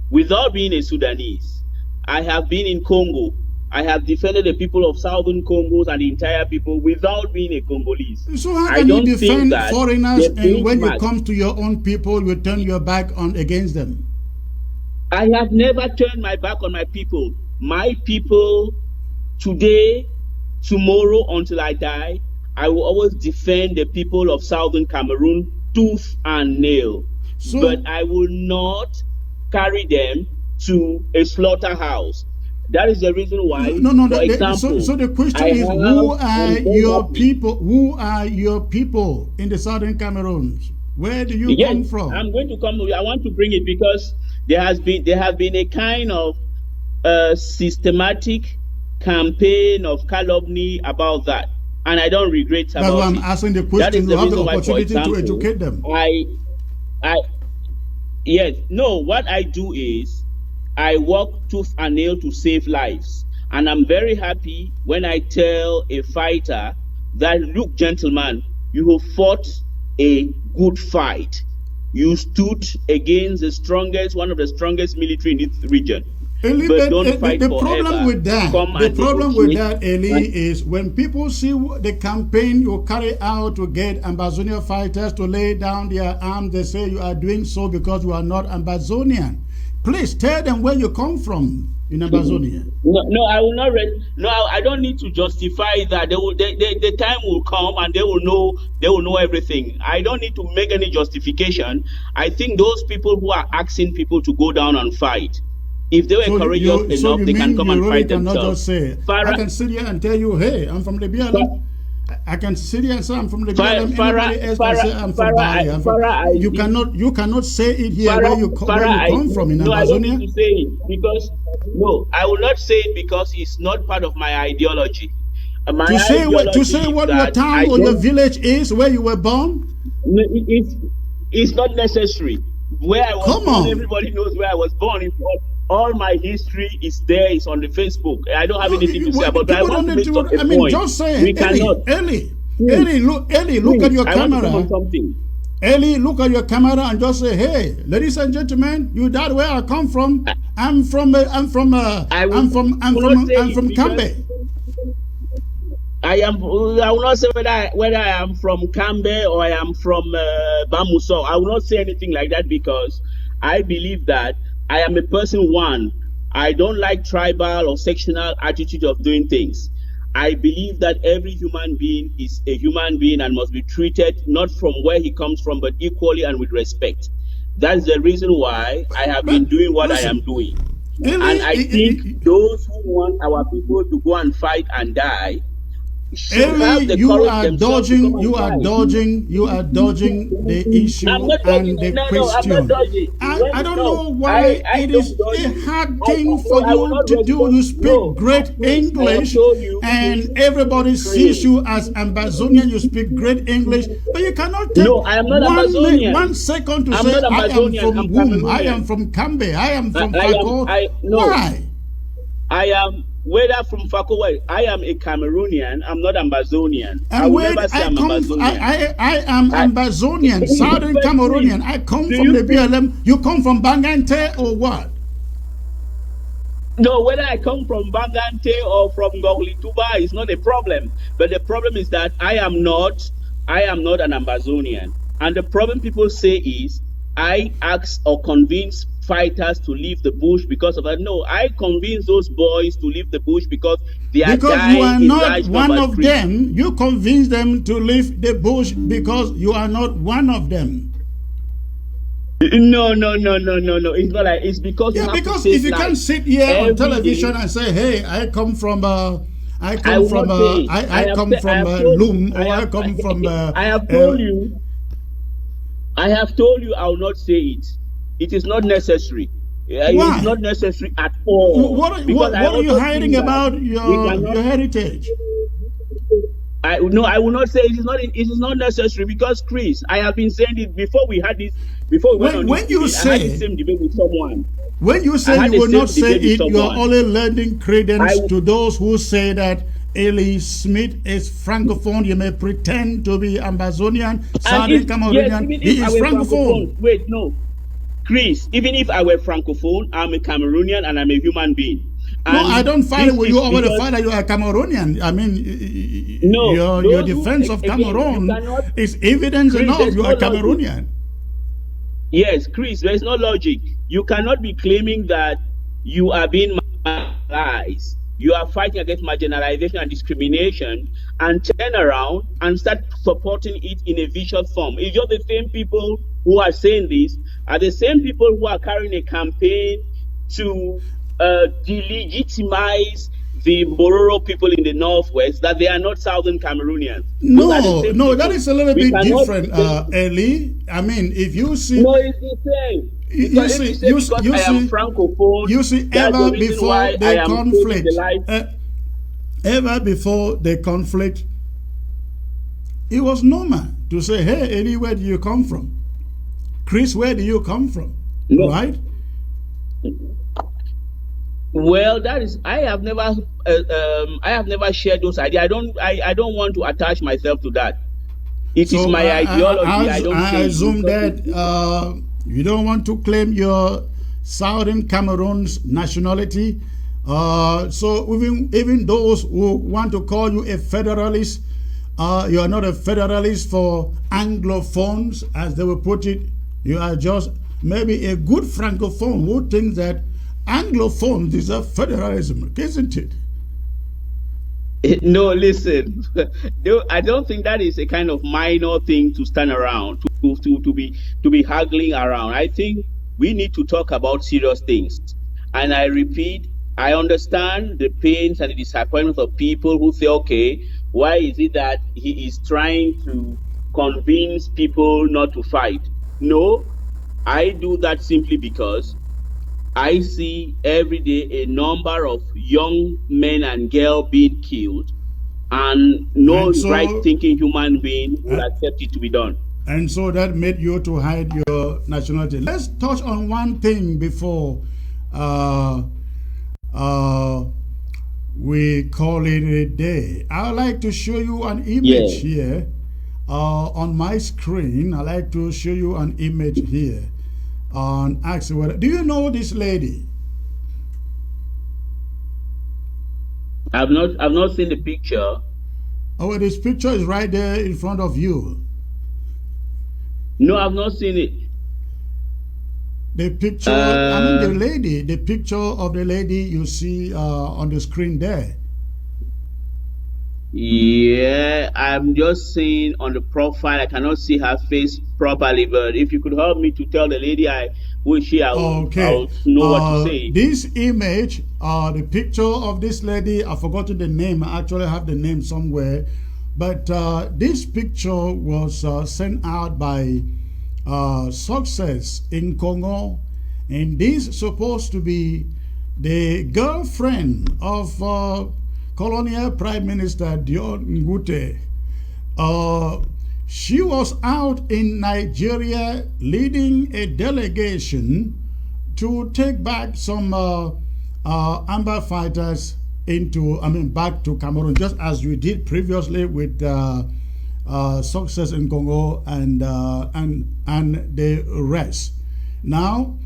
without being a Sudanese. I have been in Congo. I have defended the people of southern Congo and the entire people without being a Congolese. So how can you defend foreigners, and when you come to your own people, you turn your back against them? I have never turned my back on my people. My people, today, tomorrow, until I die, I will always defend the people of southern Cameroon tooth and nail. But I will not carry them to a slaughterhouse. That is the reason why. For example, so the question is, who are your people? Who are your people in the southern Cameroons? Where do you come from? I'm going to come. I want to bring it because there have been a kind of systematic campaign of calumny about that, and I don't regret about it. That's why I'm asking the question. You have the opportunity to educate them. What I do is I work tooth and nail to save lives, and I'm very happy when I tell a fighter that, look, gentlemen, you have fought a good fight. You stood against one of the strongest military in this region. Eli, the problem with that, Eli, is when people see the campaign you carry out to get Ambazonia fighters to lay down their arms, they say you are doing so because you are not Ambazonian. Please tell them where you come from in Ambazonia. No, I will not. I don't need to justify that. The time will come and they will know everything. I don't need to make any justification. I think those people who are asking people to go down and fight, if they were courageous enough, they can come and fight themselves. I can sit here and tell you, hey, I'm from the BLM. I can sit here and say I'm from the BLM. Anybody else can say I'm from Bali. You cannot say it here where you come from in Amazonia. I don't need to say it because I will not say it because it's not part of my ideology. To say what your town or your village is, where you were born? It's not necessary. Where I was born, everybody knows where I was born. All my history is there. It's on the Facebook. I don't have anything to say about that. I want to make a point. Just say, Ellie, look at your camera. Ellie, look at your camera and just say, hey, ladies and gentlemen, that where I come from, I'm from I will I'm not say it from because Cambe. I will not say whether I am from Cambe or I am from Bamuso. I will not say anything like that because I believe that I am a person. One, I don't like tribal or sectional attitude of doing things. I believe that every human being is a human being and must be treated not from where he comes from, but equally and with respect. That's the reason why I have But been doing what I am listen, doing. And I think Eli, those who want our people to go and fight and die should Eli, have the courage themselves to come and fight. you are dodging the I'm issue not dodging and it. the No, I'm not question. dodging. I don't No, know why I it don't is dodge a it. hard thing No, for I will you not to do. respond. You speak No, great Chris, I have English told you, and everybody sees Chris. you as Ambazonian. You speak great English, but you cannot take No, I am not one Amazonian. second to I'm say, not I am Amazonian. from I'm whom? I am Cameroonian. from Cambe. I am from Fako. No, Why? I am, whether from Fakowa, I am a Cameroonian. I'm not Ambazonian. I And will where never say I I'm come, Ambazonian. I am I, Ambazonian, Southern please, Cameroonian. I come do from you the think, BLM. You come from Bangante or what? no, whether I come from Bangante or from Goglituba is not a problem. But the problem is that I am not an Ambazonian. And the problem people say is, I ask or convince fighters to leave the bush because of that. No, I convince those boys to leave the bush because they are Because you dying are in not large one numbers. of them. You convince them to leave the bush because you are not one of them. No. It's not like, it's because you Yeah, have to because if save you can't lives sit here on every television day. and say, "Hey, I come from I will not say it. I come I from have told you. Loom, or I come from I have told you. I have told you I will not say it. It is not necessary. It is why? not necessary at all. Because I What are you also hiding think that about we cannot. your heritage? I no, I will not say it is not. It is not necessary because Chris, I have been saying it before we had this. Before we went on this When you debate, I had the say same debate with someone. When you I say had you the will same not say debate with it, you are someone. only lending I credence to those who say that Eli Smith is francophone. You may pretend to be Ambazonian, and Southern yes, Cameroonian. even if He I is were francophone. francophone, wait, no, Chris, even if I were francophone, I'm a Cameroonian and I'm a human being. No, I And don't find this with is you over the because fact that you are Cameroonian. I mean, no, your those who defense of again, you Cameroon cannot. is evidence Chris, enough there's you no are logic. Cameroonian. Yes, Chris, there's no logic. You cannot be claiming that you are being marginalized. You are fighting against marginalization and discrimination and turn around and start supporting it in a vicious form. If you're the same people who are saying this, are the same people who are carrying a campaign to delegitimize the Bororo people in the northwest, that they are not Southern Cameroonians. Those are the same No, people. that is a little We bit cannot different, say, Eli. I mean, if you see, no, it's the same. you Because if see, you say because I am francophone, you see, that's the ever reason before why I the am saving the conflict, life. ever before the conflict, it was normal to say, "Hey, Eli, where do you come from? Chris, where do you come from?" No. Right? Well, that is I have never shared those ideas. I don't want to attach myself to that. It is So my ideology. I don't I say assume it. that you don't want to claim your Southern Cameroon's nationality. So even those who want to call you a federalist, you are not a federalist for Anglophones, as they will put it. You are just maybe a good Francophone who thinks that Anglophones deserve federalism, isn't it? No, listen. No, I don't think that is a kind of minor thing to stand around to be haggling around. I think we need to talk about serious things. And I repeat, I understand the pains and the disappointments of people who say, okay, why is it that he is trying to convince people not to fight? No, I do that simply because I see every day a number of young men and girls being killed, and no And so, right-thinking human being will accept it to be done. And so that made you to hide your nationality. Let's touch on one thing before we call it a day. I would like to show you an image here on my screen. I like to show you an image here. And ask you, do you know this lady? I've not seen the picture. Oh, this picture is right there in front of you. No, I've not seen it. The picture, Uh, the picture of the lady you see on the screen there. yeah, I'm just seeing on the profile. I cannot see her face properly, but if you could help me to tell the lady who is she, Okay. I'll know what to say. This image, the picture of this lady, I've forgotten the name. I actually have the name somewhere. But this picture was sent out by Success in Congo. And this is supposed to be the girlfriend of Colonial Prime Minister Dion Ngute. Uh, she was out in Nigeria leading a delegation to take back some Amba fighters back to Cameroon, just as we did previously with Success in Congo and the rest. Now,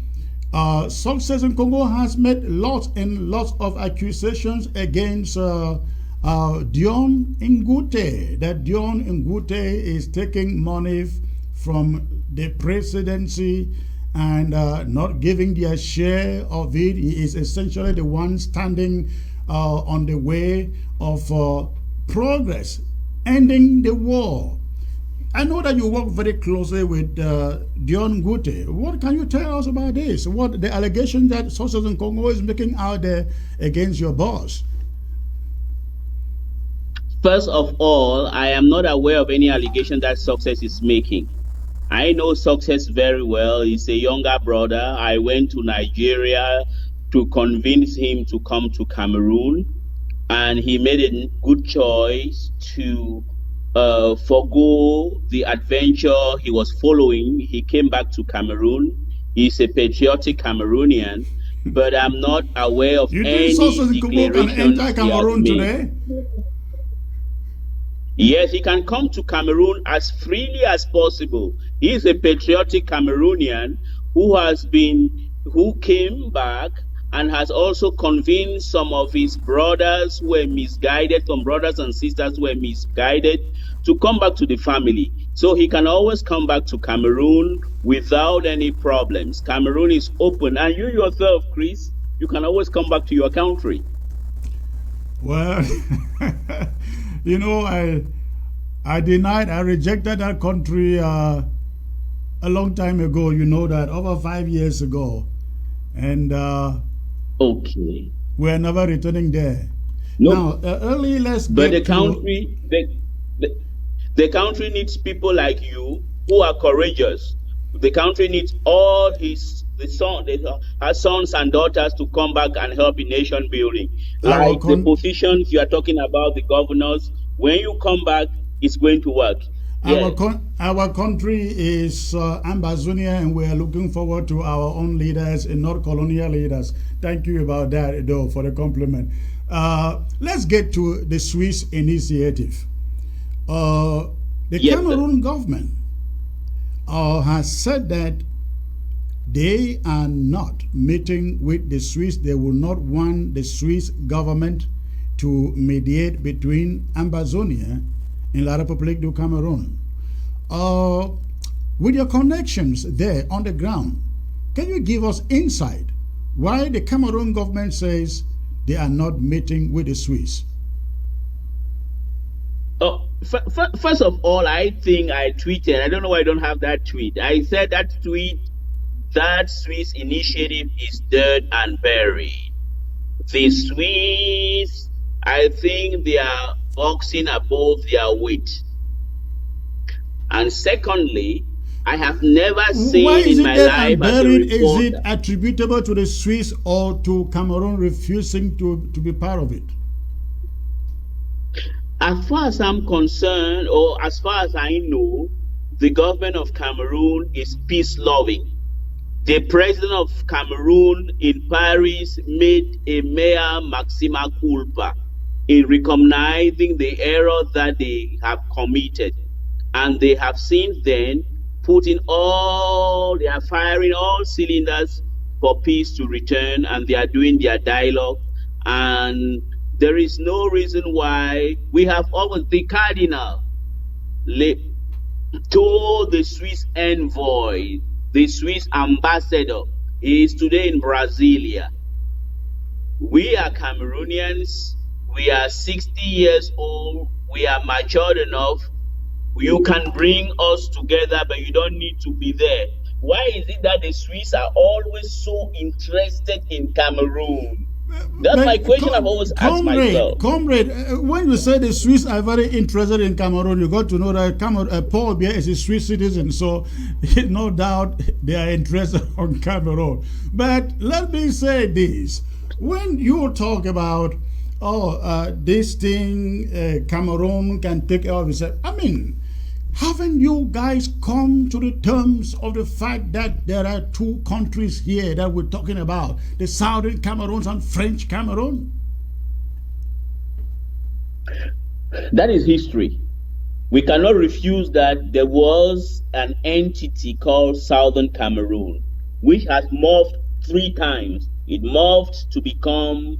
Success in Congo has made lots and lots of accusations against Dion Ngute, that Dion Ngute is taking money from the presidency and not giving their share of it. He is essentially the one standing on the way of progress, ending the war. I know that you work very closely with Dion Ngute. What can you tell us about this? What the allegation that Success in Congo is making out there against your boss? First of all, I am not aware of any allegation that Success is making. I know Success very well. He's a younger brother. I went to Nigeria to convince him to come to Cameroon, and he made a good choice to forgo the adventure he was following. He came back to Cameroon. He's a patriotic Cameroonian, but I'm not aware of You think any Success in Congo can enter declarations he has Cameroon made. today? Yes, he can come to Cameroon as freely as possible. He is a patriotic Cameroonian who came back and has also convinced some of his brothers who were misguided, some brothers and sisters who were misguided, to come back to the family. So he can always come back to Cameroon without any problems. Cameroon is open. And you yourself, Chris, you can always come back to your country. Well, you know, I rejected that country a long time ago. You know that, over 5 years ago, and Okay. we're never returning there. No, Now, early, let's but get to. the country needs people like you who are courageous. The country needs all her sons and daughters to come back and help in nation building. Our Like the positions you are talking about, the governors, when you come back, it's going to work. Yes. Our country is Ambazonia, and we are looking forward to our own leaders and not colonial leaders. Thank you about that, though, for the compliment. Let's get to the Swiss initiative. The Yes, sir. Cameroon government has said that they are not meeting with the Swiss. They will not want the Swiss government to mediate between Ambazonia and La République du Cameroon. With your connections there on the ground, can you give us insight why the Cameroon government says they are not meeting with the Swiss? Oh, first of all, I think I tweeted. I don't know why I don't have that tweet. I said that Swiss initiative is dead and buried. The Swiss, I think they are boxing above their weight. And secondly, I have never Why seen is in it my dead life and as a buried? Is it reporter. attributable to the Swiss or to Cameroon refusing to be part of it? As far as I'm concerned, or as far as I know, the government of Cameroon is peace loving. The president of Cameroon in Paris made a mea maxima culpa in recognizing the error that they have committed. And they have since then they are firing all cylinders for peace to return, and they are doing their dialogue. And There is no reason why we have always the cardinal told the Swiss envoy, the Swiss ambassador, he is today in Brasilia. We are Cameroonians. We are 60 years old. We are matured enough. You can bring us together, but you don't need to be there. Why is it that the Swiss are always so interested in Cameroon? That's my question I've always asked myself. Comrade, when you say the Swiss are very interested in Cameroon, you got to know that Paul Biya is a Swiss citizen, so no doubt they are interested in Cameroon. But let me say this. When you talk about, this thing, Cameroon can take care of itself, I mean, haven't you guys come to the terms of the fact that there are two countries here that we're talking about, the Southern Cameroon and French Cameroon? That is history. We cannot refuse that there was an entity called Southern Cameroon, which has morphed 3 times. It morphed to become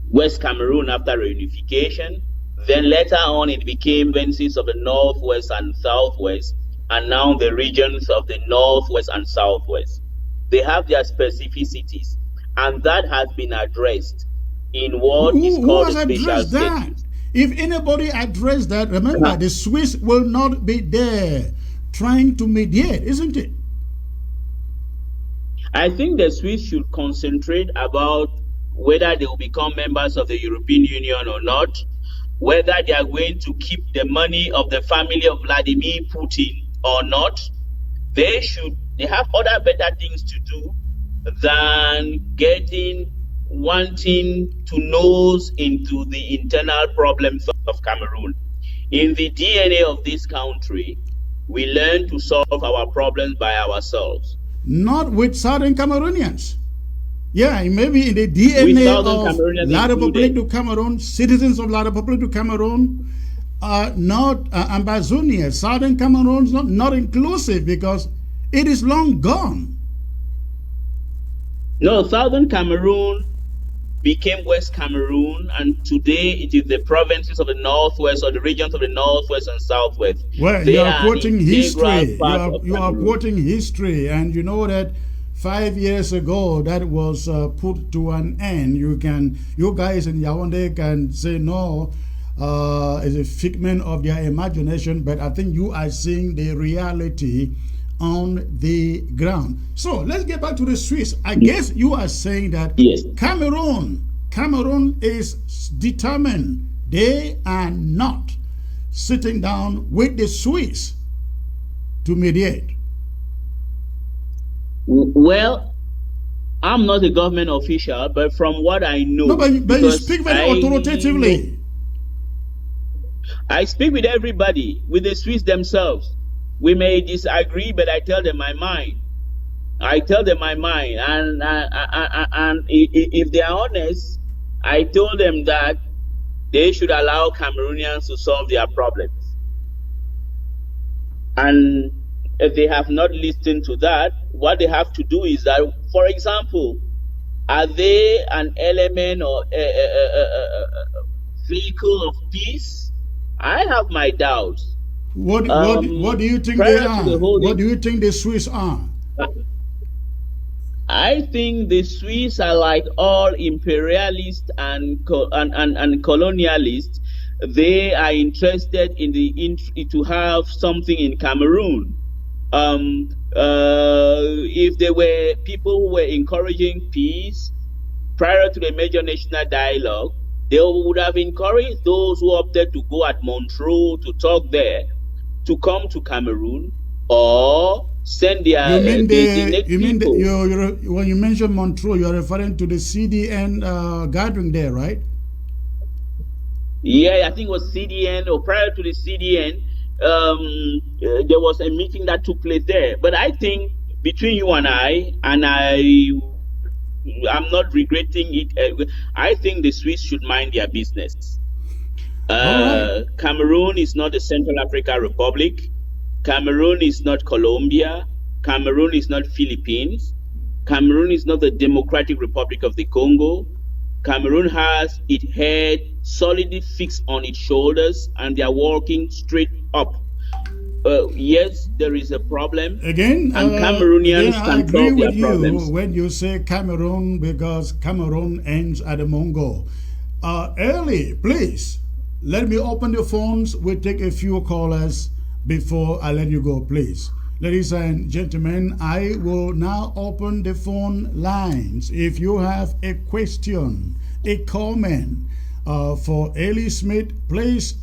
West Cameroon after reunification. Then later on, it became provinces of the Northwest and Southwest, and now the regions of the Northwest and Southwest. They have their specificities, and that has been addressed in what is called a special status. If anybody addressed that, remember, the Swiss will not be there trying to mediate, isn't it? I think the Swiss should concentrate about whether they will become members of the European Union or not, whether they are going to keep the money of the family of Vladimir Putin or not. They have other better things to do than wanting to nose into the internal problems of Cameroon. In the DNA of this country, we learn to solve our problems by ourselves. Not with Southern Cameroonians. Yeah, maybe in the DNA of La Republique du Cameroon, citizens of La Republique du Cameroon are not ambassadors. Southern Cameroon is not inclusive because it is long gone. No, Southern Cameroon became West Cameroon, and today it is the provinces of the Northwest or the regions of the Northwest and Southwest. Well, you are quoting history. You are quoting history, and you know that 5 years ago that was put to an end. You guys in Yaoundé can say no, it's a figment of their imagination, but I think you are seeing the reality on the ground. So let's get back to the Swiss. I guess you are saying that yes. Cameroon is determined. They are not sitting down with the Swiss to mediate. Well, I'm not a government official, but from what I know, no, but you speak very authoritatively. I speak with everybody, with the Swiss themselves. We may disagree, but I tell them my mind. And if they are honest, I told them that they should allow Cameroonians to solve their problems. And if they have not listened to that, what they have to do is that, for example, are they an element or a vehicle of peace? I have my doubts. What do you think they are? What do you think the Swiss are? I think the Swiss are like all imperialists and colonialists. They are interested in to have something in Cameroon. If there were people who were encouraging peace prior to the major national dialogue, they would have encouraged those who opted to go at Montreux to talk there to come to Cameroon or send their people. When you mention Montreux, you're referring to the CDN gathering there, right? Yeah, I think it was CDN, or prior to the CDN, there was a meeting that took place there. But I think between you and I'm not regretting it. I think the Swiss should mind their business. Right. Cameroon is not the Central African Republic. Cameroon is not Colombia. Cameroon is not Philippines. Cameroon is not the Democratic Republic of the Congo. Cameroon has its head solidly fixed on its shoulders and they are walking straight up. Yes, there is a problem, Again, and again, Cameroonians I can agree solve their with you problems. when you say Cameroon because Cameroon ends at the Mongol. Early, please, let me open the phones. We'll take a few callers before I let you go, please. Ladies and gentlemen, I will now open the phone lines. If you have a question, a comment for Ellie Smith, please,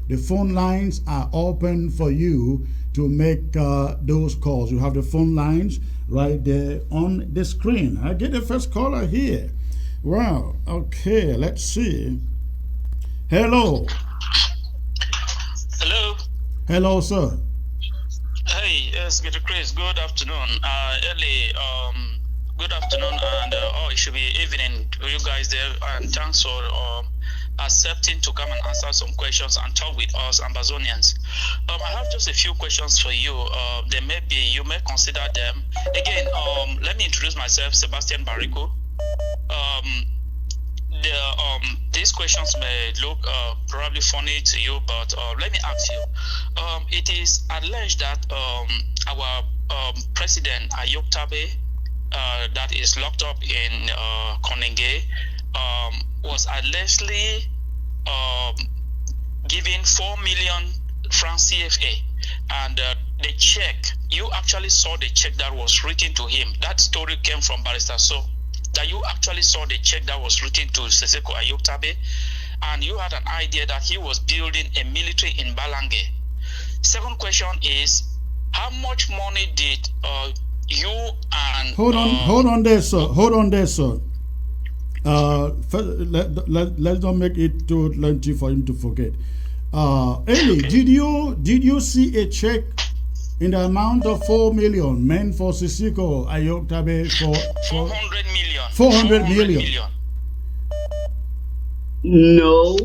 the phone lines are open for you to make those calls. You have the phone lines right there on the screen. I get the first caller here. Wow, okay, let's see. Hello. Hello. Hello, sir. Hey, yes, Mr. Chris. Good afternoon. Good afternoon, and it should be evening to you guys there. And thanks for accepting to come and answer some questions and talk with us Ambazonians. I have just a few questions for you. You may consider them. Again, let me introduce myself, Sebastian Barrico. These questions may look probably funny to you, but let me ask you. It is alleged that our president Ayok Tabe, that is locked up in Konenge, was allegedly given 4 million francs CFA, and the check, you actually saw the check that was written to him. That story came from Barrister So, that you actually saw the check that was written to Seseko Ayok Tabe, and you had an idea that he was building a military in Balange. Second question is, how much money did you and... Hold on there, sir. Let's not make it too lengthy for him to forget. Eli, did you see a check in the amount of 4 million meant for Sisiko Ayok Tabe for 400 million? 400 million. No.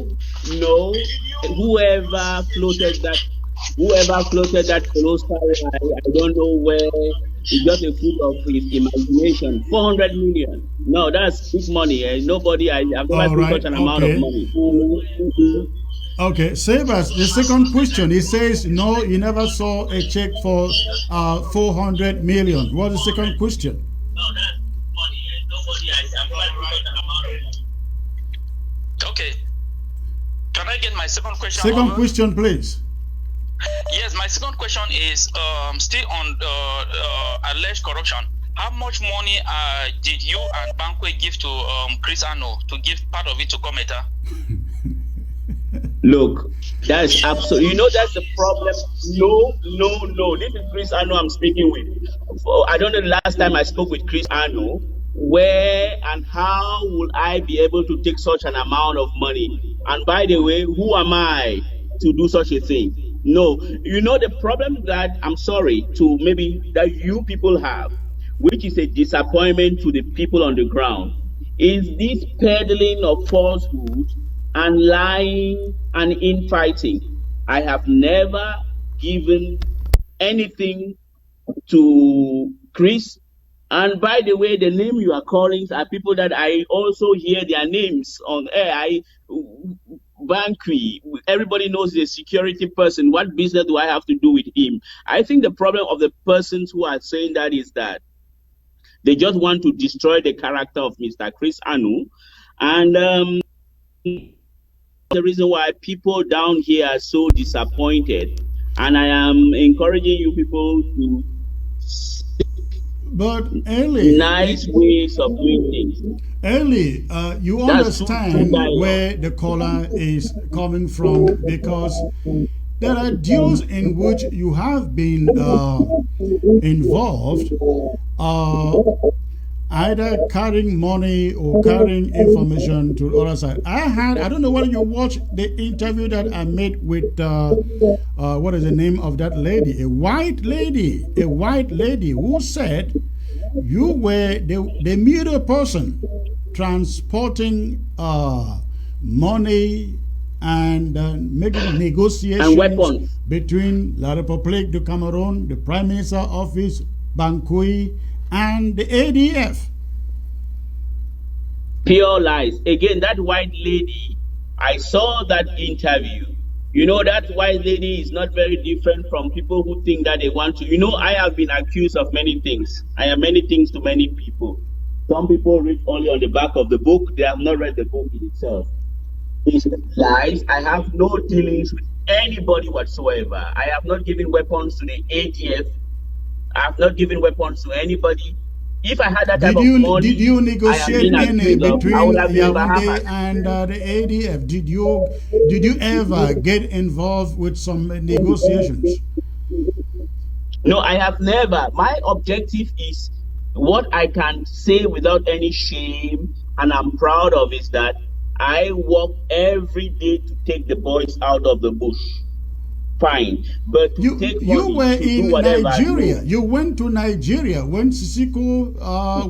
Whoever floated that story, I don't know where. It's just a fruit of his imagination. 400 million. No, that's big money. I've never seen such an amount of money. Okay, Sebas, the second question, he says, no, he never saw a check for 400 million. What's the second question? No, that's money. Okay. Can I get my second question? Second question, please. Yes, my second question is still on alleged corruption. How much money did you and Bankwe give to Chris Ano to give part of it to Cometa? Look, that's absolutely, that's the problem. No. This is Chris Ano I'm speaking with. I don't know the last time I spoke with Chris Ano. Where and how will I be able to take such an amount of money? And by the way, who am I to do such a thing? No. The problem that that you people have, which is a disappointment to the people on the ground, is this peddling of falsehood and lying and infighting. I have never given anything to Chris. And by the way, the name you are calling are people that I also hear their names on air. Bankwi, everybody knows the security person. What business do I have to do with him? I think the problem of the persons who are saying that is that they just want to destroy the character of Mr. Chris Anu. And the reason why people down here are so disappointed. And I am encouraging you people to But Eli, nice ways of doing things. Eli, you understand where the caller is coming from, because there are deals in which you have been involved, either carrying money or carrying information to the other side. I don't know whether you watched the interview that I made with, what is the name of that lady? A white lady who said you were the middle person transporting money and making negotiations between La République du Cameroun, the Prime Minister Office, Bankui, and the ADF. Pure lies. Again, that white lady, I saw that interview. You know, that white lady is not very different from people who think that they want to. You know, I have been accused of many things. I am many things to many people. Some people read only on the back of the book, they have not read the book in itself. These lies. I have no dealings with anybody whatsoever. I have not given weapons to the ATF. I have not given weapons to anybody. If I had that type of money, did you I am negotiate being any accused of, I between would have been in Yahweh Bahamas. and the ADF? Did you ever get involved with some negotiations? No, I have never. My objective is what I can say without any shame, and I'm proud of, is that I work every day to take the boys out of the bush. Fine, but to take You money were to do in whatever. Nigeria. No. You went to Nigeria when Sisiko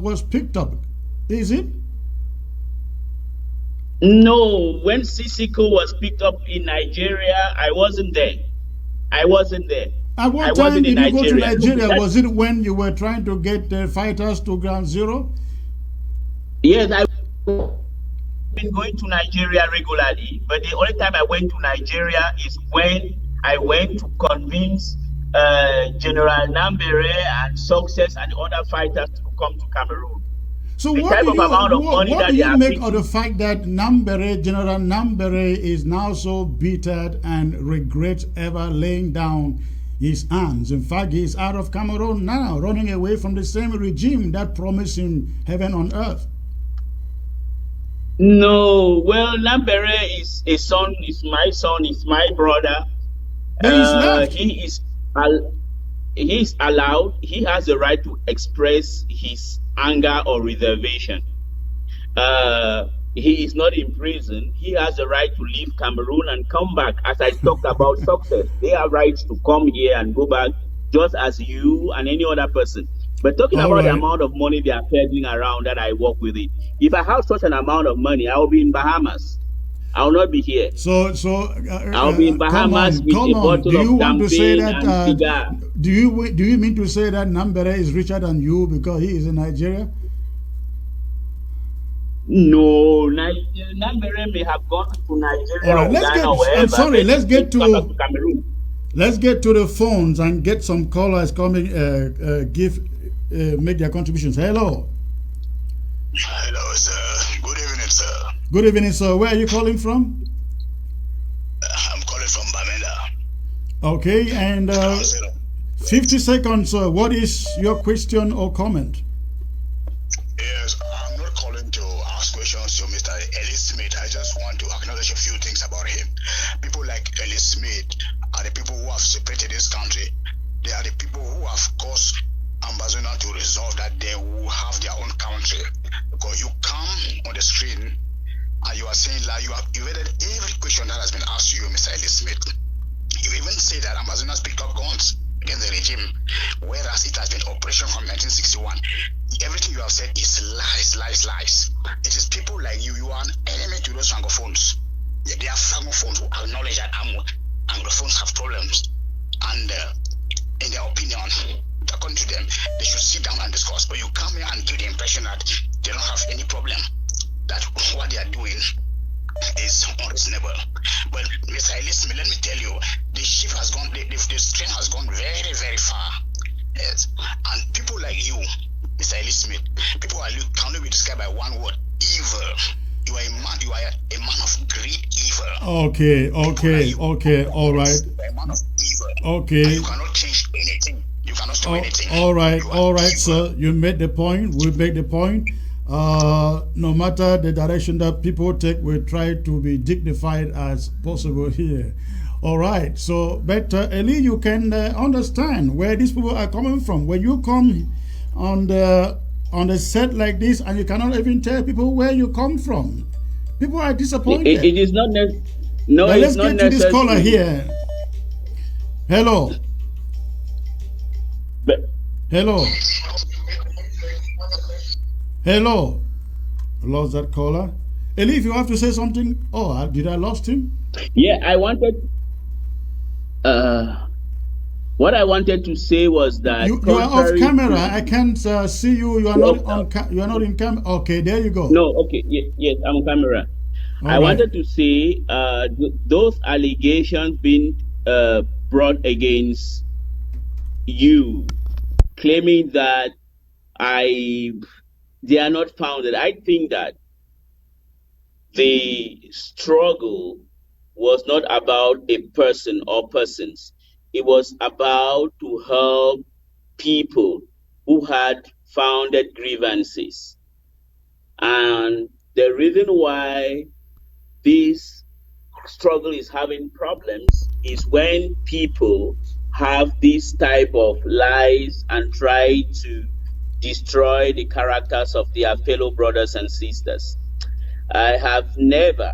was picked up. Is it? No, when Sisiko was picked up in Nigeria, I wasn't there. I wasn't there. At what I time wasn't in did you go to Nigeria. Nigeria? Was it when you were trying to get the fighters to Ground Zero? Yes, I've been going to Nigeria regularly, but the only time I went to Nigeria is when I went to convince General Nambere and Success and the other fighters to come to Cameroon. So The what type do of amount of money what that do they you are make picking. of the fact that General Nambere is now so bitter and regrets ever laying down his arms? In fact, he is out of Cameroon now, running away from the same regime that promised him heaven on earth. No, well, Nambere is a son, is my brother. But he's left. He is allowed, he has the right to express his anger or reservation. He is not in prison. He has the right to leave Cameroon and come back. As I talked about Success, they have rights to come here and go back, just as you and any other person. But talking All about the right. amount of money they are peddling around that I work with it, if I have such an amount of money, I will be in Bahamas. I will not be here. I'll be in Bahamas with a bottle Do you of want to say champagne that? and cigar. Do you mean to say that Nambere is richer than you because he is in Nigeria? No, Nambere may have gone to Nigeria All right, or let's Ghana get. or wherever. I'm sorry. but Let's he get came back to. Cameroon. Let's get to the phones and get some callers coming. Make their contributions. Hello. Hello, sir. Good evening, sir. Good evening, sir. Where are you calling from? I'm calling from Bamenda. Okay, and 50 seconds. What is your question or comment? Yes, I'm not calling to ask questions to Mr. Ellis Smith. I just want to acknowledge a few things about him. People like Ellis Smith are the people who have separated this country. They are the people who have caused Ambazona to resolve that they will have their own country. Because you come on the screen and you are saying like you evaded every question that has been asked to you, Mr. Ellis Smith. You even say that Ambazona picked up guns against the regime, whereas it has been operation from 1961. Everything you have said is lies, lies, lies. It is people like you are an enemy to those francophones. They are francophones who acknowledge that Anglophones have problems. And in their opinion, according to them, they should sit down and discuss. But you come here and give the impression that they don't have any problem, that what they are doing is unreasonable. But Mr. Ellis, let me tell you, the ship has gone, the train has gone very, very far. Yes. And people like you, Mr. Ellis Smith, people can only be described by one word: evil. You are a man. You are a man of great evil. Okay, all right. You are a man of evil. Okay. And you cannot change anything. You cannot stop anything. All right, evil. sir. You made the point. We make the point. No matter the direction that people take, we try to be dignified as possible here. All right. So, but Eli, you can understand where these people are coming from. When you come on the set like this, and you cannot even tell people where you come from, people are disappointed. It is not necessary. No, Now, let's it's not get to this necessary. caller here. Hello. Hello. Hello. I lost that caller. Eli, if you have to say something. Oh, did I lost him? Yeah, I wanted. What I wanted to say was that You are off contrary camera. to- I can't see you. You are Well, not on. You are not in camera. Okay, there you go. No, okay, yes, I'm on camera. I All right. wanted to say those allegations being brought against you, claiming that they are not founded. I think that the struggle was not about a person or persons. It was about to help people who had founded grievances. And the reason why this struggle is having problems is when people have this type of lies and try to destroy the characters of their fellow brothers and sisters. I have never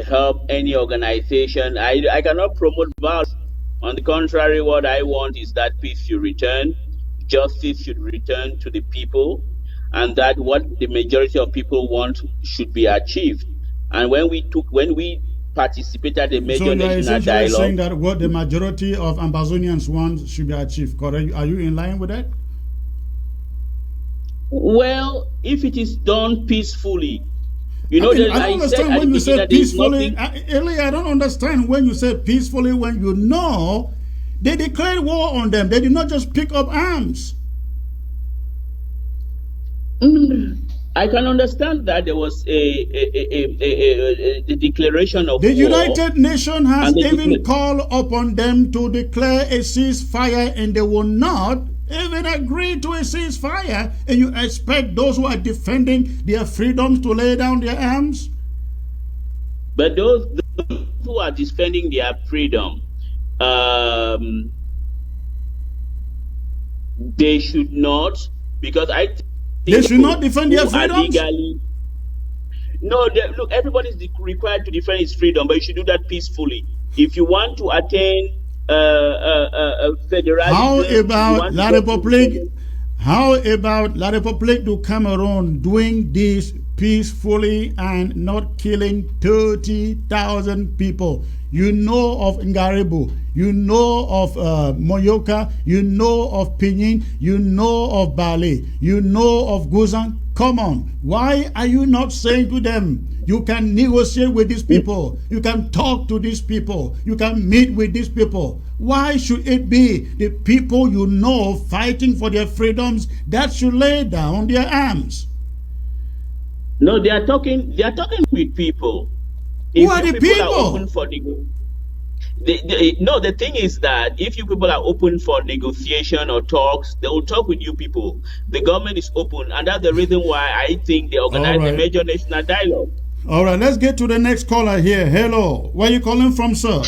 helped any organization. I cannot promote violence. On the contrary, what I want is that peace should return, justice should return to the people, and that what the majority of people want should be achieved. And when we participated in major So you are national essentially saying dialogue, that what the majority of Ambazonians want should be achieved. Correct? Are you in line with that? well, if it is done peacefully, you know, I mean, that I don't I said understand at when the you beginning say that there is peacefully. nothing. Earlier, I don't understand when you say peacefully when you know they declared war on them. They did not just pick up arms. I can understand that there was a declaration of The war. United Nations has and they even declared- called upon them to declare a ceasefire, and they will not even agree to a ceasefire. And you expect those who are defending their freedoms to lay down their arms? But those who are defending their freedom, they should not, because I think They should not defend their who are freedoms? legally. No, look, everybody is required to defend his freedom, but you should do that peacefully. If you want to attain federalism, How you about want to La go to République? How about La République du Cameroon doing this peacefully and not killing 30,000 people? You know of Ngaribu, you know of Moyoka, you know of Pinyin, you know of Bali, you know of Guzan. Come on, why are you not saying to them, you can negotiate with these people, you can talk to these people, you can meet with these people? Why should it be the people you know fighting for their freedoms that should lay down their arms? No, they are talking with people. Who are the Are people? open for no, the thing is that if you people are open for negotiation or talks, they will talk with you people. The government is open, and that's the reason why I think they organize All right. a major national dialogue. All right, let's get to the next caller here. Hello, where are you calling from, sir?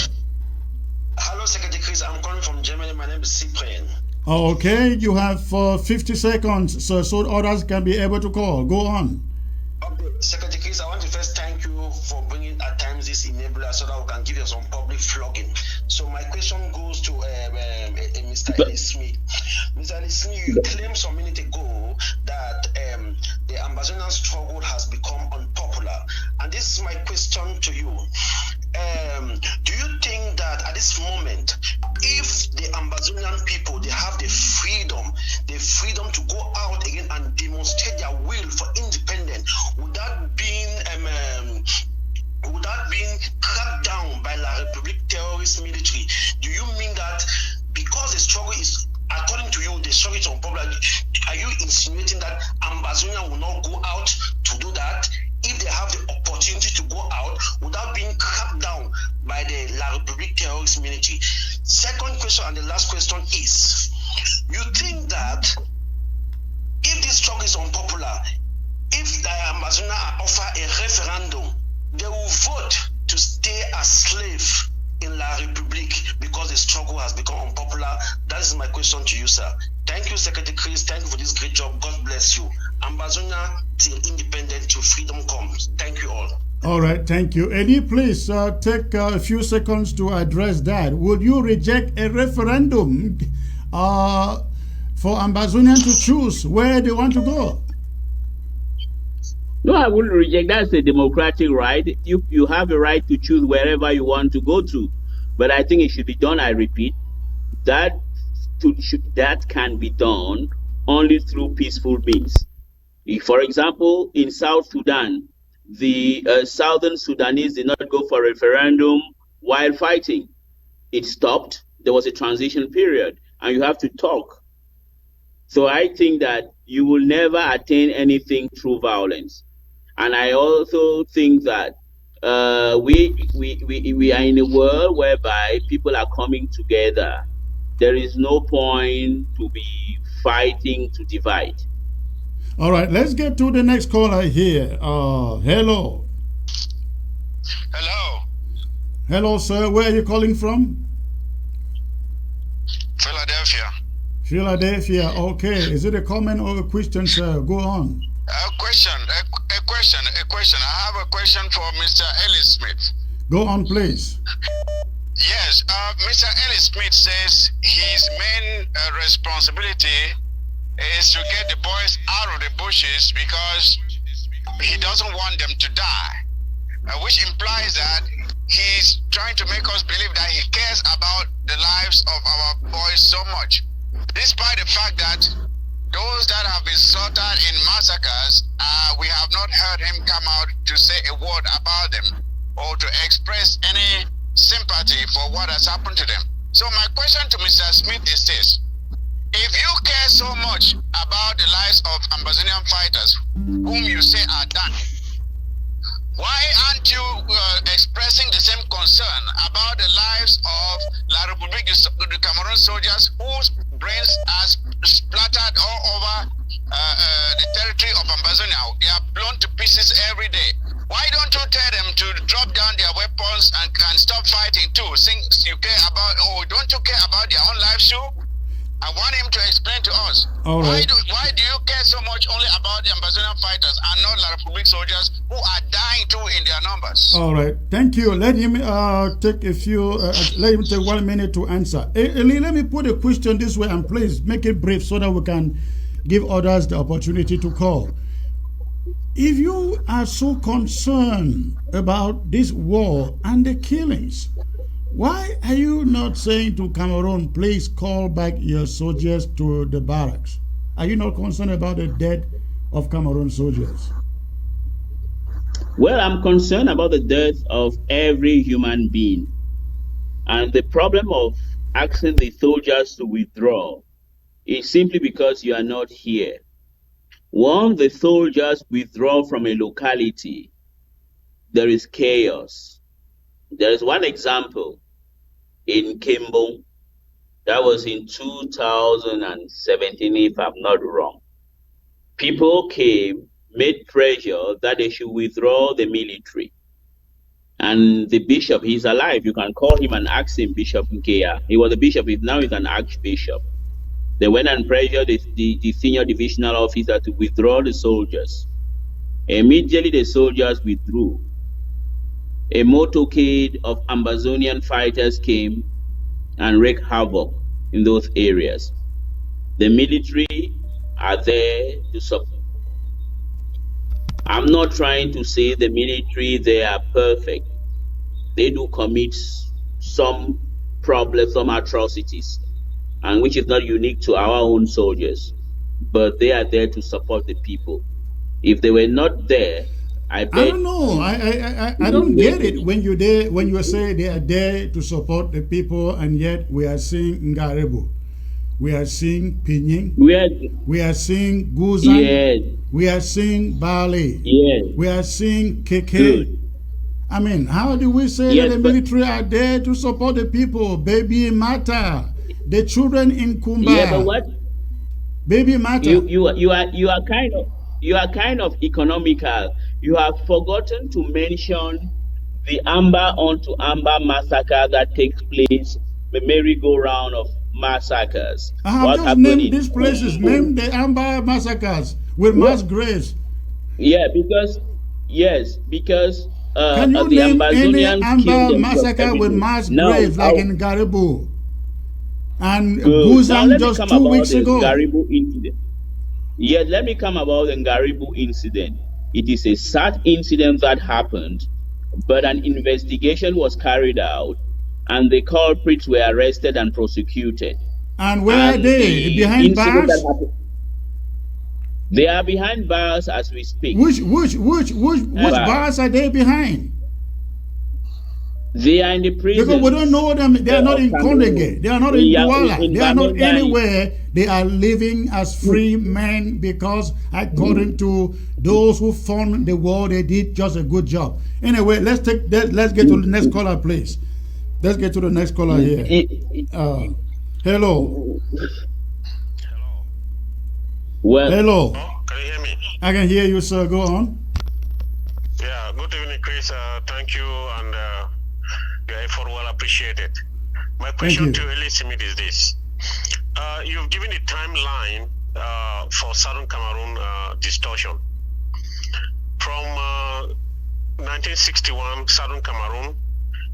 Hello, Secretary Chris. I'm calling from Germany. My name is Cyprian. Okay, you have 50 seconds, sir, so others can be able to call. Go on. Okay, Secretary Chris, I want to first thank you for bringing at times this enabler so that we can give you some public flogging. So my question goes to Mr. Ellis Smith. Mr. Ellis Smith, you claimed some minute ago that the Amazonian struggle has become unpopular. And this is my question to you. Do you think that at this moment, if the Amazonian people, they have the freedom to go out again and demonstrate their will for independence, would that being cracked down by La République terrorist military? Do you mean that because the struggle is, according to you, the struggle is unpopular, are you insinuating that Ambazonia will not go out to do that? If they have the opportunity to go out without being cracked down by the La République terrorist military? Second question, and the last question is, you think that if this struggle is unpopular, if the Amazonia offer a referendum, they will vote to stay as slave in La République because the struggle has become unpopular? That is my question to you, sir. Thank you, Secretary Chris. Thank you for this great job. God bless you. Amazonia till independent, till freedom comes. Thank you all. All right, thank you. Eddie, please take a few seconds to address that. Would you reject a referendum for Ambazonians to choose where they want to go? No, I wouldn't reject. That's a democratic right. You have a right to choose wherever you want to go to. But I think it should be done, I repeat, that that can be done only through peaceful means. For example, in South Sudan, the Southern Sudanese did not go for a referendum while fighting. It stopped. There was a transition period, and you have to talk. So I think that you will never attain anything through violence. And I also think that we are in a world whereby people are coming together. There is no point to be fighting to divide. All right, let's get to the next caller here. Hello. Hello, Hello, sir. Where are you calling from? Philadelphia. Philadelphia. Okay. Is it a comment or a question, sir? Go on. A question. I have a question for Mr. Ellis Smith. Go on, please. Yes, Mr. Ellis Smith says his main responsibility is to get the boys out of the bushes because he doesn't want them to die, which implies that he's trying to make us believe that he cares about the lives of our boys so much, despite the fact that those that have been slaughtered in massacres, we have not heard him come out to say a word about them or to express any sympathy for what has happened to them. So my question to Mr. Smith is this: if you care so much about the lives of Ambazonian fighters whom you say are done, why aren't you expressing the same concern about the lives of La République du Cameroon soldiers whose brains are splattered all over the territory of Ambazonia? They are blown to pieces every day. Why don't you tell them to drop down their weapons and stop fighting too, since you care about, or don't you care about their own lives too? I want him to explain to us. All right. Why do you care so much only about the Ambazonian fighters and not La République soldiers who are dying too in their numbers? All right. Thank you. Let him take a few. Let him take 1 minute to answer. Eli, let me put a question this way, and please make it brief so that we can give others the opportunity to call. If you are so concerned about this war and the killings, why are you not saying to Cameroon, please call back your soldiers to the barracks? Are you not concerned about the death of Cameroon soldiers? Well, I'm concerned about the death of every human being. And the problem of asking the soldiers to withdraw is simply because you are not here. Once the soldiers withdraw from a locality, there is chaos. There is one example in Kimbo. That was in 2017, if I'm not wrong. People came, made pressure that they should withdraw the military. And the bishop, he's alive. You can call him and ask him, Bishop Nkea. He was a bishop, now he's an archbishop. They went and pressured the senior divisional officer to withdraw the soldiers. Immediately the soldiers withdrew. A motorcade of Ambazonian fighters came and wreaked havoc in those areas. The military are there to support. I'm not trying to say the military, they are perfect. They do commit some problems, some atrocities, and which is not unique to our own soldiers, but they are there to support the people. If they were not there, I don't know. I don't get it when you say they are there to support the people, and yet we are seeing Ngarebu, we are seeing Pinyin, we are seeing Guzan, yes, we are seeing Bali, yes, we are seeing Keke. Good. I mean, how do we say that the military are there to support the people? Baby Mata, the children in Kumba. Yeah, but what? Baby Mata. You are kind of economical. You have forgotten to mention the Amba onto Amba massacre that takes place, the merry-go-round of massacres. I have just named these places, named the Amba massacres with mass graves. Yeah, because can you the name any Ambazonians Amba massacre with mass graves like in Garibu and Guzan just 2 weeks ago? Garibu incident. Yes, let me come about the Garibu incident. It is a sad incident that happened, but an investigation was carried out and the culprits were arrested and prosecuted. And where are they? The Behind incident bars? that happened, they are behind bars as we speak. Which Bars. bars are they behind? They are in the prison. Because we don't know them. They are not in Kondege. They are not in Douala. They are not anywhere. They are living as free men because, according to those who fund the war, they did just a good job. Anyway, let's get to the next caller, please. Let's get to the next caller here. Hello. Well, hello. Oh, can you hear me? I can hear you, sir. Go on. Yeah, good evening, Chris. Thank you, and your effort well appreciated. My question to Ellie Smith is this. You've given a timeline for Southern Cameroon distortion. From 1961, Southern Cameroon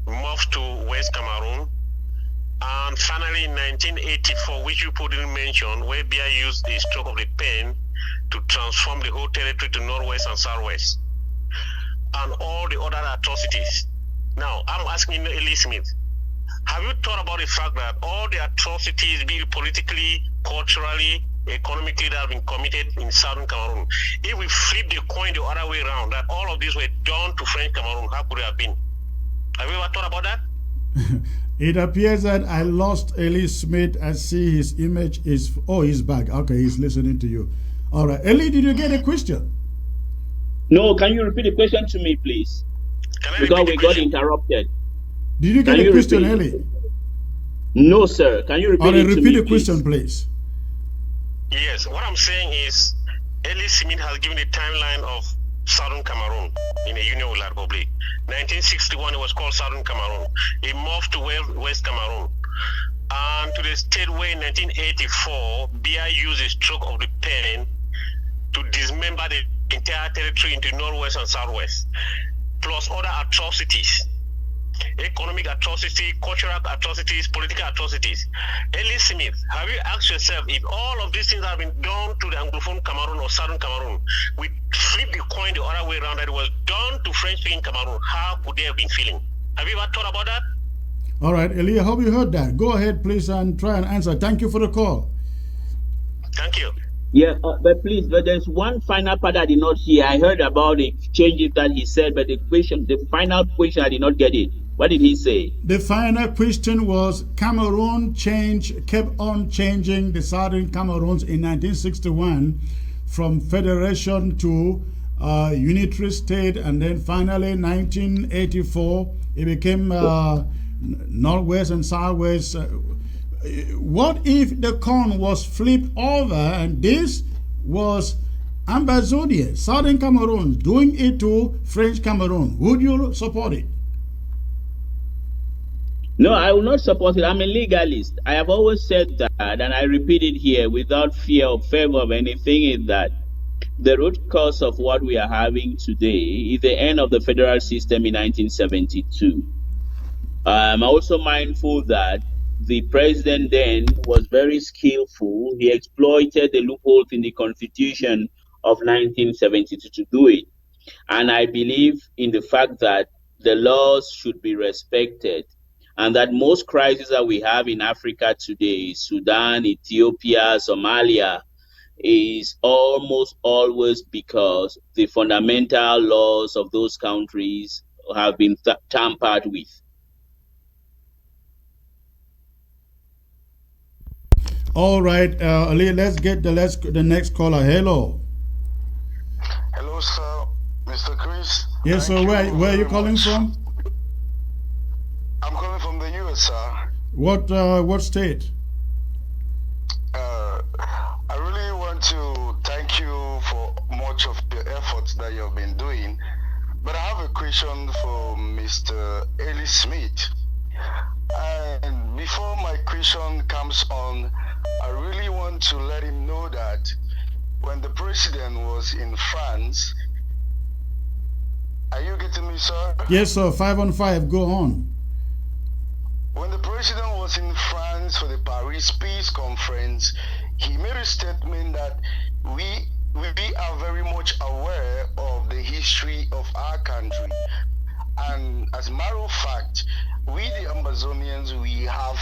moved to West Cameroon, and finally in 1984, which you didn't mention, where Bia used the stroke of the pen to transform the whole territory to Northwest and Southwest, and all the other atrocities. Now, I'm asking Ellie Smith, have you thought about the fact that all the atrocities, be it politically, culturally, economically, that have been committed in Southern Cameroon, if we flip the coin the other way around, that all of these were done to French Cameroon, how could it have been? Have you ever thought about that? It appears that I lost Eli Smith. I see his image is... Oh, he's back. Okay, he's listening to you. All right. Eli, did you get a question? No, can you repeat the question to me, please? Because we got interrupted. Did you get a question, Eli? No, sir. Can you repeat it to me, repeat the question, please? Yes. What I'm saying is, Eli Smith has given the timeline of Southern Cameroon in a union with La Republic. 1961, it was called Southern Cameroon. It moved to West Cameroon. And to the state where in 1984, Bia used a stroke of the pen to dismember the entire territory into Northwest and Southwest, plus other atrocities. Economic atrocity, cultural atrocities, political atrocities. Ellie Smith, have you asked yourself if all of these things have been done to the Anglophone Cameroon or Southern Cameroon, we flip the coin the other way around, that it was done to French-speaking Cameroon, how could they have been feeling? Have you ever thought about that? All right, Eli, I hope you heard that. Go ahead, please, and try and answer. Thank you for the call. Thank you. Yeah, but there's one final part I did not hear. I heard about the changes that he said, but the final question, I did not get it. What did he say? The final question was Cameroon kept on changing the Southern Cameroons in 1961 from federation to unitary state, and then finally 1984 it became Northwest and Southwest. What if the coin was flipped over and this was Amba, Southern Cameroon, doing it to French Cameroon? Would you support it? No, I will not support it. I'm a legalist. I have always said that, and I repeat it here without fear or favor of anything, is that the root cause of what we are having today is the end of the federal system in 1972. I'm also mindful that the president then was very skillful. He exploited the loopholes in the Constitution of 1972 to do it. And I believe in the fact that the laws should be respected, and that most crises that we have in Africa today, Sudan, Ethiopia, Somalia, is almost always because the fundamental laws of those countries have been tampered with. All right, Ali, let's get the next caller. Hello. Hello, sir, Mr. Chris. Yes, sir. Where are you calling from? I'm calling from the US, sir. What state? I really want to thank you for much of the efforts that you've been doing, but I have a question for Mr. Eli Smith. And before my question comes on, I really want to let him know that when the president was in France, are you getting me, sir? Yes, sir. 5 on 5. Go on. When the president was in France for the Paris Peace Conference, he made a statement that we are very much aware of the history of our country. And as a matter of fact, we the Amazonians, we have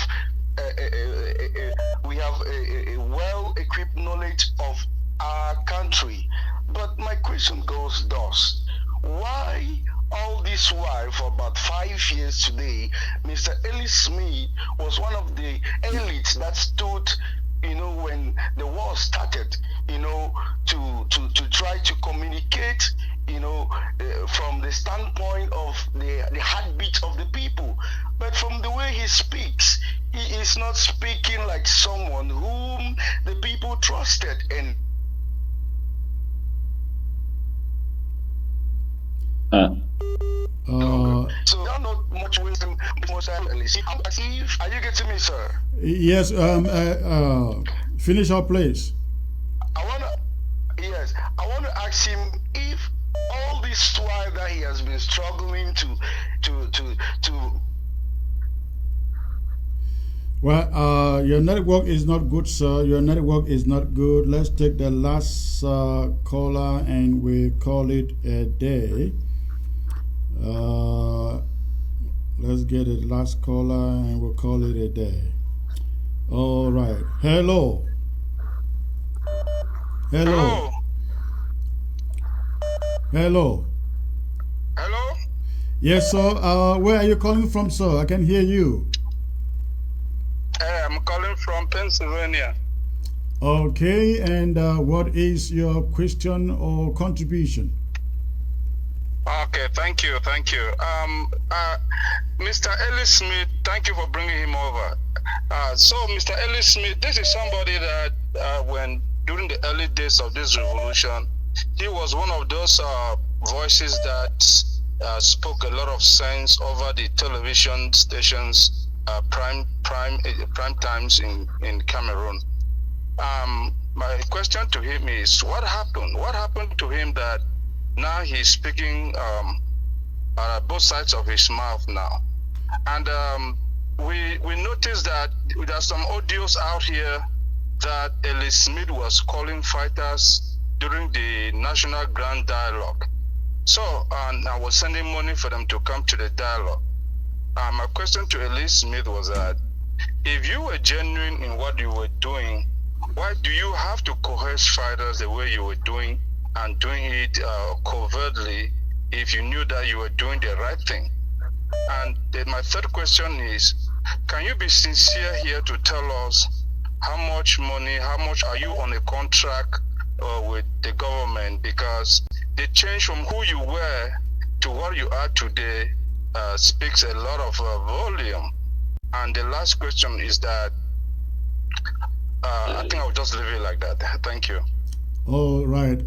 we have a well-equipped knowledge of our country. But my question goes thus: why all this while, for about 5 years today, Mr. Ellis Smith was one of the elites that stood, when the war started, to try to communicate, from the standpoint of the heartbeat of the people. But from the way he speaks, he is not speaking like someone whom the people trusted. And so there are not much wisdom. Are you getting me, sir? Yes. Finish our place. I want to ask him if all this while that he has been struggling to Well, your network is not good, sir. Your network is not good. Let's take the last caller and we call it a day. Let's get the last caller and we'll call it a day. All right. Hello. Hello. Hello. Hello? Yes, sir. Where are you calling from, sir? I can hear you. I'm calling from Pennsylvania. Okay, and what is your question or contribution? Okay, thank you. Mr. Ellis Smith, thank you for bringing him over. So, Mr. Ellis Smith, this is somebody that when during the early days of this revolution, he was one of those voices that spoke a lot of sense over the television stations, prime times in Cameroon. My question to him is, what happened? What happened to him that now he's speaking at both sides of his mouth now? And we noticed that there are some audios out here that Ellis Smith was calling fighters during the National Grand Dialogue. So, I was sending money for them to come to the dialogue. My question to Ellis Smith was that if you were genuine in what you were doing, why do you have to coerce fighters the way you were doing and doing it covertly if you knew that you were doing the right thing? And then my third question is, can you be sincere here to tell us how much money, how much are you on a contract with the government? Because the change from who you were to what you are today speaks a lot of volume. And the last question is that I think I'll just leave it like that. Thank you. All right.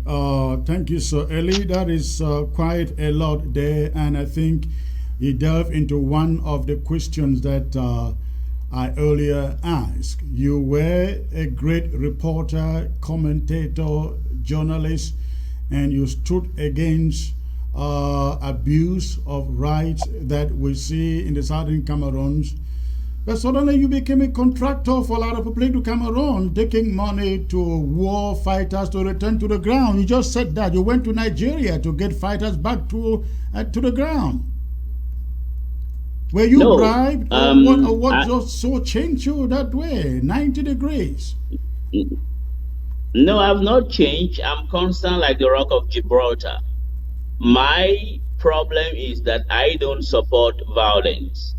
Thank you, Sir Eli. That is quite a lot there, and I think you delve into one of the questions that I earlier asked. You were a great reporter, commentator, journalist, and you stood against abuse of rights that we see in the southern Cameroons. But suddenly you became a contractor for a lot of people to Cameroon, taking money to war fighters to return to the ground. You just said that. You went to Nigeria to get fighters back to the ground. Were you bribed? What just so changed you that way? 90 degrees. No, I've not changed. I'm constant like the Rock of Gibraltar. My problem is that I don't support violence.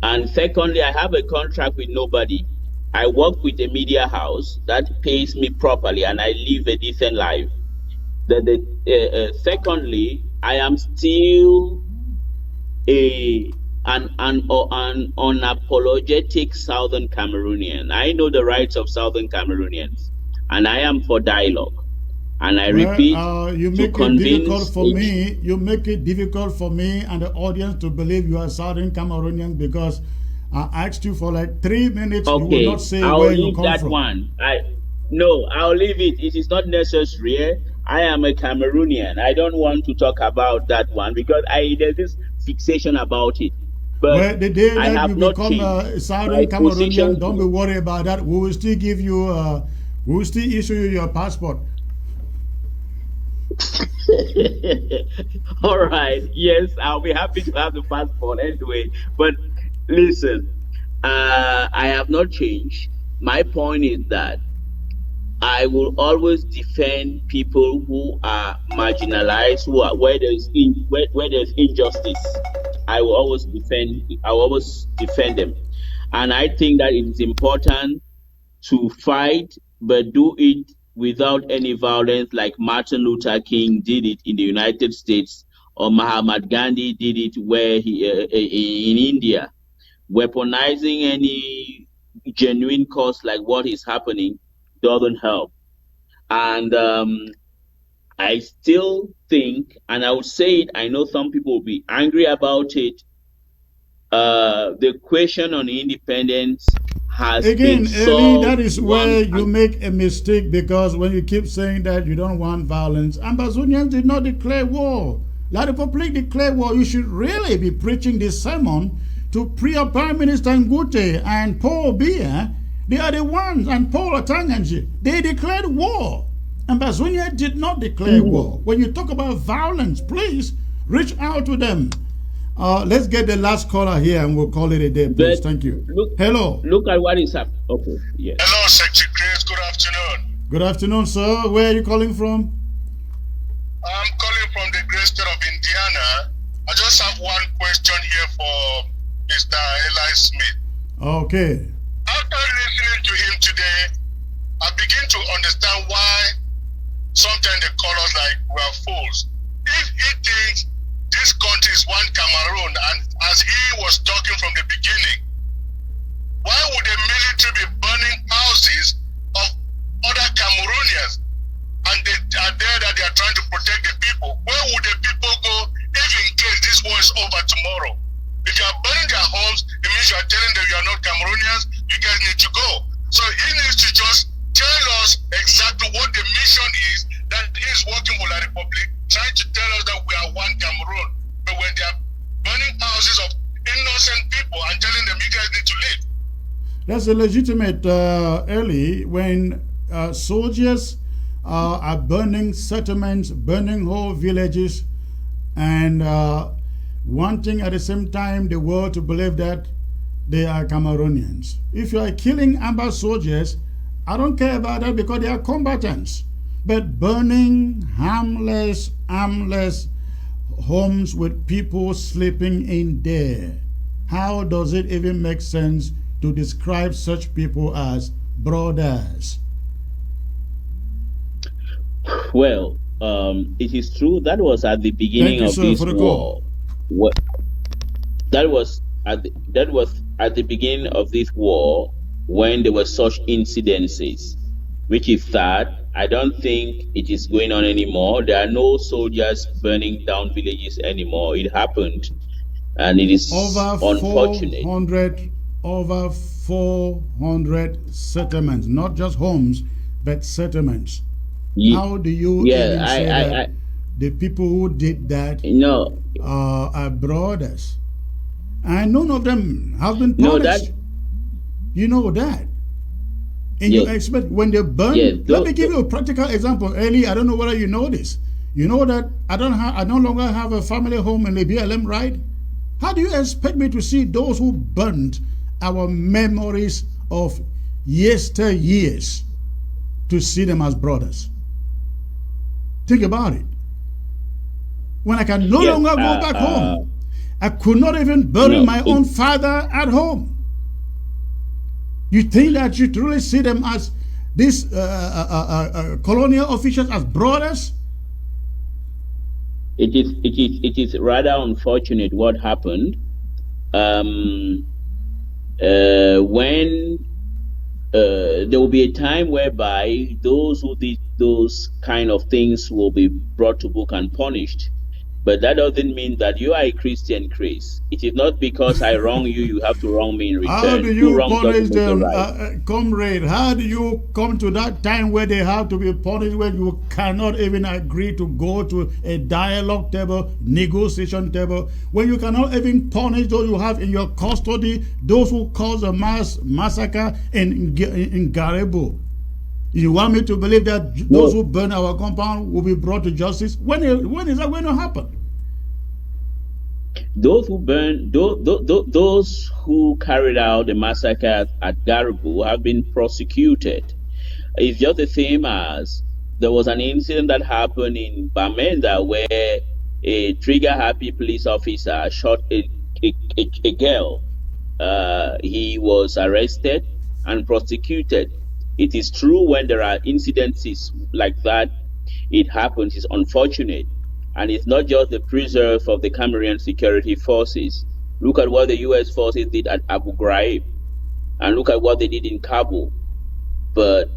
And secondly, I have a contract with nobody. I work with a media house that pays me properly and I live a decent life. Secondly, I am still an unapologetic Southern Cameroonian. I know the rights of Southern Cameroonians and I am for dialogue. And I repeat, you make it difficult for me. You make it difficult for me and the audience to believe you are Southern Cameroonian because I asked you for like 3 minutes. Okay, you will not say I'll where leave you come that from. one. I'll leave it. It is not necessary. I am a Cameroonian. I don't want to talk about that one because there's this fixation about it. But well, the day I that have you not become changed a Southern my Cameroonian, position. don't be worried about that. We will still give you, we will still issue you your passport. All right. Yes, I'll be happy to have the passport anyway. But listen, I have not changed. my point is that I will always defend people who are marginalized, who are where there's injustice. I will always defend them. And I think that it is important to fight, but do it without any violence, like Martin Luther King did it in the United States, or Mahatma Gandhi did it where he in India. Weaponizing any genuine cause like what is happening doesn't help. And I still think, and I would say it, I know some people will be angry about it. The question on independence has Again, been Eli, solved. that is where you make a mistake, because when you keep saying that you don't want violence, Ambazonians did not declare war. La Republic declared war. You should really be preaching this sermon to Prime Minister Ngute and Paul Biya. They are the ones, and Paul Atanganji. They declared war. Ambazonia did not declare war. When you talk about violence, please reach out to them. Let's get the last caller here and we'll call it a day, please. Thank you. Hello. Look at what is happening. Okay, yes. Hello, Secretary Chris. Good afternoon. Good afternoon, sir. Where are you calling from? I'm calling from the great state of Indiana. I just have one question here for Mr. Eli Smith. Okay. After listening to him today, I begin to understand why sometimes they call us like we're fools. If he thinks this country is one Cameroon, and as he was talking from the beginning, why would the military be burning houses of other Cameroonians? And they are there that they are trying to protect the people. Where would the people go if in case this war is over tomorrow? If you are burning their homes, it means you are telling them you are not Cameroonians, you guys need to go. So he needs to just tell us exactly what the mission is, that he is working for the Republic, trying to tell us that we are one Cameroon. But when they are burning houses of innocent people and telling them you guys need to leave. That's a legitimate early when soldiers are burning settlements, burning whole villages, and wanting at the same time the world to believe that they are Cameroonians. If you are killing Amba soldiers, I don't care about that because they are combatants. But burning harmless, armless homes with people sleeping in there, how does it even make sense to describe such people as brothers? Well, it is true that was at the beginning of this war. That was at the beginning of this war when there were such incidences, which is sad. I don't think it is going on anymore. There are no soldiers burning down villages anymore. It happened, and it is unfortunate. Over 400 settlements, not just homes, but settlements. How do you even say that the people who did that are brothers? And none of them have been punished. You know that. And you expect when they burn. Let me give you a practical example. Eli, I don't know whether you know this. You know that I no longer have a family home in the BLM, right? How do you expect me to see those who burned our memories of yesteryears to see them as brothers? Think about it. When I can no longer go back home, I could not even bury my own father at home. You think that you truly see them as these colonial officials as brothers? It is rather unfortunate what happened. When there will be a time whereby those who did those kind of things will be brought to book and punished. But that doesn't mean that you are a Christian, Chris. It is not because I wrong you, you have to wrong me in return. How do you punish them, comrade? How do you come to that time where they have to be punished, when you cannot even agree to go to a dialogue table, negotiation table, when you cannot even punish those you have in your custody, those who caused a massacre in Garebo? You want me to believe that those who burn our compound will be brought to justice? When is that going to happen? those who carried out the massacre at Garibu have been prosecuted. It's just the same as there was an incident that happened in Bamenda where a trigger-happy police officer shot a girl. He was arrested and prosecuted. It is true when there are incidences like that, it happens. It's unfortunate. And it's not just the preserve of the Cameroonian security forces. Look at what the U.S. forces did at Abu Ghraib, and look at what they did in Kabul. But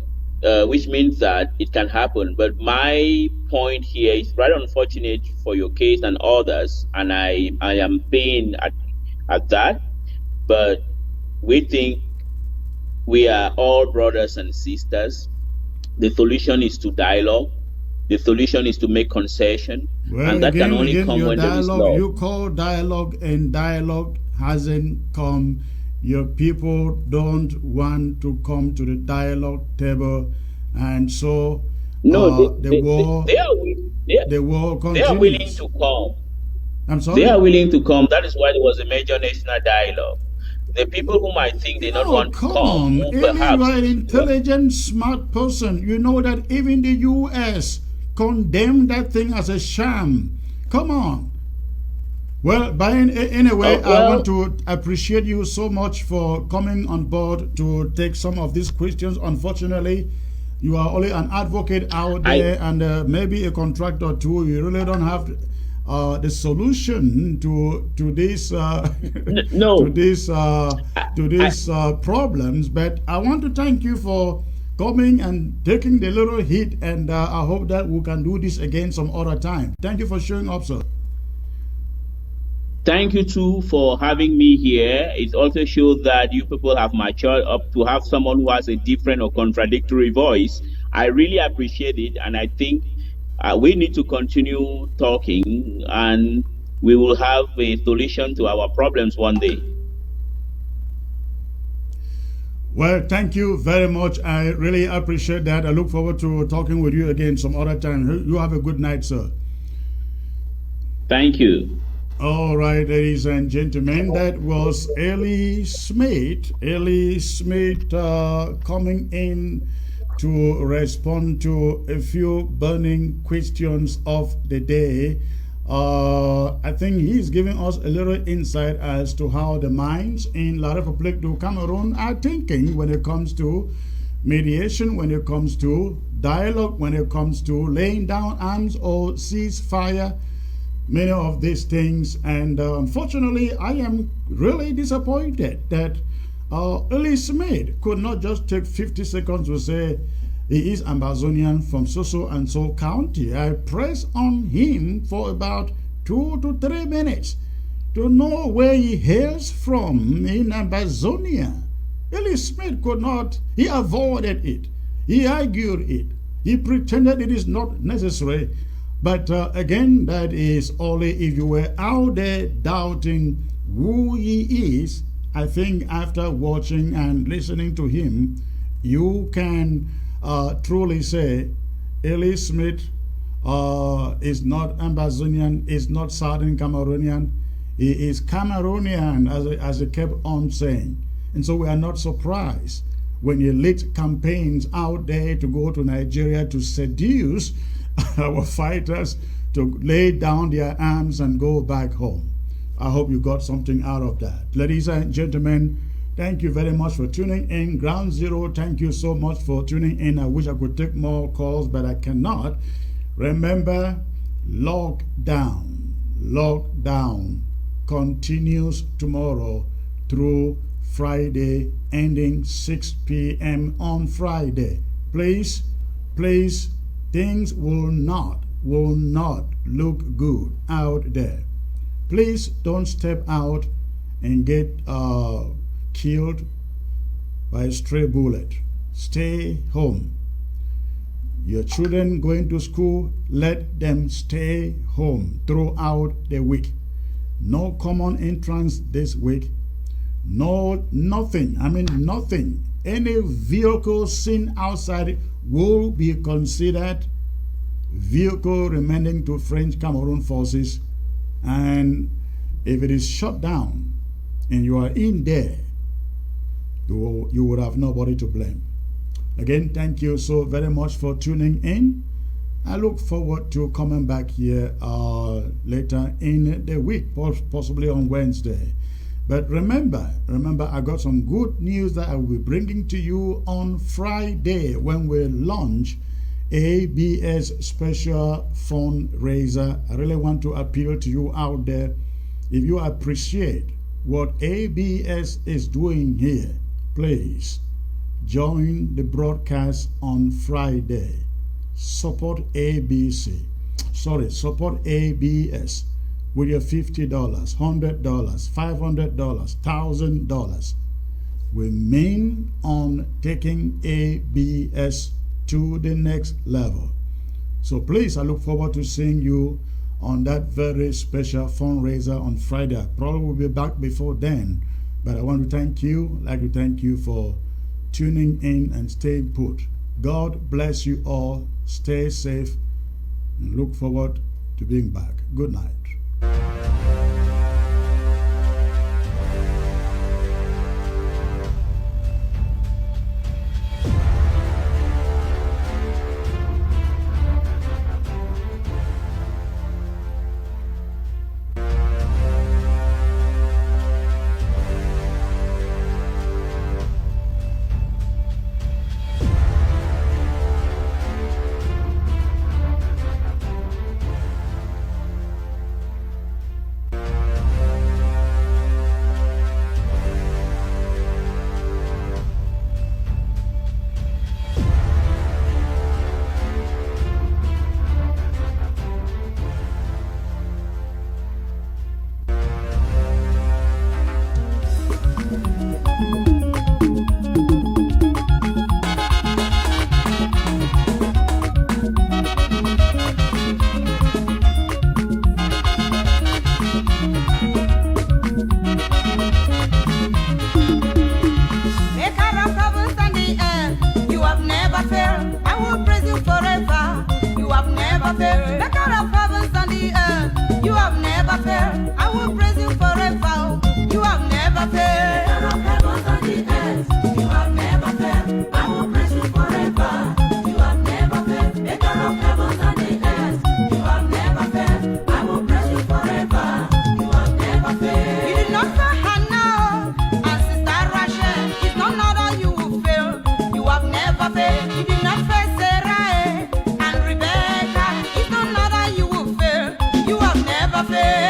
which means that it can happen. But my point here is very unfortunate for your case and others, and I am pained at that. But we think we are all brothers and sisters. The solution is to dialogue. The solution is to make concession, well, and that can only come when there is love. You call dialogue, and dialogue hasn't come. Your people don't want to come to the dialogue table, and so no, the war continues. They are willing to come. I'm sorry? They are willing to come. That is why there was a major national dialogue. The people who might think they don't want to come, perhaps. You are an intelligent, smart person. You know that even the U.S. condemned that thing as a sham. Come on. Well, but anyway, I want to appreciate you so much for coming on board to take some of these questions. Unfortunately, you are only an advocate out there and maybe a contractor too. You really don't have the solution to these problems. But I want to thank you for coming and taking the little hit, and I hope that we can do this again some other time. Thank you for showing up, sir. Thank you too for having me here. It also shows that you people have matured up to have someone who has a different or contradictory voice. I really appreciate it, and I think we need to continue talking, and we will have a solution to our problems one day. Well, thank you very much. I really appreciate that. I look forward to talking with you again some other time. You have a good night, sir. Thank you. All right, ladies and gentlemen, that was Ellie Smith. Ellie Smith coming in to respond to a few burning questions of the day. I think he's giving us a little insight as to how the minds in La République du Cameroon are thinking when it comes to mediation, when it comes to dialogue, when it comes to laying down arms or ceasefire, many of these things. And unfortunately, I am really disappointed that Ellie Smith could not just take 50 seconds to say he is Ambazonian from so and so county. I pressed on him for about 2 to 3 minutes to know where he hails from in Ambazonia. Ellie Smith could not. He avoided it. He argued it. He pretended it is not necessary. But again, that is only if you were out there doubting who he is. I think after watching and listening to him, you can truly say Ellie Smith is not Ambazonian, is not Southern Cameroonian. He is Cameroonian, as he kept on saying. And so we are not surprised when he lead campaigns out there to go to Nigeria to seduce our fighters to lay down their arms and go back home. I hope you got something out of that. Ladies and gentlemen, thank you very much for tuning in. Ground Zero, thank you so much for tuning in. I wish I could take more calls, but I cannot. Remember, lockdown continues tomorrow through Friday, ending 6 p.m. on Friday. Please, things will not look good out there. Please don't step out and get killed by a stray bullet. Stay home. Your children going to school, let them stay home throughout the week. No common entrance this week. Nothing. Any vehicle seen outside will be considered vehicle remaining to French Cameroon forces, and If it is shut down and you are in there, you would have nobody to blame. Again, thank you so very much for tuning in. I look forward to coming back here later in the week, possibly on Wednesday. But remember, I got some good news that I will be bringing to you on Friday when we launch ABS special fundraiser. I really want to appeal to you out there. If you appreciate what ABS is doing here, please join the broadcast on Friday. Support support ABS with your $50, $100, $500, $1,000. We mean on taking ABS to the next level. So please, I look forward to seeing you on that very special fundraiser on Friday. I probably will be back before then, but I want to thank you, for tuning in and staying put. God bless you all. Stay safe and look forward to being back. Good night. You have never failed.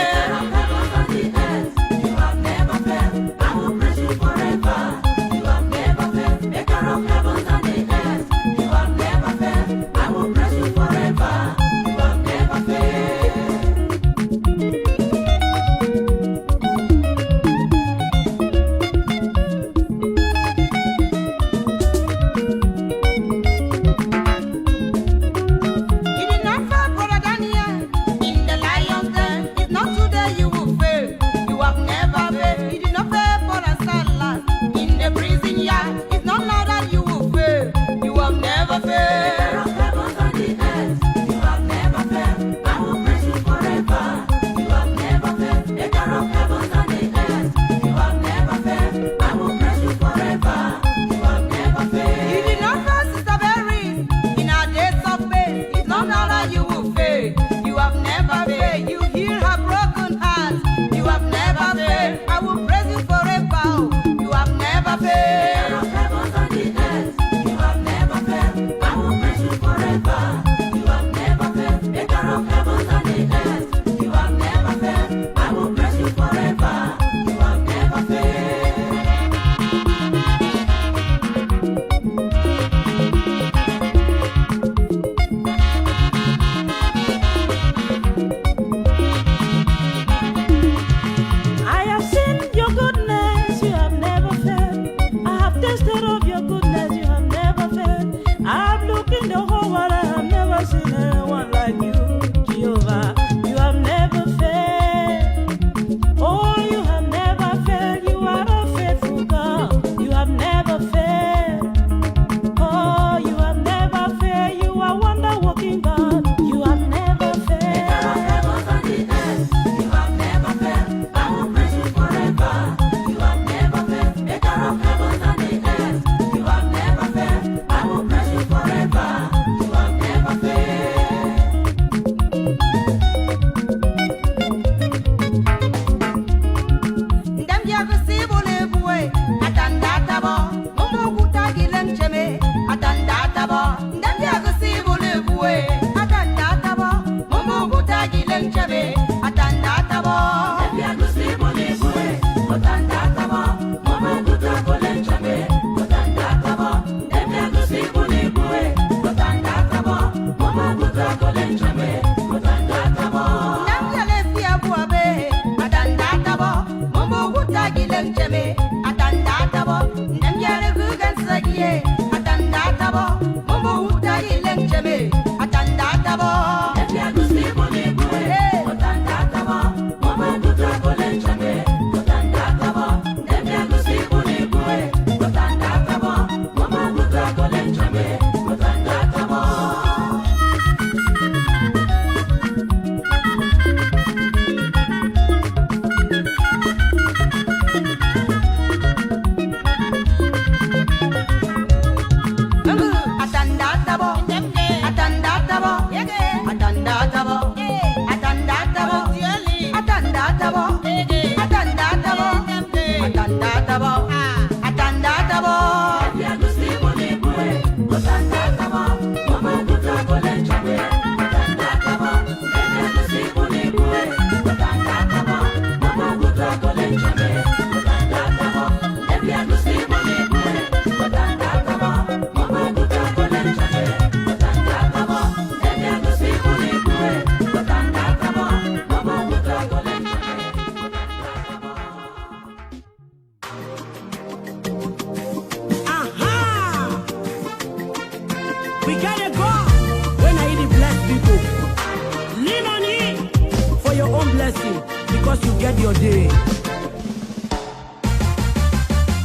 because you get your day.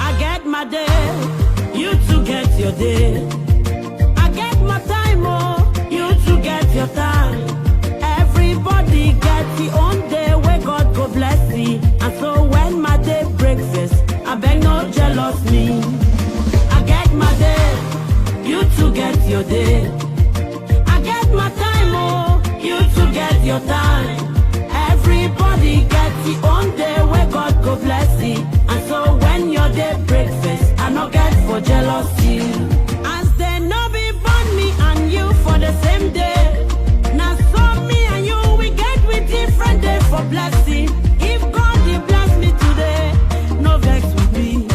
I get my day, you too get your day. I get my time, oh, you too get your time. Everybody gets the own day where God go bless me. And so when my day breakfast, I beg no jealous me. I get my day, you too get your day. I get my time, oh, you too get your time. Everybody gets the own day where God go bless you. And so when your day breakfast, I no get for jealousy. As they no be born me and you for the same day. Now so me and you, we get with different day for blessing. If God he bless me today, no vex with me.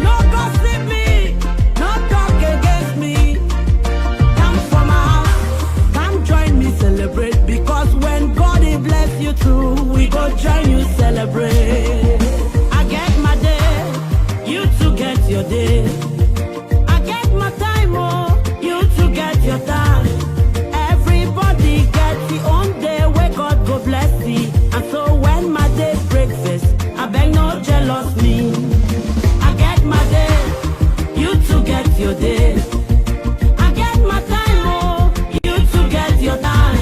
No gossip me, no talk against me. Come for my house, come join me celebrate. Because when God he bless you too, we go join you celebrate. I get my day, you too get your day. I get my time, oh, you too get your time. Everybody gets the own day where God go bless me. And so when my day breakfast, I beg no jealous me. I get my day, you too get your day. I get my time, oh, you too get your time.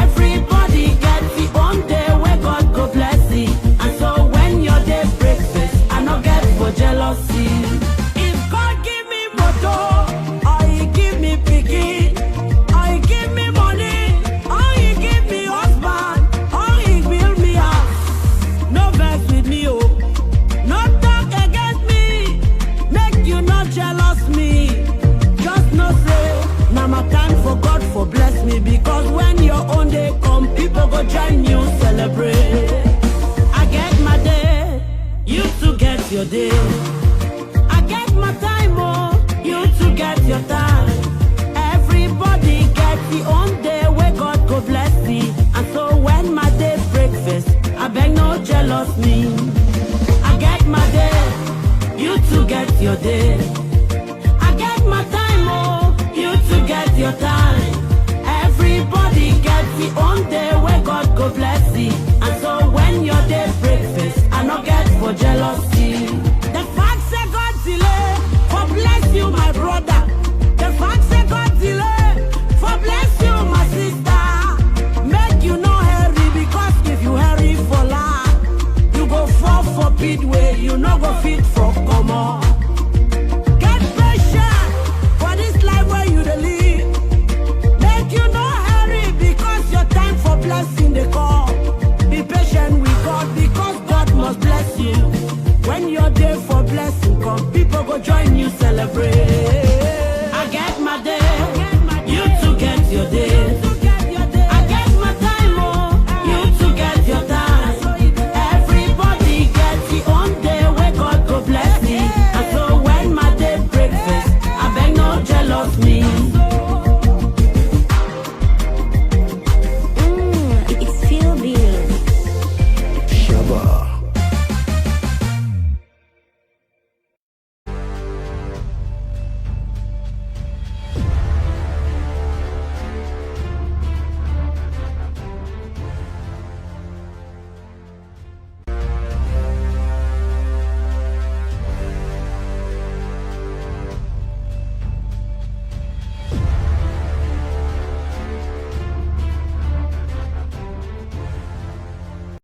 Everybody gets the own day where God go bless you. And so when your day breakfast, I no get for jealousy. If God give me motor, or he give me piggy, or he give me money, or he give me husband, or he build me house, no vex with me, oh, no talk against me, make you not jealous me. Just no say, now my time for God for bless me. Because when your own day come, people go join you celebrate. I get my day, you too get your day. I get my time, oh, you too get your time. Everybody gets the own day where God go bless me. And so when my day breakfast, I beg no jealous me. I get my day, you too get your day. I get my time, oh, you too get your time. Everybody gets the own day where God go bless you. And so when your day breakfast, I no get for jealousy. The fact say God delay, for bless you my brother. The fact say God delay, for bless you my sister. Make you no hurry, because if you hurry for life, you go fall for bid way, you no go fit for come on. Get patient for this life where you dey live. Make you no hurry, because your time for blessing they call. Be patient with God, because God must bless you. When your day for blessing come, people go join you celebrate.